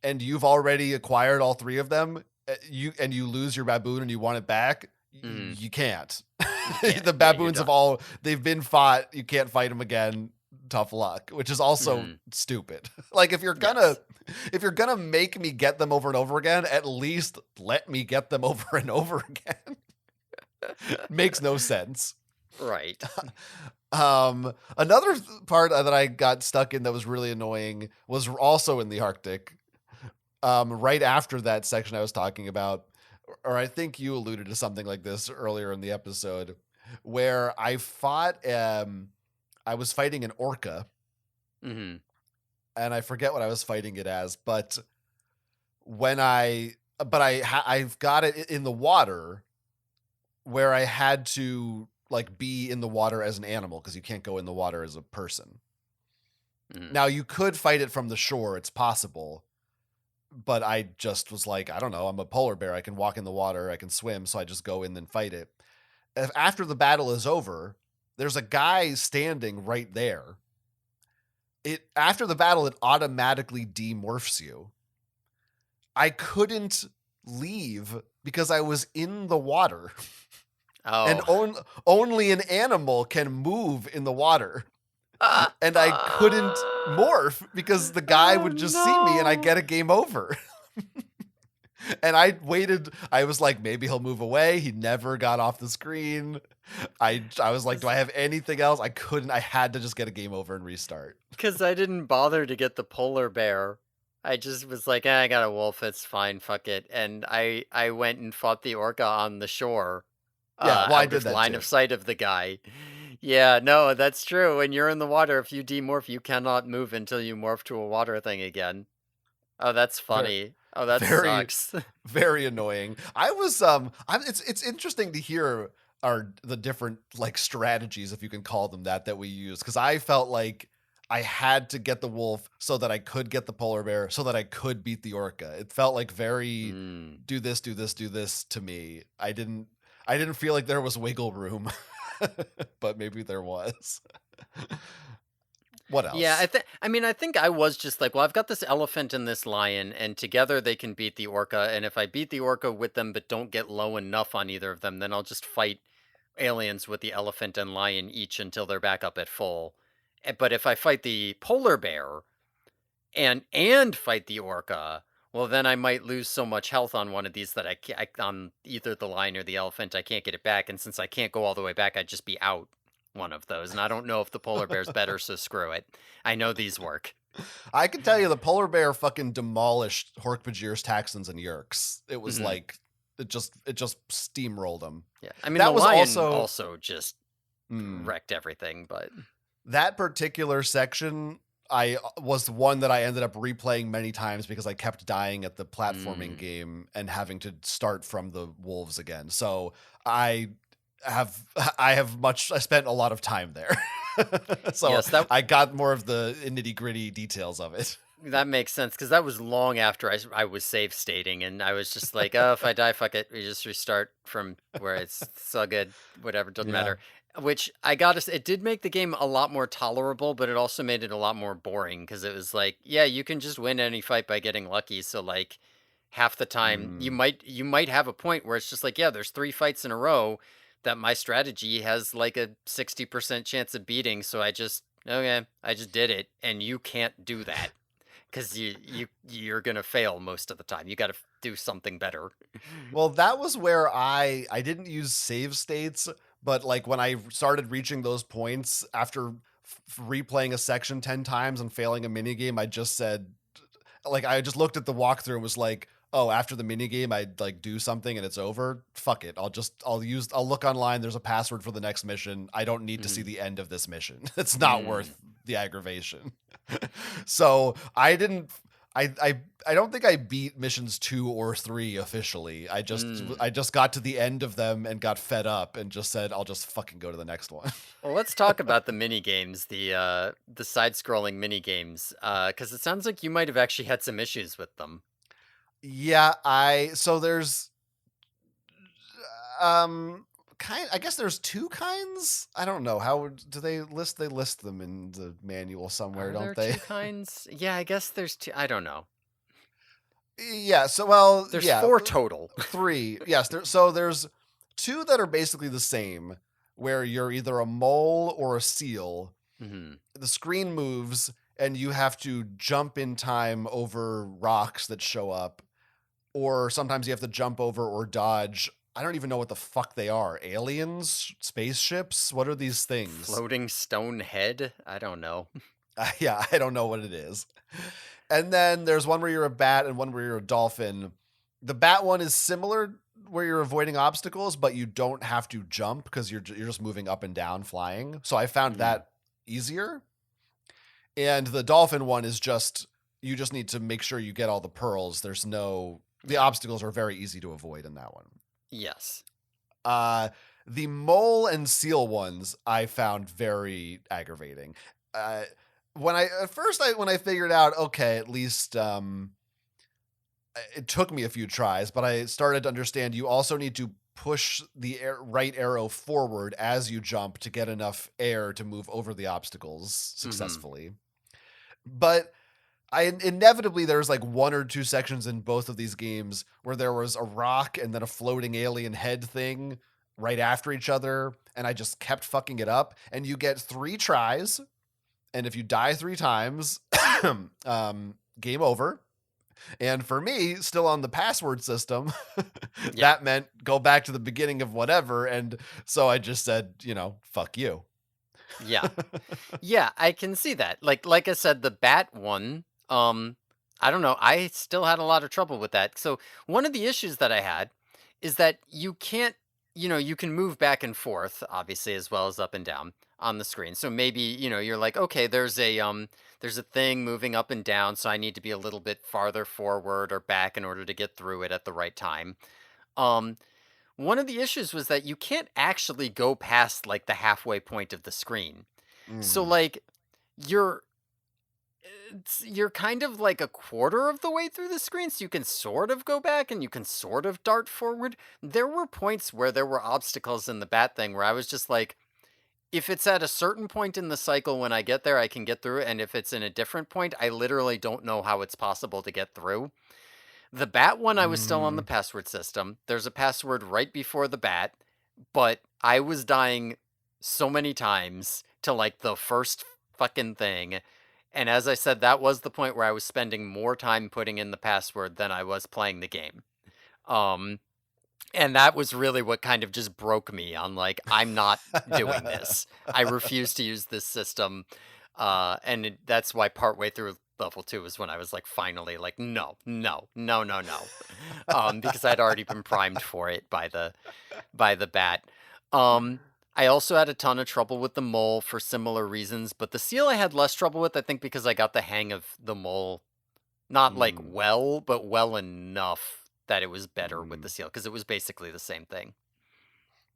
Speaker 2: and you've already acquired all 3 of them, you lose your baboon and you want it back,
Speaker 1: Hmm.
Speaker 2: you can't.
Speaker 1: You can't.
Speaker 2: The
Speaker 1: Yeah, you're
Speaker 2: baboons
Speaker 1: done.
Speaker 2: they've been fought. You can't fight them again. Tough luck, which is also
Speaker 1: Hmm.
Speaker 2: stupid. Like
Speaker 1: Yes.
Speaker 2: if you're gonna make me get them over and over again, at least let me get them over and over again. Makes no sense.
Speaker 1: Right.
Speaker 2: Another part that I got stuck in that was really annoying was also in the Arctic. Right after that section I was talking about, or I think you alluded to something like this earlier in the episode, where I was fighting an orca,
Speaker 1: Hmm.
Speaker 2: and I forget what I was fighting it as, but I've got it in the water where I had to like be in the water as an animal because you can't go in the water as a person.
Speaker 1: Hmm.
Speaker 2: Now you could fight it from the shore, it's possible, but I just was like, I don't know, I'm a polar bear, I can walk in the water, I can swim, so I just go in and fight it. After the battle is over, there's a guy standing right there. After the battle, it automatically demorphs you. I couldn't leave because I was in the water. And
Speaker 1: Oh.
Speaker 2: only an animal can move in the water. And I couldn't morph because the guy
Speaker 1: Oh
Speaker 2: would just see me and I
Speaker 1: no.
Speaker 2: get a game over. And I waited. I was like, maybe he'll move away. He never got off the screen. I was like, do I have anything else? I couldn't. I had to just get a game over and restart.
Speaker 1: Because I didn't bother to get the polar bear. I just was like, I got a wolf, it's fine, fuck it. And I went and fought the orca on the shore,
Speaker 2: Yeah, well, I
Speaker 1: out
Speaker 2: did
Speaker 1: of
Speaker 2: that
Speaker 1: line
Speaker 2: too.
Speaker 1: of sight of the guy. Yeah, no, that's true. When you're in the water, if you demorph, you cannot move until you morph to a water thing again. Oh, that's
Speaker 2: Very,
Speaker 1: funny. Oh, that
Speaker 2: very,
Speaker 1: sucks.
Speaker 2: very annoying. It's interesting to hear the different like strategies, if you can call them that we use, because I felt like I had to get the wolf so that I could get the polar bear so that I could beat the orca. It felt like very
Speaker 1: Mm.
Speaker 2: do this, do this, do this to me. I didn't feel like there was wiggle room. But maybe there was. What
Speaker 1: Yeah,
Speaker 2: else?
Speaker 1: I think I was just like, well, I've got this elephant and this lion, and together they can beat the orca. And if I beat the orca with them but don't get low enough on either of them, then I'll just fight aliens with the elephant and lion each until they're back up at full. But if I fight the polar bear and fight the orca, well, then I might lose so much health on one of these that on either the lion or the elephant, I can't get it back. And since I can't go all the way back, I'd just be out one of those. And I don't know if the polar bear's better, so screw it. I know these work.
Speaker 2: I can tell you the polar bear fucking demolished Hork-Bajir's Taxons and Yerks. It was
Speaker 1: Hmm.
Speaker 2: like it just steamrolled them.
Speaker 1: Yeah, I mean the
Speaker 2: That was
Speaker 1: lion
Speaker 2: also
Speaker 1: also just
Speaker 2: mm,
Speaker 1: wrecked everything, but
Speaker 2: that particular section. I was one that I ended up replaying many times because I kept dying at the platforming
Speaker 1: mm.
Speaker 2: game and having to start from the wolves again. So I have I spent a lot of time there. So
Speaker 1: Yes, that
Speaker 2: I got more of the nitty gritty details of it.
Speaker 1: that makes sense because that was long after I was save stating, and I was just like, oh, if I die, fuck it, we just restart from where it's all good, whatever, doesn't
Speaker 2: Yeah.
Speaker 1: matter. Which I gotta say, it did make the game a lot more tolerable, but it also made it a lot more boring because it was like, yeah, you can just win any fight by getting lucky. So like half the time,
Speaker 2: Mm.
Speaker 1: you might have a point where it's just like, yeah, there's 3 fights in a row that my strategy has like a 60% chance of beating. So I just did it, and you can't do that because you're gonna fail most of the time. You got to do something better.
Speaker 2: Well, that was where I didn't use save states, but like when I started reaching those points after replaying a section 10 times and failing a minigame, I just said, like, I just looked at the walkthrough and was like, oh, after the minigame, I'd like do something and it's over. Fuck it. I'll look online. There's a password for the next mission. I don't need to see the end of this mission. It's not worth the aggravation. So I didn't, I don't think I beat missions 2 or 3 officially. I just got to the end of them and got fed up and just said, I'll just fucking go to the next one.
Speaker 1: Well, let's talk about the mini games, the side-scrolling mini games, because it sounds like you might have actually had some issues with them.
Speaker 2: Yeah, so there's I guess there's 2 kinds. I don't know. How do they list them in the manual somewhere,
Speaker 1: Are
Speaker 2: don't
Speaker 1: there
Speaker 2: they?
Speaker 1: 2 kinds? Yeah, I guess there's 2. I don't know.
Speaker 2: Yeah, so well,
Speaker 1: There's
Speaker 2: yeah,
Speaker 1: 4 total.
Speaker 2: 3. Yes, so there's 2 that are basically the same, where you're either a mole or a seal. The screen moves and you have to jump in time over rocks that show up, or sometimes you have to jump over or dodge. I don't even know what the fuck they are. Aliens? Spaceships? What are these things?
Speaker 1: Floating stone head? I don't know.
Speaker 2: Yeah, I don't know what it is. And then there's one where you're a bat and one where you're a dolphin. The bat one is similar, where you're avoiding obstacles, but you don't have to jump because you're just moving up and down, flying. So I found that easier. And the dolphin one is you just need to make sure you get all the pearls. The obstacles are very easy to avoid in that one.
Speaker 1: Yes.
Speaker 2: The mole and seal ones I found very aggravating. When I figured out, okay, at least it took me a few tries, but I started to understand you also need to push the right arrow forward as you jump to get enough air to move over the obstacles successfully. But inevitably there's like 1 or 2 sections in both of these games where there was a rock and then a floating alien head thing right after each other, and I just kept fucking it up. And you get 3 tries, and if you die 3 times, game over. And for me, still on the password system, that meant go back to the beginning of whatever. And so I just said, fuck you.
Speaker 1: Yeah. Yeah, I can see that. Like I said, the bat one, I don't know, I still had a lot of trouble with that. So one of the issues that I had is that you can't, you can move back and forth, obviously, as well as up and down on the screen. So maybe, you're like, okay, there's a thing moving up and down, so I need to be a little bit farther forward or back in order to get through it at the right time. One of the issues was that you can't actually go past like the halfway point of the screen. So like you're kind of like a quarter of the way through the screen, so you can sort of go back and you can sort of dart forward. There were points where there were obstacles in the bat thing where I was just like, if it's at a certain point in the cycle when I get there, I can get through it. And if it's in a different point, I literally don't know how it's possible to get through. The bat one, I was still on the password system. There's a password right before the bat, but I was dying so many times to like the first fucking thing. And as I said, that was the point where I was spending more time putting in the password than I was playing the game. And that was really what kind of just broke me on like, I'm not doing this. I refuse to use this system. That's why partway through level 2 is when I was like, finally like, no. Because I'd already been primed for it by the bat. I also had a ton of trouble with the mole for similar reasons, but the seal I had less trouble with, I think because I got the hang of the mole, not like well, but well enough that it was better with the seal, because it was basically the same thing.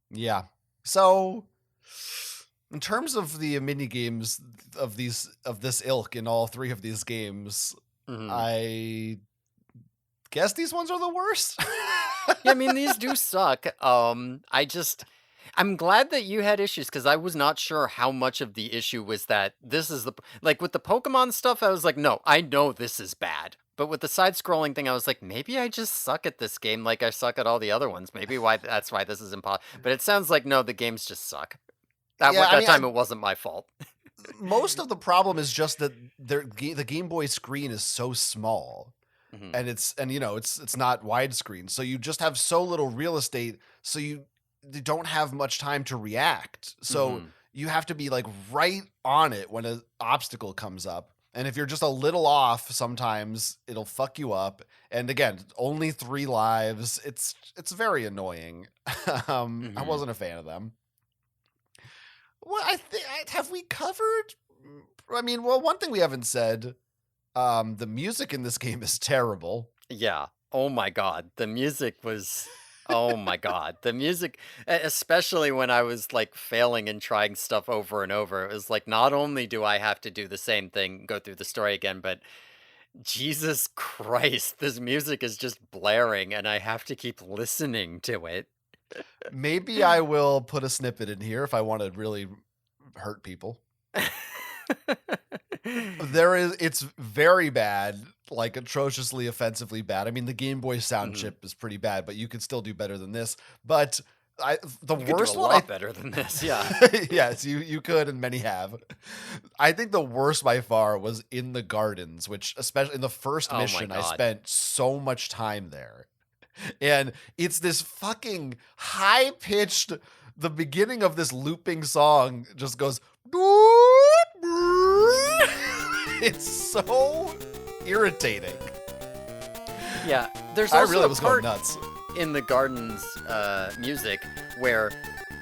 Speaker 2: Yeah. So in terms of the mini games of this ilk in all 3 of these games, I guess these ones are the worst.
Speaker 1: Yeah, I mean, these do suck. I'm glad that you had issues, because I was not sure how much of the issue was that this is like with the Pokemon stuff, I was like, no, I know this is bad. But with the side-scrolling thing, I was like, maybe I just suck at this game like I suck at all the other ones. Maybe that's why this is impossible. But it sounds like, no, the games just suck. That time it wasn't my fault.
Speaker 2: Most of the problem is just that the Game Boy screen is so small. And it's not widescreen. So you just have so little real estate, so you don't have much time to react. So you have to be like right on it when an obstacle comes up. And if you're just a little off, sometimes it'll fuck you up. And again, only 3 lives. It's very annoying. I
Speaker 1: Hmm.
Speaker 2: wasn't a fan of them. Well, I think have we covered? I mean, well, one thing we haven't said, the music in this game is terrible.
Speaker 1: Yeah. Oh my god. The music was oh my god. The music especially when I was like failing and trying stuff over and over. It was like not only do I have to do the same thing, go through the story again, but Jesus Christ, this music is just blaring and I have to keep listening to it.
Speaker 2: Maybe I will put a snippet in here if I want to really hurt people. It's very bad, like atrociously offensively bad. I mean, the Game Boy sound
Speaker 1: Mhm.
Speaker 2: chip is pretty bad, but you could still do better than this. But the
Speaker 1: You could do a
Speaker 2: worst one,
Speaker 1: lot better than this, yeah.
Speaker 2: yes, you could, and many have. I think the worst by far was in the gardens, which especially in the first
Speaker 1: Oh my
Speaker 2: mission, I
Speaker 1: god.
Speaker 2: spent so much time there, and it's this fucking high pitched. The beginning of this looping song just goes. It's so irritating.
Speaker 1: Yeah, there's
Speaker 2: I
Speaker 1: also
Speaker 2: really
Speaker 1: a
Speaker 2: was going
Speaker 1: part
Speaker 2: nuts.
Speaker 1: in the Gardens music where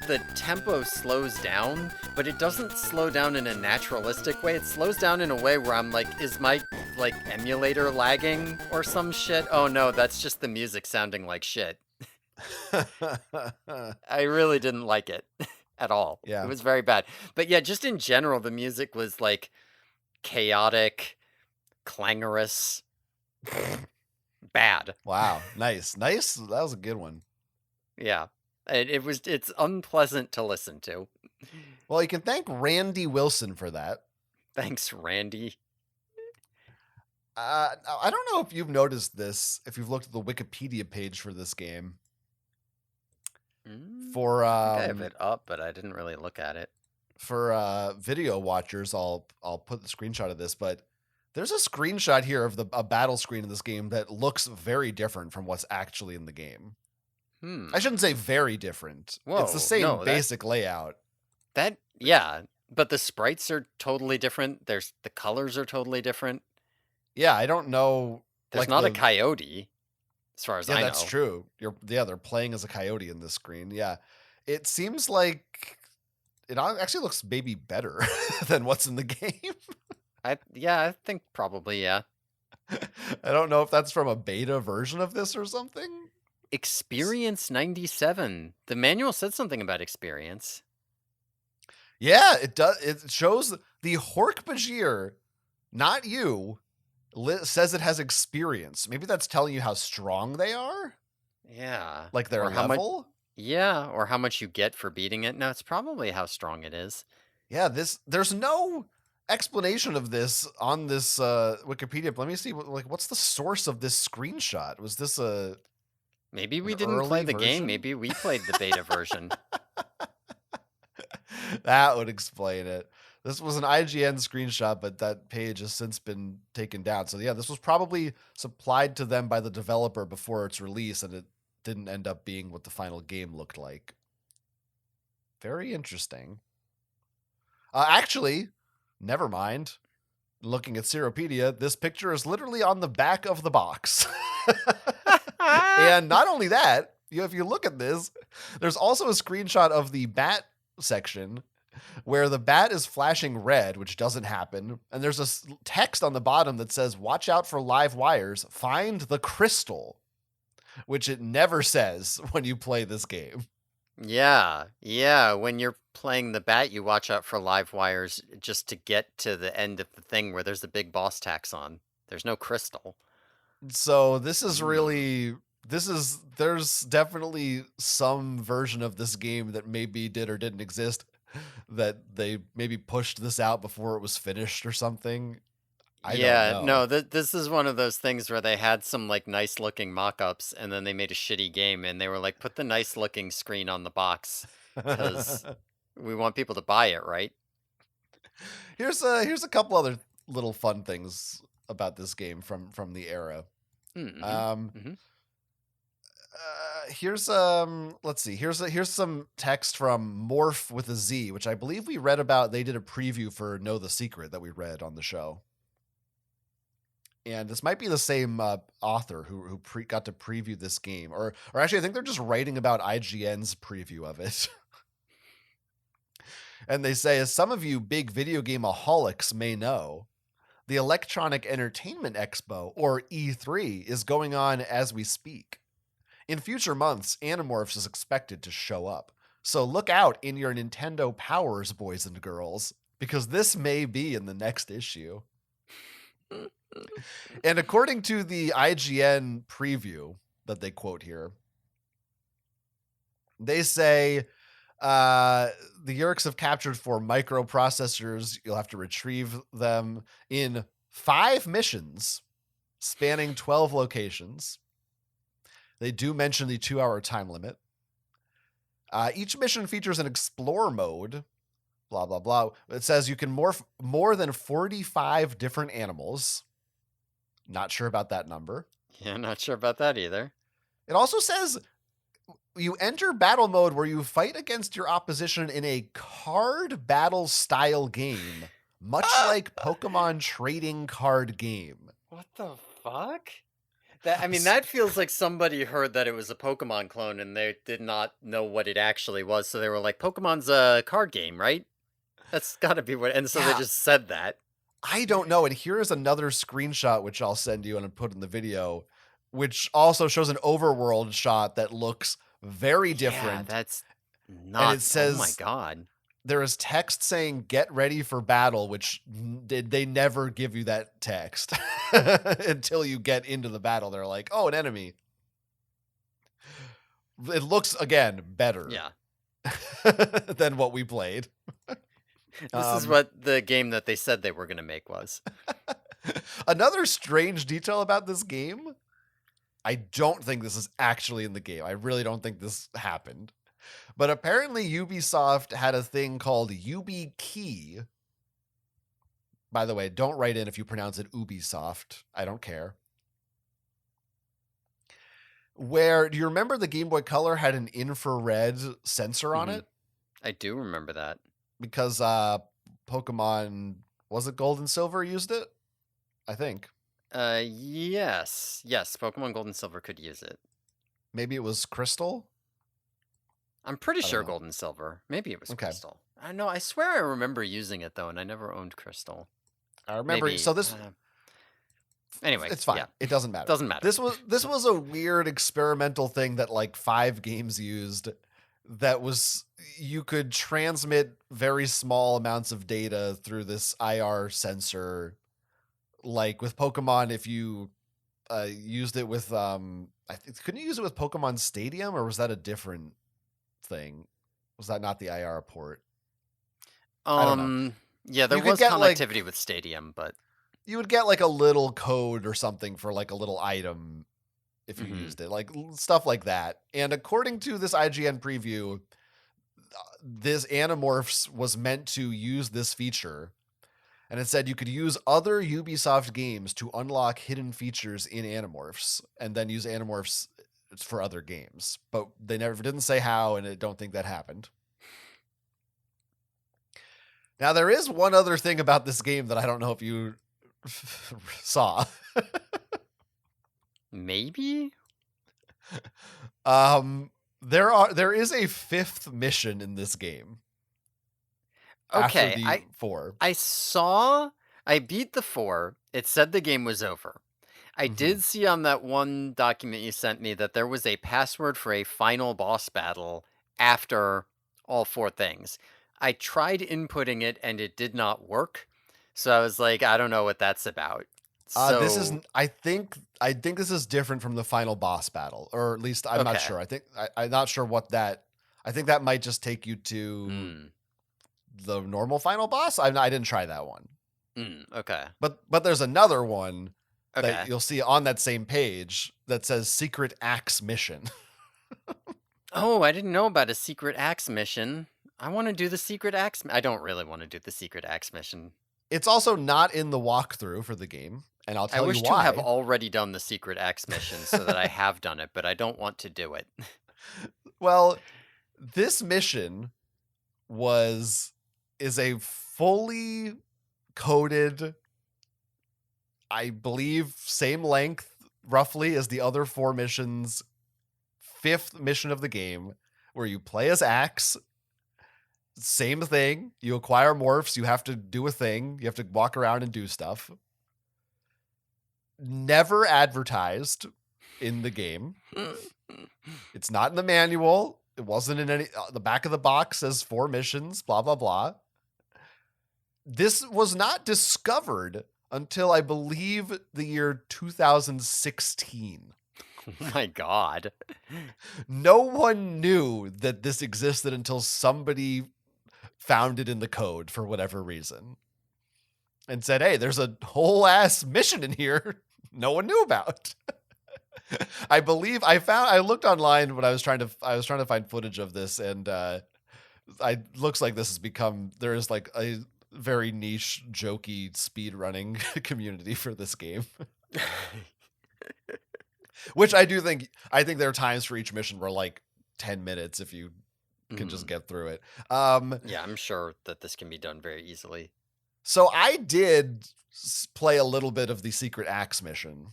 Speaker 1: the tempo slows down, but it doesn't slow down in a naturalistic way. It slows down in a way where I'm like, is my like emulator lagging or some shit? Oh no, that's just the music sounding like shit. I really didn't like it at all. It
Speaker 2: Yeah.
Speaker 1: was very bad. But yeah, just in general, the music was like chaotic, clangorous, bad.
Speaker 2: Wow. Nice. Nice. That was a good one.
Speaker 1: Yeah. It's unpleasant to listen to.
Speaker 2: Well, you can thank Randy Wilson for that.
Speaker 1: Thanks, Randy.
Speaker 2: I don't know if you've noticed this, if you've looked at the Wikipedia page for this game. For
Speaker 1: I think I have it up, but I didn't really look at it.
Speaker 2: for video watchers, I'll put the screenshot of this, but there's a screenshot here of a battle screen in this game that looks very different from what's actually in the game. I shouldn't say very different. It's the
Speaker 1: Whoa,
Speaker 2: same
Speaker 1: no,
Speaker 2: basic layout.
Speaker 1: yeah, but the sprites are totally different. The colors are totally different.
Speaker 2: Yeah, I don't know.
Speaker 1: There's
Speaker 2: Like
Speaker 1: not a coyote, as far as
Speaker 2: yeah,
Speaker 1: I
Speaker 2: that's
Speaker 1: know.
Speaker 2: true. They're playing as a coyote in this screen. Yeah, it seems like it actually looks maybe better than what's in the game.
Speaker 1: I think probably, yeah.
Speaker 2: I don't know if that's from a beta version of this or something.
Speaker 1: Experience 97. The manual said something about experience.
Speaker 2: Yeah, it does. It shows the Hork-Bajir, not you, says it has experience. Maybe that's telling you how strong they are,
Speaker 1: Yeah.
Speaker 2: like their
Speaker 1: Or how much
Speaker 2: level.
Speaker 1: yeah, or how much you get for beating it. No, it's probably how strong it is.
Speaker 2: Yeah, there's no explanation of this on this Wikipedia. Let me see what's the source of this screenshot? Was this
Speaker 1: Maybe
Speaker 2: an
Speaker 1: we didn't play
Speaker 2: early
Speaker 1: the game.
Speaker 2: version?
Speaker 1: Maybe we played the beta version.
Speaker 2: That would explain it. This was an IGN screenshot, but that page has since been taken down. So yeah, this was probably supplied to them by the developer before its release, and it didn't end up being what the final game looked like. Very interesting. Actually, never mind. Looking at Seropedia, this picture is literally on the back of the box. And not only that, if you look at this, there's also a screenshot of the bat section where the bat is flashing red, which doesn't happen. And there's a text on the bottom that says, "Watch out for live wires. Find the crystal," which it never says when you play this game.
Speaker 1: Yeah. When you're playing the bat, you watch out for live wires just to get to the end of the thing where there's a big boss taxon. There's no crystal.
Speaker 2: So this is
Speaker 1: Mm.
Speaker 2: really there's definitely some version of this game that maybe did or didn't exist that they maybe pushed this out before it was finished or something. I don't
Speaker 1: Yeah,
Speaker 2: know.
Speaker 1: no, this is one of those things where they had some like nice looking mock-ups and then they made a shitty game and they were like, put the nice looking screen on the box because we want people to buy it, right?
Speaker 2: Here's a couple other little fun things about this game from the era.
Speaker 1: Mm-hmm.
Speaker 2: Um,
Speaker 1: Mm-hmm.
Speaker 2: Here's let's see. Here's some text from Morph with a Z, which I believe we read about. They did a preview for Know the Secret that we read on the show. And this might be the same author who got to preview this game, or actually, I think they're just writing about IGN's preview of it. And they say, as some of you big video gameaholics may know, the Electronic Entertainment Expo, or E3, is going on as we speak. In future months, Animorphs is expected to show up. So look out in your Nintendo Powers, boys and girls, because this may be in the next issue. And according to the IGN preview that they quote here, they say the Yeerks have captured 4 microprocessors. You'll have to retrieve them in 5 missions spanning 12 locations. They do mention the 2-hour time limit. Each mission features an explore mode, blah, blah, blah. It says you can morph more than 45 different animals. Not sure about that number.
Speaker 1: Yeah, not sure about that either.
Speaker 2: It also says you enter battle mode where you fight against your opposition in a card battle style game, much like Pokemon trading card game.
Speaker 1: What the fuck? That feels like somebody heard that it was a Pokemon clone and they did not know what it actually was. So they were like, Pokemon's a card game, right? That's gotta be what. And so they just said that.
Speaker 2: I don't know. And here's another screenshot, which I'll send you and put in the video, which also shows an overworld shot that looks very different.
Speaker 1: Yeah, that's not. And it says, oh my God.
Speaker 2: There is text saying, get ready for battle, which they never give you that text until you get into the battle. They're like, oh, an enemy. It looks, again, better.
Speaker 1: Yeah.
Speaker 2: Than what we played.
Speaker 1: This is what the game that they said they were going to make was.
Speaker 2: Another strange detail about this game, I don't think this is actually in the game. I really don't think this happened. But apparently Ubisoft had a thing called YubiKey. By the way, don't write in if you pronounce it Ubisoft. I don't care. Where, do you remember the Game Boy Color had an infrared sensor on it?
Speaker 1: I do remember that.
Speaker 2: Because Pokemon, was it Gold and Silver used it? I think.
Speaker 1: Yes. Pokemon Gold and Silver could use it.
Speaker 2: Maybe it was Crystal?
Speaker 1: I'm pretty sure Gold and Silver. Maybe it was Crystal. I know. I swear I remember using it, though, and I never owned Crystal.
Speaker 2: I remember. Maybe, so this...
Speaker 1: anyway.
Speaker 2: It's fine.
Speaker 1: Yeah.
Speaker 2: It doesn't matter.
Speaker 1: Doesn't matter.
Speaker 2: This was a weird experimental thing that like 5 games used that was... You could transmit very small amounts of data through this IR sensor. Like with Pokemon, if you used it with... couldn't you use it with Pokemon Stadium, or was that a different thing? Was that not the IR port? I don't know.
Speaker 1: Yeah, there was connectivity with Stadium, but...
Speaker 2: You would get like a little code or something for like a little item if you used it. Like stuff like that. And according to this IGN preview, this Animorphs was meant to use this feature. And it said you could use other Ubisoft games to unlock hidden features in Animorphs and then use Animorphs for other games. But they never didn't say how, and I don't think that happened. Now, there is one other thing about this game that I don't know if you saw.
Speaker 1: Maybe?
Speaker 2: There is a 5th mission in this game.
Speaker 1: Okay,
Speaker 2: after the 4.
Speaker 1: I beat the 4. It said the game was over. I did see on that one document you sent me that there was a password for a final boss battle after all 4 things. I tried inputting it and it did not work. So I was like, I don't know what that's about.
Speaker 2: This is, I think this is different from the final boss battle, or at least I'm not sure. I'm not sure what that. I think that might just take you to the normal final boss. I didn't try that one.
Speaker 1: Okay,
Speaker 2: but there's another one that you'll see on that same page that says Secret Axe Mission.
Speaker 1: Oh, I didn't know about a Secret Axe Mission. I want to do the Secret Axe. I don't really want to do the Secret Axe Mission.
Speaker 2: It's also not in the walkthrough for the game, and I'll
Speaker 1: I
Speaker 2: tell you
Speaker 1: wish to have
Speaker 2: why.
Speaker 1: already done the secret axe mission so that I have done it, but I don't want to do it.
Speaker 2: Well, this mission is a fully coded, I believe, same length roughly as the other 4 missions, 5th mission of the game, where you play as Axe. Same thing. You acquire morphs. You have to do a thing. You have to walk around and do stuff. Never advertised in the game. It's not in the manual. It wasn't in any. The back of the box says 4 missions, blah, blah, blah. This was not discovered until I believe the year 2016.
Speaker 1: Oh my God.
Speaker 2: No one knew that this existed until somebody found it in the code for whatever reason and said, hey, there's a whole ass mission in here no one knew about. I believe I looked online when I was trying to find footage of this, and looks like this has become, there is like a very niche jokey speed running community for this game. Which I think there are times for each mission where like 10 minutes if you can just get through it.
Speaker 1: Yeah, I'm sure that this can be done very easily.
Speaker 2: So I did play a little bit of the secret axe mission.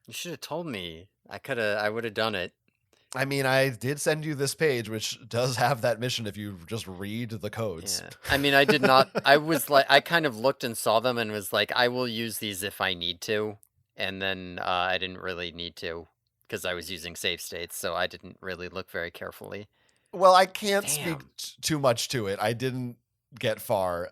Speaker 1: You should have told me. I would have done it.
Speaker 2: I mean, I did send you this page, which does have that mission if you just read the codes.
Speaker 1: Yeah. I mean, I did not. I was like, I kind of looked and saw them and was like, I will use these if I need to. And then I didn't really need to because I was using save states, so I didn't really look very carefully.
Speaker 2: Well, I can't speak too much to it. I didn't get far.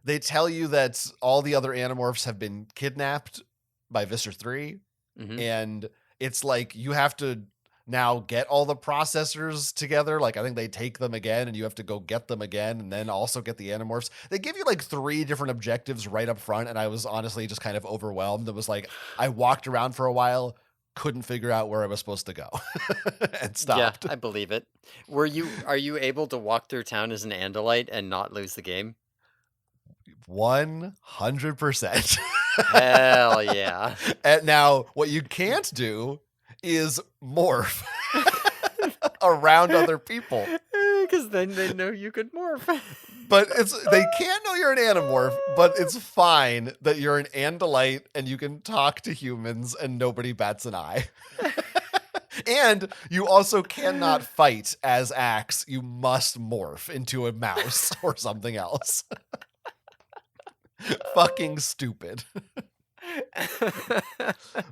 Speaker 2: They tell you that all the other Animorphs have been kidnapped by Visser 3, and it's like you have to now get all the processors together. Like I think they take them again, and you have to go get them again, and then also get the Animorphs. They give you like 3 different objectives right up front, and I was honestly just kind of overwhelmed. It was like I walked around for a while, couldn't figure out where I was supposed to go, and stopped.
Speaker 1: Yeah, I believe it. Are you able to walk through town as an Andalite and not lose the game?
Speaker 2: 100%.
Speaker 1: Hell yeah.
Speaker 2: And now what you can't do is morph around other people.
Speaker 1: Because then they know you could morph.
Speaker 2: But they can't know you're an Animorph, but it's fine that you're an Andalite and you can talk to humans and nobody bats an eye. And you also cannot fight as Axe. You must morph into a mouse or something else. Fucking stupid.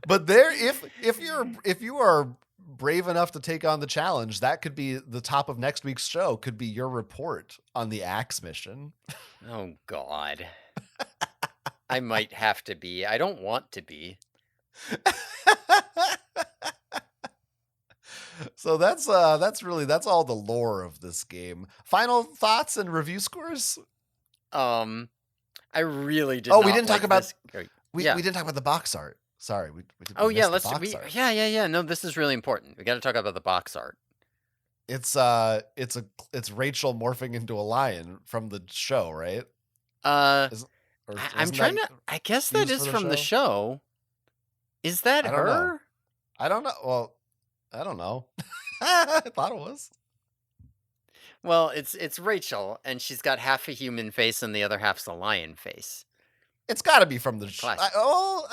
Speaker 2: But if you are brave enough to take on the challenge, that could be the top of next week's show, could be your report on the Axe mission.
Speaker 1: Oh God. I might have to be. I don't want to be.
Speaker 2: So that's all the lore of this game. Final thoughts and review scores?
Speaker 1: I really did.
Speaker 2: We didn't talk about we didn't talk about the box art. Sorry, we
Speaker 1: yeah, yeah. No, this is really important. We got to talk about the box art.
Speaker 2: It's Rachel morphing into a lion from the show, right?
Speaker 1: I'm trying to. I guess that is from the show. Is that her?
Speaker 2: I don't know. Well, I don't know. I thought it was.
Speaker 1: Well, it's Rachel, and she's got half a human face and the other half's a lion face.
Speaker 2: It's got to be from the show.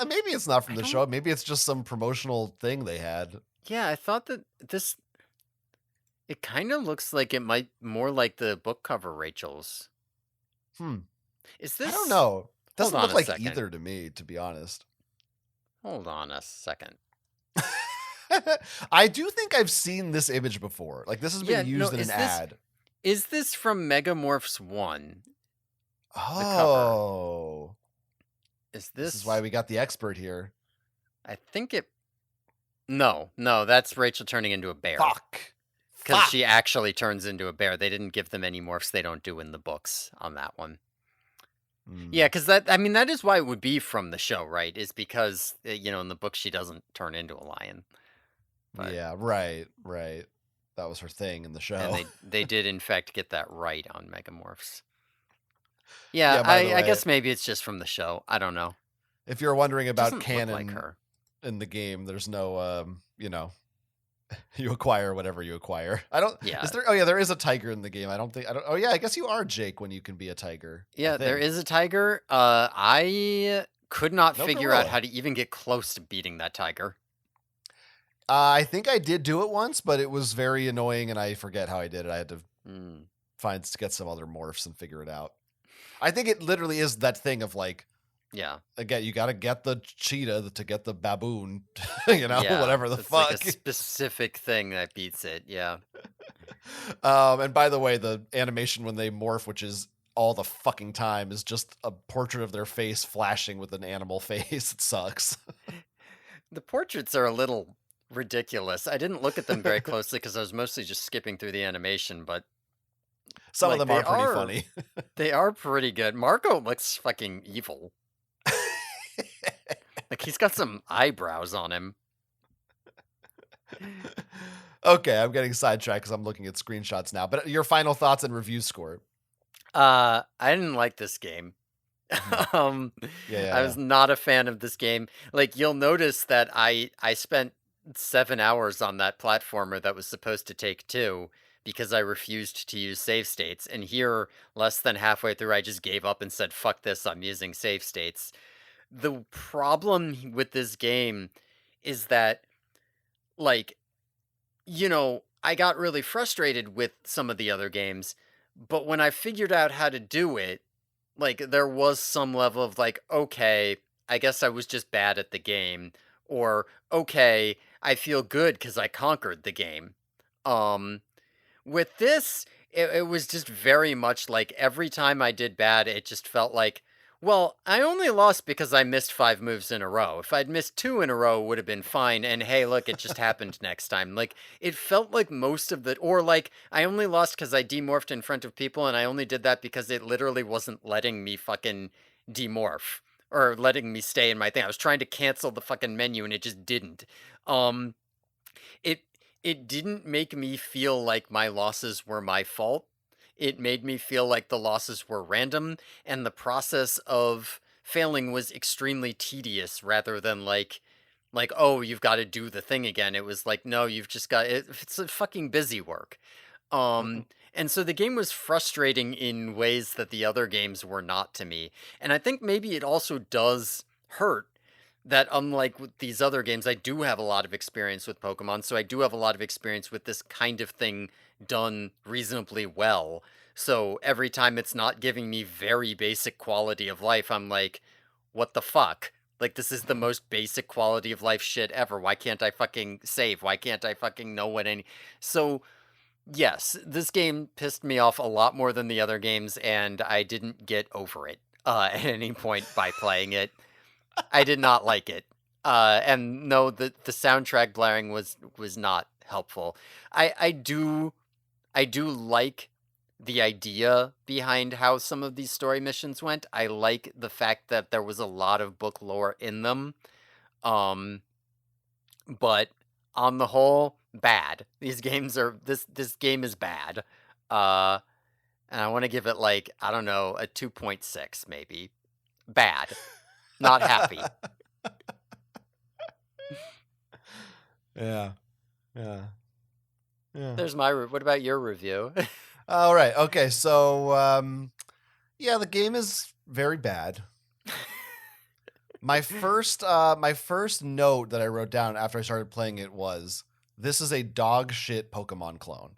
Speaker 2: Maybe it's not from the show. Maybe it's just some promotional thing they had.
Speaker 1: Yeah, I thought that this. It kind of looks like it might more like the book cover Rachel's. Is this?
Speaker 2: I don't know. Doesn't look like either to me, to be honest.
Speaker 1: Hold on a second.
Speaker 2: I do think I've seen this image before. Like this has been used in an ad.
Speaker 1: Is this from Megamorphs 1?
Speaker 2: Oh.
Speaker 1: Is this?
Speaker 2: This is why we got the expert here.
Speaker 1: I think it. No, that's Rachel turning into a bear.
Speaker 2: Fuck.
Speaker 1: Because she actually turns into a bear. They didn't give them any morphs they don't do in the books on that one. Yeah, because that is why it would be from the show, right? Is because, in the book she doesn't turn into a lion.
Speaker 2: But, yeah, right. That was her thing in the show.
Speaker 1: And they did, in fact, get that right on Megamorphs. Yeah,
Speaker 2: Yeah, by the
Speaker 1: I
Speaker 2: way,
Speaker 1: guess maybe it's just from the show. I don't know.
Speaker 2: if you're wondering about
Speaker 1: Doesn't look like
Speaker 2: canon
Speaker 1: her.
Speaker 2: in the game, there's no, you acquire whatever you acquire. I don't. Is
Speaker 1: Yeah.
Speaker 2: there? Oh yeah, there is a tiger in the game. I don't think. I don't. Oh yeah, I guess you are Jake when you can be a tiger. I
Speaker 1: Yeah, there
Speaker 2: think.
Speaker 1: is a tiger. I could not
Speaker 2: No
Speaker 1: figure out
Speaker 2: gorilla.
Speaker 1: how to even get close to beating that tiger.
Speaker 2: I think I did do it once, but it was very annoying, and I forget how I did it. I had to
Speaker 1: Hmm.
Speaker 2: get some other morphs and figure it out. I think it literally is that thing of like,
Speaker 1: Yeah.
Speaker 2: again, you got to get the cheetah to get the baboon,
Speaker 1: Yeah.
Speaker 2: whatever the
Speaker 1: It's like a
Speaker 2: fuck.
Speaker 1: specific thing that beats it. Yeah.
Speaker 2: And by the way, the animation when they morph, which is all the fucking time, is just a portrait of their face flashing with an animal face. It sucks.
Speaker 1: The portraits are a little ridiculous. I didn't look at them very closely because I was mostly just skipping through the animation, but
Speaker 2: Some of
Speaker 1: like
Speaker 2: them are pretty funny.
Speaker 1: they are pretty good. Marco looks fucking evil. Like he's got some eyebrows on him.
Speaker 2: Okay, I'm getting sidetracked because I'm looking at screenshots now. But your final thoughts and review score.
Speaker 1: I didn't like this game.
Speaker 2: Mhm.
Speaker 1: um
Speaker 2: Yeah, yeah,
Speaker 1: I
Speaker 2: yeah.
Speaker 1: was not a fan of this game. Like you'll notice that I spent 7 hours on that platformer that was supposed to take 2 because I refused to use save states, and here less than halfway through I just gave up and said fuck this, I'm using save states. The problem with this game is that like I got really frustrated with some of the other games, but when I figured out how to do it, like there was some level of like, okay, I guess I was just bad at the game, or okay, I feel good because I conquered the game. Um, with this, it was just very much like every time I did bad, it just felt like, well, I only lost because I missed 5 moves in a row. If I'd missed 2 in a row, it would have been fine. And hey, look, it just happened next time. Like, it felt like most of the, or like, I only lost because I demorphed in front of people, and I only did that because it literally wasn't letting me fucking demorph or letting me stay in my thing. I was trying to cancel the fucking menu, and it just didn't. Um, it it didn't make me feel like my losses were my fault. It made me feel like the losses were random, and the process of failing was extremely tedious rather than like oh, you've got to do the thing again. It was like no, you've just got it's a fucking busy work.
Speaker 2: Mhm,
Speaker 1: And so the game was frustrating in ways that the other games were not to me. And I think maybe it also does hurt that unlike with these other games, I do have a lot of experience with Pokemon, so I do have a lot of experience with this kind of thing done reasonably well. So every time it's not giving me very basic quality of life, I'm like, what the fuck? Like, this is the
Speaker 2: mhm.
Speaker 1: most basic quality of life shit ever. Why can't I fucking save? Why can't I fucking know what any. So, yes, this game pissed me off a lot more than the other games, and I didn't get over it at any point by playing it. I did not like it. And no, the soundtrack blaring was not helpful. I do like the idea behind how some of these story missions went. I like the fact that there was a lot of book lore in them. Um, but on the whole, bad. This game is bad. Uh, and I want to give it like, I don't know, a 2.6 maybe. Bad. Not happy.
Speaker 2: Yeah, yeah, yeah.
Speaker 1: There's what about your review?
Speaker 2: All right. Okay. So, yeah, the game is very bad. My first note that I wrote down after I started playing it was, "This is a dog shit Pokemon clone."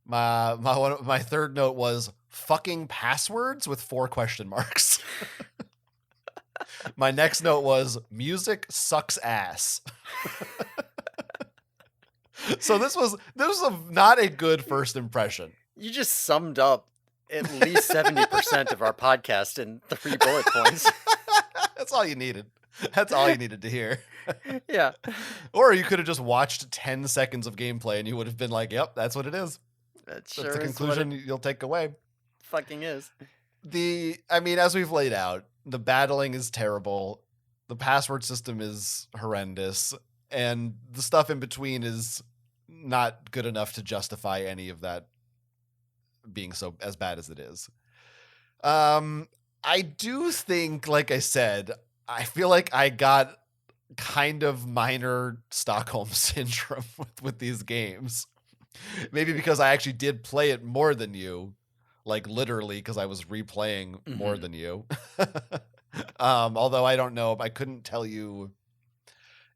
Speaker 2: My third note was fucking passwords with 4 question marks. My next note was music sucks ass. So this was not a good first impression.
Speaker 1: You just summed up at least 70% of our podcast in 3 bullet points.
Speaker 2: That's all you needed. That's all you needed to hear.
Speaker 1: Yeah,
Speaker 2: Or you could have just watched 10 seconds of gameplay and you would have been like, "Yep, that's what it is.
Speaker 1: that
Speaker 2: That's the
Speaker 1: sure is what it
Speaker 2: conclusion you'll take away."
Speaker 1: fucking is.
Speaker 2: I mean, as we've laid out, the battling is terrible. The password system is horrendous, and the stuff in between is not good enough to justify any of that being so as bad as it is. I do think, like I said, I feel like I got kind of minor Stockholm syndrome with these games. Maybe because I actually did play it more than you, like literally because I was replaying more
Speaker 1: Mhm.
Speaker 2: than you. Although I don't know, I couldn't tell you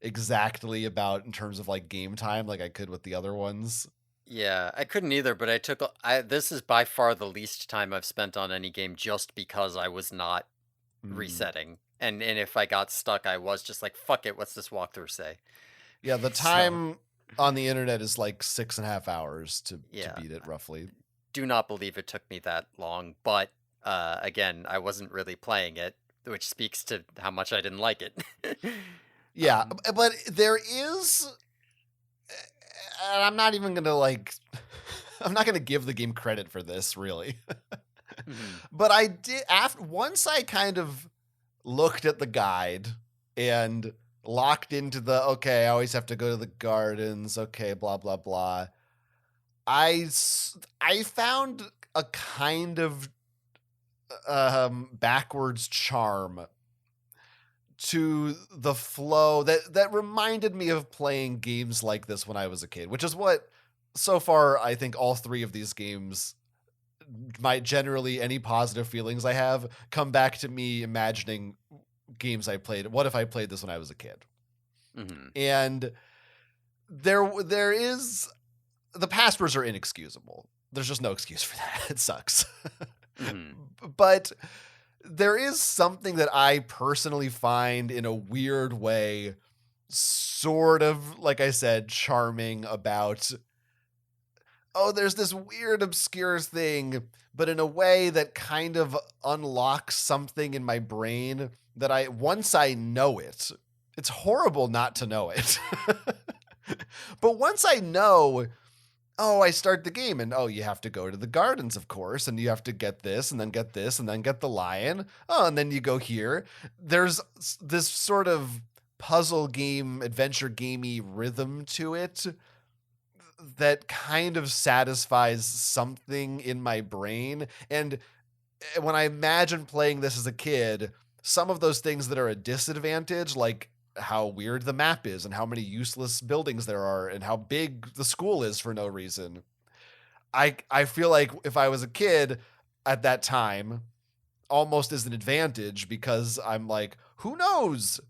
Speaker 2: exactly about in terms of like game time like I could with the other ones.
Speaker 1: Yeah, I couldn't either, but this is by far the least time I've spent on any game just because I was not
Speaker 2: Mm.
Speaker 1: resetting. And if I got stuck, I was just like, fuck it, what's this walkthrough say?
Speaker 2: Yeah, the
Speaker 1: So,
Speaker 2: time on the internet is like 6.5 hours to
Speaker 1: yeah,
Speaker 2: beat it roughly.
Speaker 1: do not believe it took me that long, but again, I wasn't really playing it, which speaks to how much I didn't like it.
Speaker 2: Yeah,
Speaker 1: um,
Speaker 2: but there is, and I'm not even gonna like, I'm not gonna give the game credit for this really.
Speaker 1: mhm.
Speaker 2: But I did after once I kind of looked at the guide and locked into the okay, I always have to go to the gardens, okay, blah blah blah. I found a kind of backwards charm to the flow that reminded me of playing games like this when I was a kid, which is what so far I think all three of these games might generally any positive feelings I have come back to me imagining games I played. What if I played this when I was a kid?
Speaker 1: Mhm.
Speaker 2: And there is the passwords are inexcusable. There's just no excuse for that. It sucks.
Speaker 1: Mhm.
Speaker 2: But there is something that I personally find in a weird way sort of like I said charming about oh, there's this weird, obscure thing, but in a way that kind of unlocks something in my brain that once I know it, it's horrible not to know it. But once I know, oh, I start the game and oh, you have to go to the gardens, of course, and you have to get this and then get this and then get the lion. Oh, and then you go here. There's this sort of puzzle game, adventure gamey rhythm to it that kind of satisfies something in my brain. And when I imagine playing this as a kid, some of those things that are a disadvantage, like how weird the map is and how many useless buildings there are and how big the school is for no reason. I feel like if I was a kid at that time, almost as an advantage because I'm like, who knows?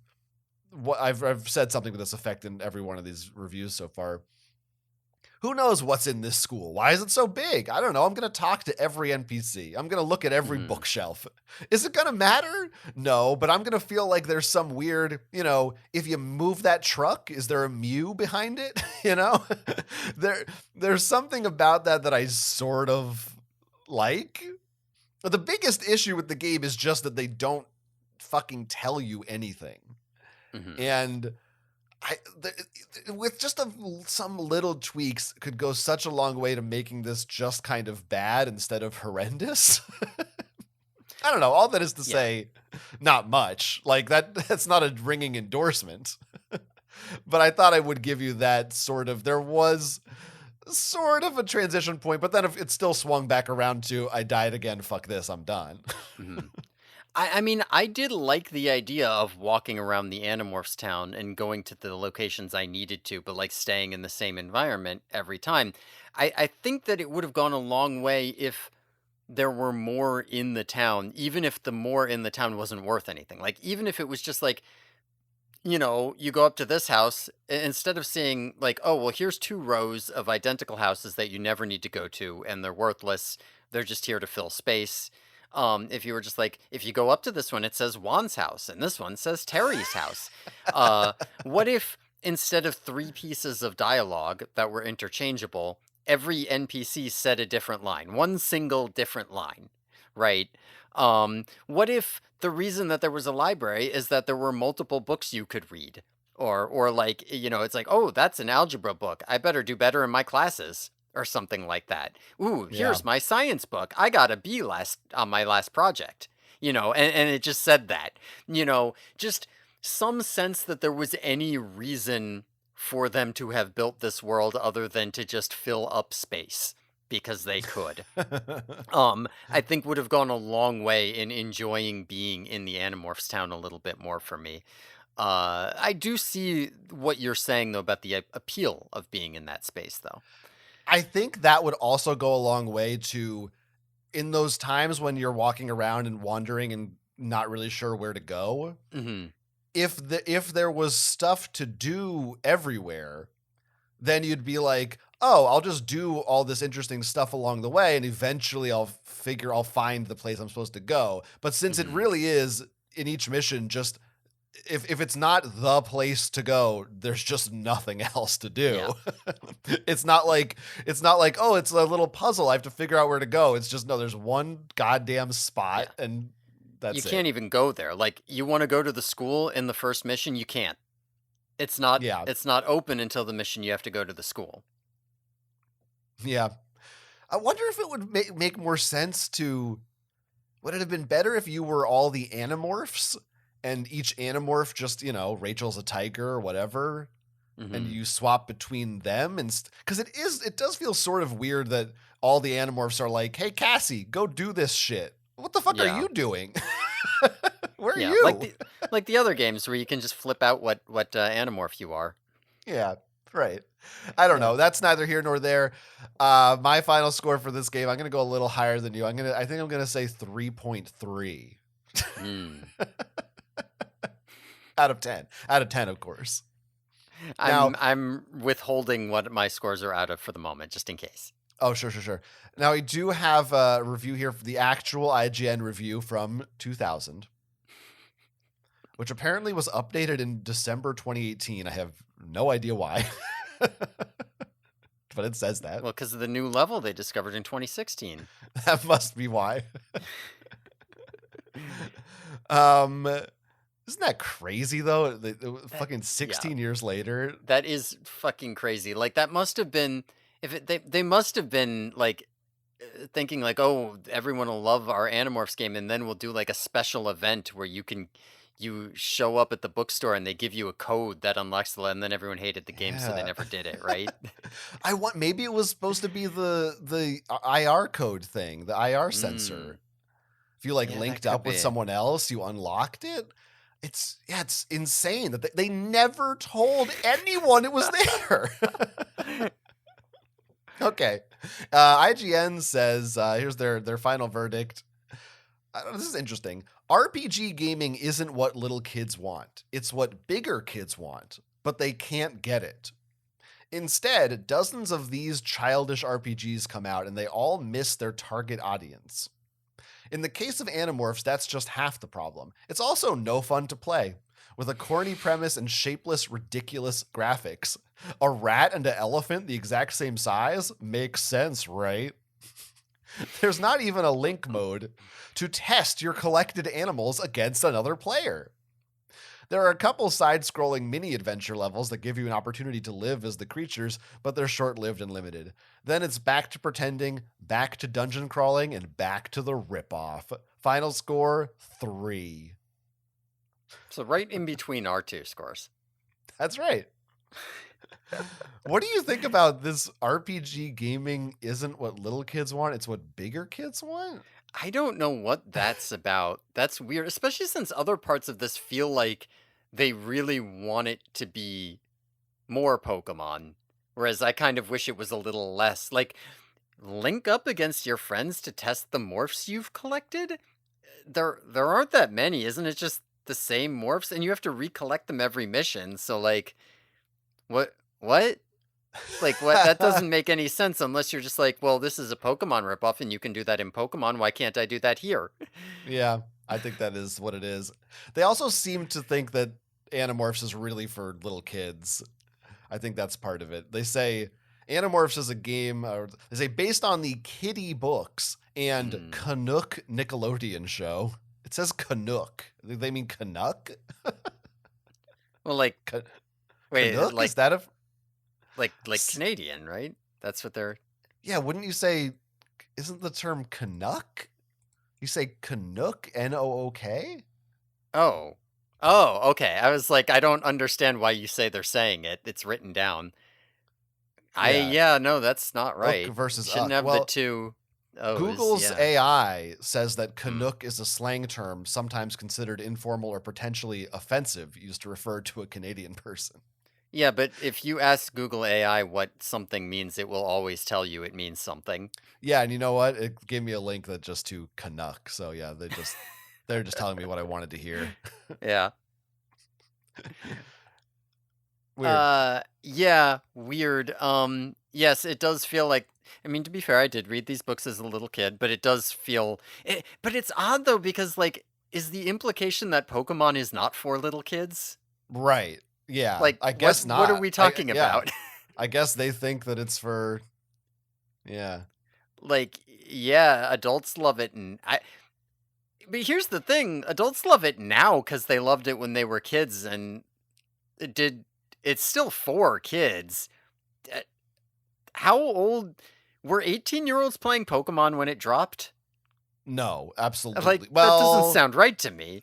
Speaker 2: What I've said something to this effect in every one of these reviews so far. Who knows what's in this school? Why is it so big? I don't know. I'm going to talk to every NPC. I'm going to look at every
Speaker 1: Mhm.
Speaker 2: bookshelf. Is it going to matter? No, but I'm going to feel like there's some weird, if you move that truck, is there a Mew behind it? you know? there there's something about that I sort of like. But the biggest issue with the game is just that they don't fucking tell you anything.
Speaker 1: Mhm.
Speaker 2: And with just some little tweaks could go such a long way to making this just kind of bad instead of horrendous. I don't know. All that is to
Speaker 1: Yeah.
Speaker 2: say, not much. Like that's not a ringing endorsement. But I thought I would give you that sort of. There was sort of a transition point, but then if it still swung back around to I died again. Fuck this. I'm done.
Speaker 1: Mhm. I mean, I did like the idea of walking around the Animorphs town and going to the locations I needed to, but like staying in the same environment every time. I think that it would have gone a long way if there were more in the town, even if the more in the town wasn't worth anything. Like, even if it was just like, you go up to this house, instead of seeing like, oh, well, here's 2 rows of identical houses that you never need to go to and they're worthless. They're just here to fill space. If you were just like, if you go up to this one, it says Juan's house and this one says Terry's house. Uh, what if instead of 3 pieces of dialogue that were interchangeable, every NPC said a different line, one single different line, right? What if the reason that there was a library is that there were multiple books you could read? Or like, it's like, oh, that's an algebra book. I better do better in my classes or something like that. Ooh,
Speaker 2: Yeah.
Speaker 1: here's my science book. I got a B last on my last project. And it just said that. Just some sense that there was any reason for them to have built this world other than to just fill up space. because they could. I think would have gone a long way in enjoying being in the Animorphs town a little bit more for me. I do see what you're saying though about the appeal of being in that space though.
Speaker 2: I think that would also go a long way to, in those times when you're walking around and wandering and not really sure where to go,
Speaker 1: Mhm.
Speaker 2: if there was stuff to do everywhere, then you'd be like, oh, I'll just do all this interesting stuff along the way, and eventually I'll find the place I'm supposed to go. But since it
Speaker 1: Mhm.
Speaker 2: really is in each mission, just if it's not the place to go, there's just nothing else to
Speaker 1: Yeah.
Speaker 2: do. it's not like oh, it's a little puzzle. I have to figure out where to go. It's just no, there's one goddamn spot
Speaker 1: Yeah.
Speaker 2: and
Speaker 1: You
Speaker 2: that's it.
Speaker 1: can't even go there. Like you want to go to the school in the first mission, you can't. It's not
Speaker 2: Yeah.
Speaker 1: it's not open until the mission you have to go to the school.
Speaker 2: Yeah. I wonder if it would make more sense to. Would it have been better if you were all the Animorphs and each Animorph just, Rachel's a tiger or whatever, and
Speaker 1: Mhm.
Speaker 2: you swap between them? And because it does feel sort of weird that all the Animorphs are like, hey, Cassie, go do this shit. What the fuck are
Speaker 1: Yeah.
Speaker 2: you doing? Where are
Speaker 1: Yeah, like
Speaker 2: you?
Speaker 1: the other games where you can just flip out what Animorph you are.
Speaker 2: Yeah, right. I don't
Speaker 1: Yeah.
Speaker 2: know. That's neither here nor there. My final score for this game, I'm gonna go a little higher than you. I think I'm gonna say 3.3
Speaker 1: Hmm.
Speaker 2: out of 10. Out of 10, of course. Now,
Speaker 1: I'm withholding what my scores are out of for the moment, just in case.
Speaker 2: oh, sure. Now, we do have a review here for the actual IGN review from 2000, which apparently was updated in December 2018. I have no idea why, but it says that.
Speaker 1: Well, because of the new level they discovered in 2016.
Speaker 2: That must be why. Isn't that crazy though? Fucking
Speaker 1: Yeah,
Speaker 2: 16 years later.
Speaker 1: that is fucking crazy. Like that must have been they must have been like thinking like, oh, everyone will love our Animorphs game, and then we'll do like a special event where you show up at the bookstore and they give you a code that unlocks and then everyone hated the game, so they
Speaker 2: Yeah.
Speaker 1: never did it, right?
Speaker 2: I want maybe it was supposed to be the IR code thing, the IR
Speaker 1: Mm,
Speaker 2: sensor. If you like
Speaker 1: yeah, that
Speaker 2: linked
Speaker 1: could
Speaker 2: up with
Speaker 1: be.
Speaker 2: someone else, you unlocked it. It's insane that they never told anyone it was there. Okay. IGN says, here's their final verdict. This is interesting. RPG gaming isn't what little kids want. It's what bigger kids want, but they can't get it. Instead, dozens of these childish RPGs come out and they all miss their target audience. In the case of Animorphs, that's just half the problem. It's also no fun to play. With a corny premise and shapeless, ridiculous graphics, a rat and an elephant the exact same size makes sense, right? There's not even a link mode to test your collected animals against another player. There are a couple side-scrolling mini-adventure levels that give you an opportunity to live as the creatures, but they're short-lived and limited. Then it's back to pretending, back to dungeon crawling, and back to the ripoff. Final score, 3.
Speaker 1: So right in between our two scores.
Speaker 2: That's right. What do you think about this RPG gaming isn't what little kids want, it's what bigger kids want?
Speaker 1: I don't know what that's about. That's weird, especially since other parts of this feel like they really want it to be more Pokemon. Whereas I kind of wish it was a little less. Like, link up against your friends to test the morphs you've collected? There aren't that many, isn't it just the same morphs? And you have to recollect them every mission, so like what? Like what that doesn't make any sense unless you're just like, well, this is a Pokemon ripoff and you can do that in Pokemon. Why can't I do that here?
Speaker 2: Yeah, I think that is what it is. They also seem to think that Animorphs is really for little kids. I think that's part of it. They say Animorphs is a game, or they say based on the Kitty books and
Speaker 1: Hmm.
Speaker 2: Canuck Nickelodeon show. It says Canuck. They mean Canuck?
Speaker 1: Well, like
Speaker 2: Ca-
Speaker 1: wait,
Speaker 2: Canuck? Is that a.
Speaker 1: like Canadian, right? That's what they're.
Speaker 2: Yeah, wouldn't you say. Isn't the term Canuck? You say Canuck, Nook?
Speaker 1: Oh. Oh, okay. I was like, I don't understand why you say they're saying it. It's written down.
Speaker 2: Yeah,
Speaker 1: No, that's not
Speaker 2: Ook
Speaker 1: right.
Speaker 2: versus
Speaker 1: Shouldn't
Speaker 2: Uck.
Speaker 1: have the
Speaker 2: Well,
Speaker 1: two O's.
Speaker 2: Google's
Speaker 1: Yeah.
Speaker 2: AI says that
Speaker 1: Hmm.
Speaker 2: Canuck is a slang term sometimes considered informal or potentially offensive, used to refer to a Canadian person.
Speaker 1: Yeah, but if you ask Google AI what something means, it will always tell you it means something.
Speaker 2: Yeah, and you know what? It gave me a link that just to Canuck. So yeah, they're just telling me what I wanted to hear.
Speaker 1: Yeah.
Speaker 2: Weird.
Speaker 1: Yeah, weird. Yes, it does feel like, I mean, to be fair, I did read these books as a little kid, but it does feel but it's odd though because like is the implication that Pokemon is not for little kids?
Speaker 2: Right. Yeah.
Speaker 1: Like
Speaker 2: I
Speaker 1: what
Speaker 2: guess
Speaker 1: what are
Speaker 2: not.
Speaker 1: we
Speaker 2: I
Speaker 1: talking
Speaker 2: yeah.
Speaker 1: about?
Speaker 2: I guess they think that it's for yeah.
Speaker 1: Like yeah, adults love it and I but here's the thing, adults love it now cuz they loved it when they were kids and it did it's still for kids. Uh, How old were 18-year-olds playing Pokemon when it dropped?
Speaker 2: No,
Speaker 1: Like,
Speaker 2: absolutely.
Speaker 1: that doesn't
Speaker 2: Well,
Speaker 1: sound right to me.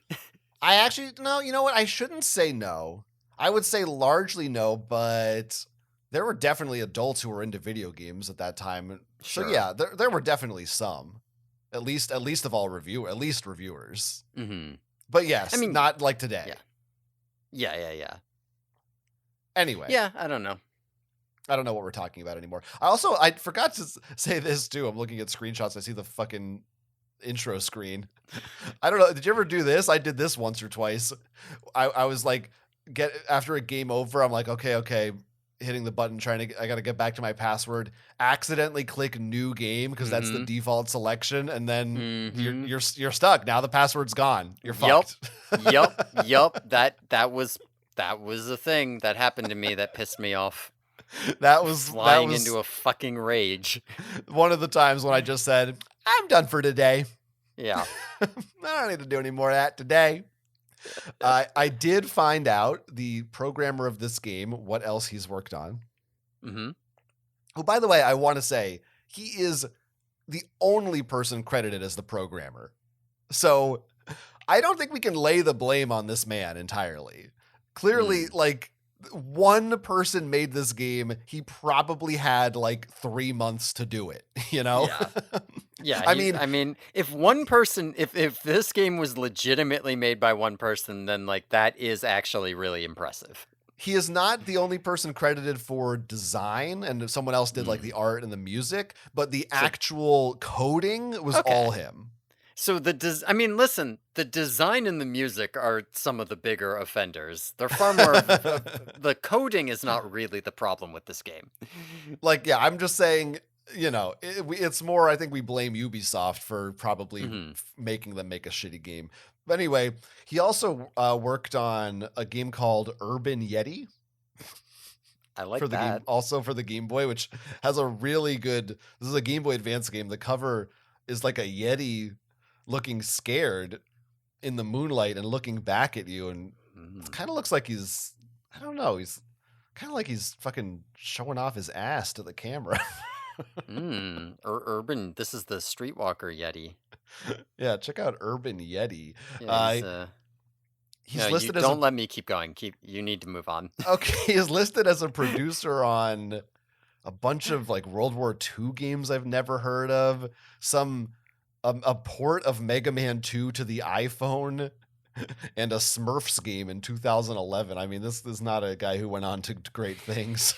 Speaker 2: I actually no, you know what? I shouldn't say no. I would say largely no, but there were definitely adults who were into video games at that time. So
Speaker 1: Sure.
Speaker 2: yeah, there were definitely some. At least of all at least reviewers.
Speaker 1: Mhm.
Speaker 2: But
Speaker 1: I
Speaker 2: yes,
Speaker 1: mean,
Speaker 2: not like
Speaker 1: yeah.
Speaker 2: today.
Speaker 1: Yeah.
Speaker 2: Anyway,
Speaker 1: Yeah, I don't know.
Speaker 2: I don't know what we're talking about anymore. I forgot to say this too. I'm looking at screenshots. I see the fucking intro screen. I don't know. Did you ever do this? I did this once or twice. I was like, get after a game over. I'm like, okay, hitting the button, I got to get back to my password. Accidentally click new game because that's the
Speaker 1: Mhm.
Speaker 2: default selection, and then
Speaker 1: Mhm.
Speaker 2: you're stuck. Now the password's gone. You're
Speaker 1: Yup.
Speaker 2: fucked.
Speaker 1: Yup. That was a thing that happened to me that pissed me off.
Speaker 2: That
Speaker 1: Flying
Speaker 2: was
Speaker 1: into a fucking rage.
Speaker 2: one of the times when I just said, I'm done for today.
Speaker 1: Yeah.
Speaker 2: I don't need to do any more of that today. I did find out the programmer of this game, what else he's worked on.
Speaker 1: Mhm.
Speaker 2: Oh, by the way, I want to say he is the only person credited as the programmer. So I don't think we can lay the blame on this man entirely. Clearly,
Speaker 1: Mm.
Speaker 2: like, one person made this game. He probably had like 3 months to do it, you know?
Speaker 1: Yeah. Yeah,
Speaker 2: I mean,
Speaker 1: I mean, if one person if this game was legitimately made by one person, then, like, that is actually really impressive.
Speaker 2: he is not the only person credited for design, and someone else did like the
Speaker 1: Mm.
Speaker 2: art and the music, but the
Speaker 1: So
Speaker 2: actual coding was all
Speaker 1: okay.
Speaker 2: him.
Speaker 1: So I mean, listen, the design and the music are some of the bigger offenders. They're far more of the coding is not really the problem with this game.
Speaker 2: Like, yeah, I'm just saying, it's more, I think we blame Ubisoft for probably
Speaker 1: Mhm.
Speaker 2: making them make a shitty game. But anyway, he also worked on a game called Urban Yeti
Speaker 1: I
Speaker 2: for
Speaker 1: like
Speaker 2: the game,
Speaker 1: that.
Speaker 2: also for the Game Boy, which has a really good, this is a Game Boy Advance game. The cover is like a Yeti looking scared in the moonlight and looking back at you. And it
Speaker 1: Mm.
Speaker 2: kind of looks like I don't know, he's kind of like he's fucking showing off his ass to the camera.
Speaker 1: Urban, this is the Streetwalker Yeti.
Speaker 2: Yeah, check out Urban Yeti.
Speaker 1: Yeah,
Speaker 2: Uh,
Speaker 1: no,
Speaker 2: he's
Speaker 1: you
Speaker 2: listed as a
Speaker 1: don't let me keep going. You need to move on.
Speaker 2: okay. He's listed as a producer on a bunch of like World War II games I've never heard of. Some a port of Mega Man 2 to the iPhone, and a Smurfs game in 2011. I mean, this is not a guy who went on to great things.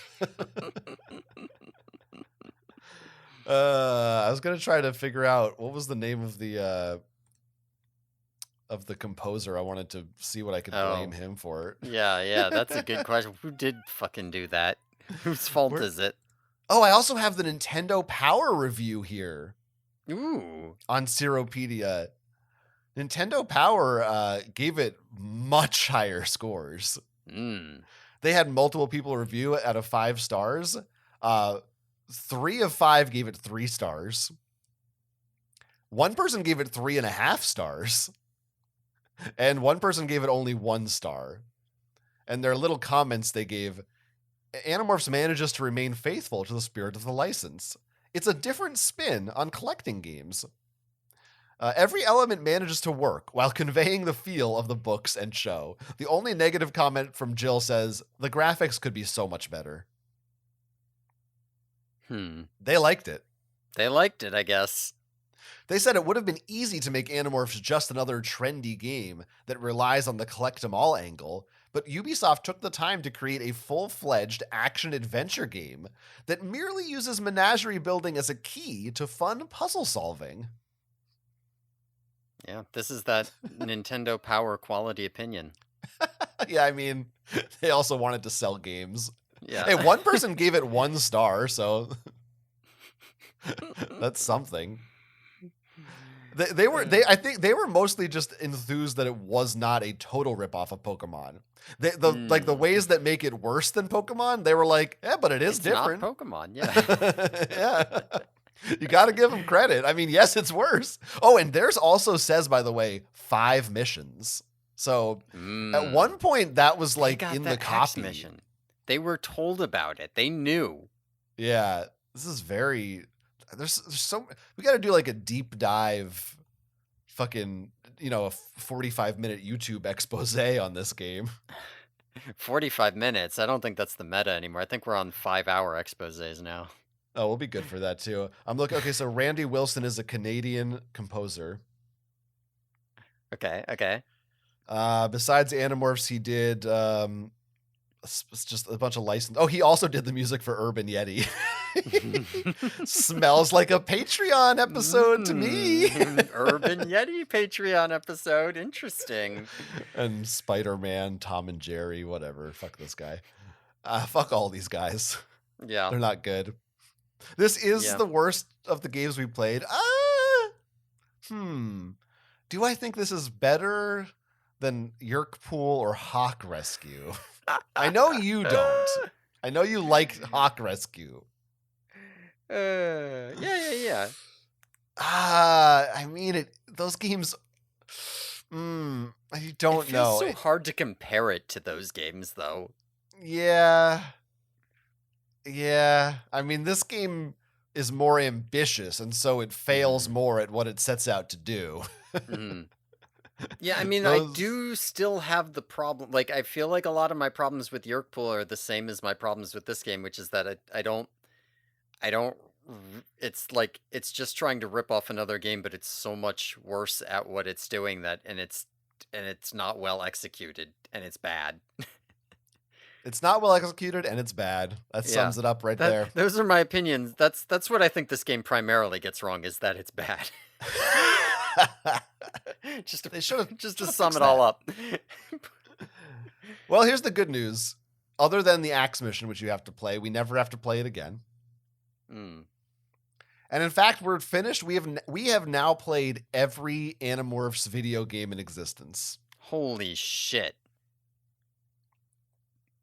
Speaker 2: I was gonna try to figure out what was the name of the composer. I wanted to see what I could blame
Speaker 1: Oh,
Speaker 2: him for.
Speaker 1: yeah, that's a good question. Who did fucking do that? Whose fault
Speaker 2: Where,
Speaker 1: is it?
Speaker 2: oh, I also have the Nintendo Power review here
Speaker 1: Ooh.
Speaker 2: on Seropedia. Nintendo Power gave it much higher scores.
Speaker 1: Mm.
Speaker 2: They had multiple people review it out of 5 stars. 3 of 5 gave it 3 stars. One person gave it 3.5 stars. And one person gave it only 1 star. And their little comments they gave, Animorphs manages to remain faithful to the spirit of the license. It's a different spin on collecting games. Every element manages to work while conveying the feel of the books and show. The only negative comment from Jill says, the graphics could be so much better. They liked it.
Speaker 1: They liked it, I guess.
Speaker 2: They said it would have been easy to make Animorphs just another trendy game that relies on the collect 'em all angle, but Ubisoft took the time to create a full-fledged action-adventure game that merely uses menagerie building as a key to fun puzzle solving.
Speaker 1: Yeah, this is that Nintendo Power quality opinion.
Speaker 2: Yeah, I mean, they also wanted to sell games.
Speaker 1: Yeah.
Speaker 2: Hey, one person gave it 1 star, so that's something. I think they were mostly just enthused that it was not a total ripoff of Pokemon. Like the ways that make it worse than Pokemon, they were like, yeah, but it's different.
Speaker 1: Not Pokemon, yeah.
Speaker 2: Yeah. You got to give them credit. I mean, yes, it's worse. Oh, and theirs also says, by the way, 5 missions. So at one point that was like in the copy.
Speaker 1: Mission. They were told about it. They knew.
Speaker 2: Yeah, this is very. There's so we got to do like a deep dive, fucking a 45-minute YouTube expose on this game.
Speaker 1: 45 minutes. I don't think that's the meta anymore. I think we're on 5-hour exposés now.
Speaker 2: Oh, we'll be good for that too. I'm looking. Okay, so Randy Wilson is a Canadian composer.
Speaker 1: Okay.
Speaker 2: Besides Animorphs, he did it's just a bunch of license. Oh, he also did the music for Urban Yeti. Smells like a Patreon episode to me.
Speaker 1: Urban Yeti Patreon episode. Interesting.
Speaker 2: And Spider-Man, Tom and Jerry, whatever. Fuck this guy. Fuck all these guys.
Speaker 1: Yeah.
Speaker 2: They're not good. This is the worst of the games we played. Do I think this is better than Yerk Pool or Hawk Rescue? I know you don't. I know you like Hawk Rescue.
Speaker 1: Yeah.
Speaker 2: I mean, those games. I don't know.
Speaker 1: It's so hard to compare it to those games, though.
Speaker 2: Yeah. I mean, this game is more ambitious, and so it fails more at what it sets out to do.
Speaker 1: Yeah, I mean, I do still have the problem. Like, I feel like a lot of my problems with Yerkpool are the same as my problems with this game, which is that I don't. It's like it's just trying to rip off another game, but it's so much worse at what it's doing and it's not well executed, and it's bad.
Speaker 2: It's not well executed and it's bad. That sums it up right there.
Speaker 1: Those are my opinions. That's what I think this game primarily gets wrong, is that it's bad. just to sum it all up.
Speaker 2: Well, here's the good news. Other than the axe mission, which you have to play, we never have to play it again. And in fact, we're finished. We have now played every Animorphs video game in existence.
Speaker 1: Holy shit.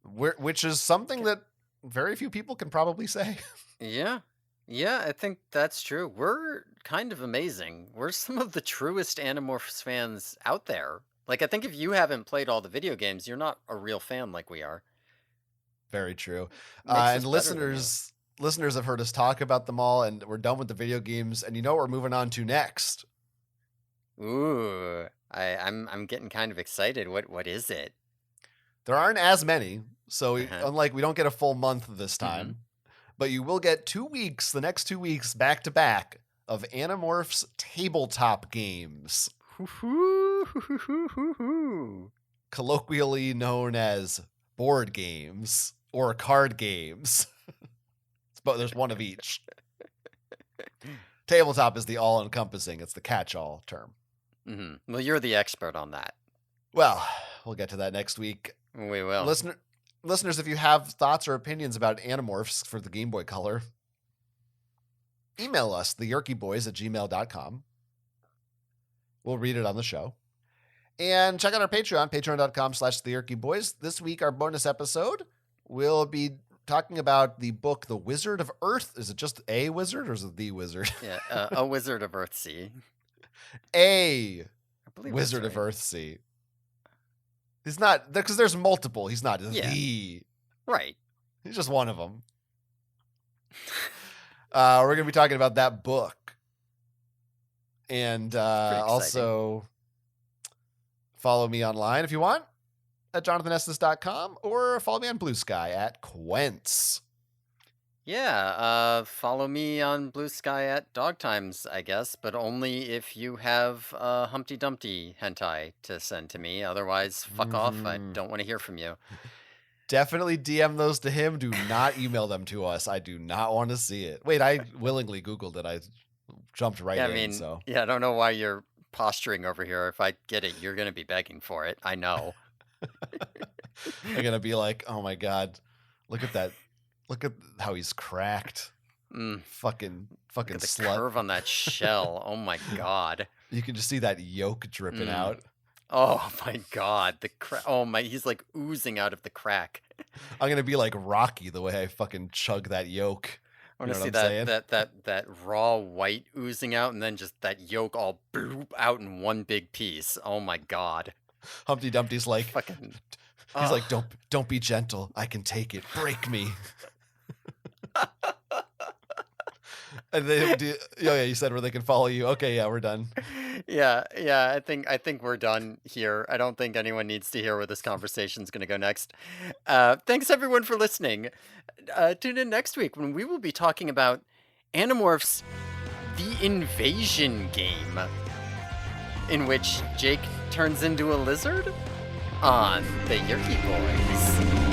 Speaker 2: Which is something that very few people can probably say.
Speaker 1: Yeah, I think that's true. We're kind of amazing. We're some of the truest Animorphs fans out there. Like, I think if you haven't played all the video games, you're not a real fan like we are.
Speaker 2: Very true. And listeners have heard us talk about them all, and we're done with the video games. And you know what we're moving on to next?
Speaker 1: Ooh, I'm getting kind of excited. What is it?
Speaker 2: There aren't as many, so unlike we don't get a full month this time, but you will get 2 weeks, the next 2 weeks back to back of Animorphs tabletop games, colloquially known as board games or card games. But there's one of each. Tabletop is the all-encompassing. It's the catch-all term.
Speaker 1: Well, you're the expert on that.
Speaker 2: Well, we'll get to that next week.
Speaker 1: We will.
Speaker 2: Listeners, if you have thoughts or opinions about Animorphs for the Game Boy Color, email us, theyerkyboys@gmail.com. We'll read it on the show. And check out our Patreon, patreon.com/theyerkyboys. This week, our bonus episode will be talking about the book, The Wizard of Earth. Is it just a wizard or is it the wizard?
Speaker 1: Yeah, a Wizard of Earthsea.
Speaker 2: A Wizard of Earthsea. He's not, because there's multiple. He's not the.
Speaker 1: Right.
Speaker 2: He's just one of them. We're going to be talking about that book. And also follow me online if you want at jonathanestis.com, or follow me on Blue Sky at Quents.
Speaker 1: Yeah, follow me on Blue Sky at Dog Times, I guess, but only if you have Humpty Dumpty hentai to send to me. Otherwise, fuck off. I
Speaker 2: Mhm.
Speaker 1: don't want to hear from you.
Speaker 2: Definitely DM those to him. Do not email them to us. I do not want to see it. Wait, I willingly Googled it. I jumped right
Speaker 1: Yeah, I
Speaker 2: in.
Speaker 1: mean,
Speaker 2: So
Speaker 1: yeah, I don't know why you're posturing over here. If I get it, you're going to be begging for it. I know.
Speaker 2: I'm gonna be like, oh my god, look at that. Look at how he's cracked.
Speaker 1: Mm,
Speaker 2: Fucking
Speaker 1: look at the
Speaker 2: slut.
Speaker 1: curve on that shell. Oh my god.
Speaker 2: You can just see that yolk dripping out.
Speaker 1: Oh my god. Oh my, he's like oozing out of the crack.
Speaker 2: I'm gonna be like Rocky the way I fucking chug that yolk.
Speaker 1: I
Speaker 2: You
Speaker 1: want
Speaker 2: know
Speaker 1: to
Speaker 2: what
Speaker 1: see
Speaker 2: I'm saying?
Speaker 1: that raw white oozing out, and then just that yolk all bloop out in one big piece. Oh my god.
Speaker 2: Humpty Dumpty's like,
Speaker 1: Fucking.
Speaker 2: he's like,
Speaker 1: Oh.
Speaker 2: don't be gentle. I can take it. Break me. And they do. Oh yeah, you said where they can follow you. Okay, yeah, we're done.
Speaker 1: Yeah, I think we're done here. I don't think anyone needs to hear where this conversation's going to go next. Thanks everyone for listening. Tune in next week when we will be talking about Animorphs, the invasion game, in which Jake turns into a lizard on the Yerky Boys.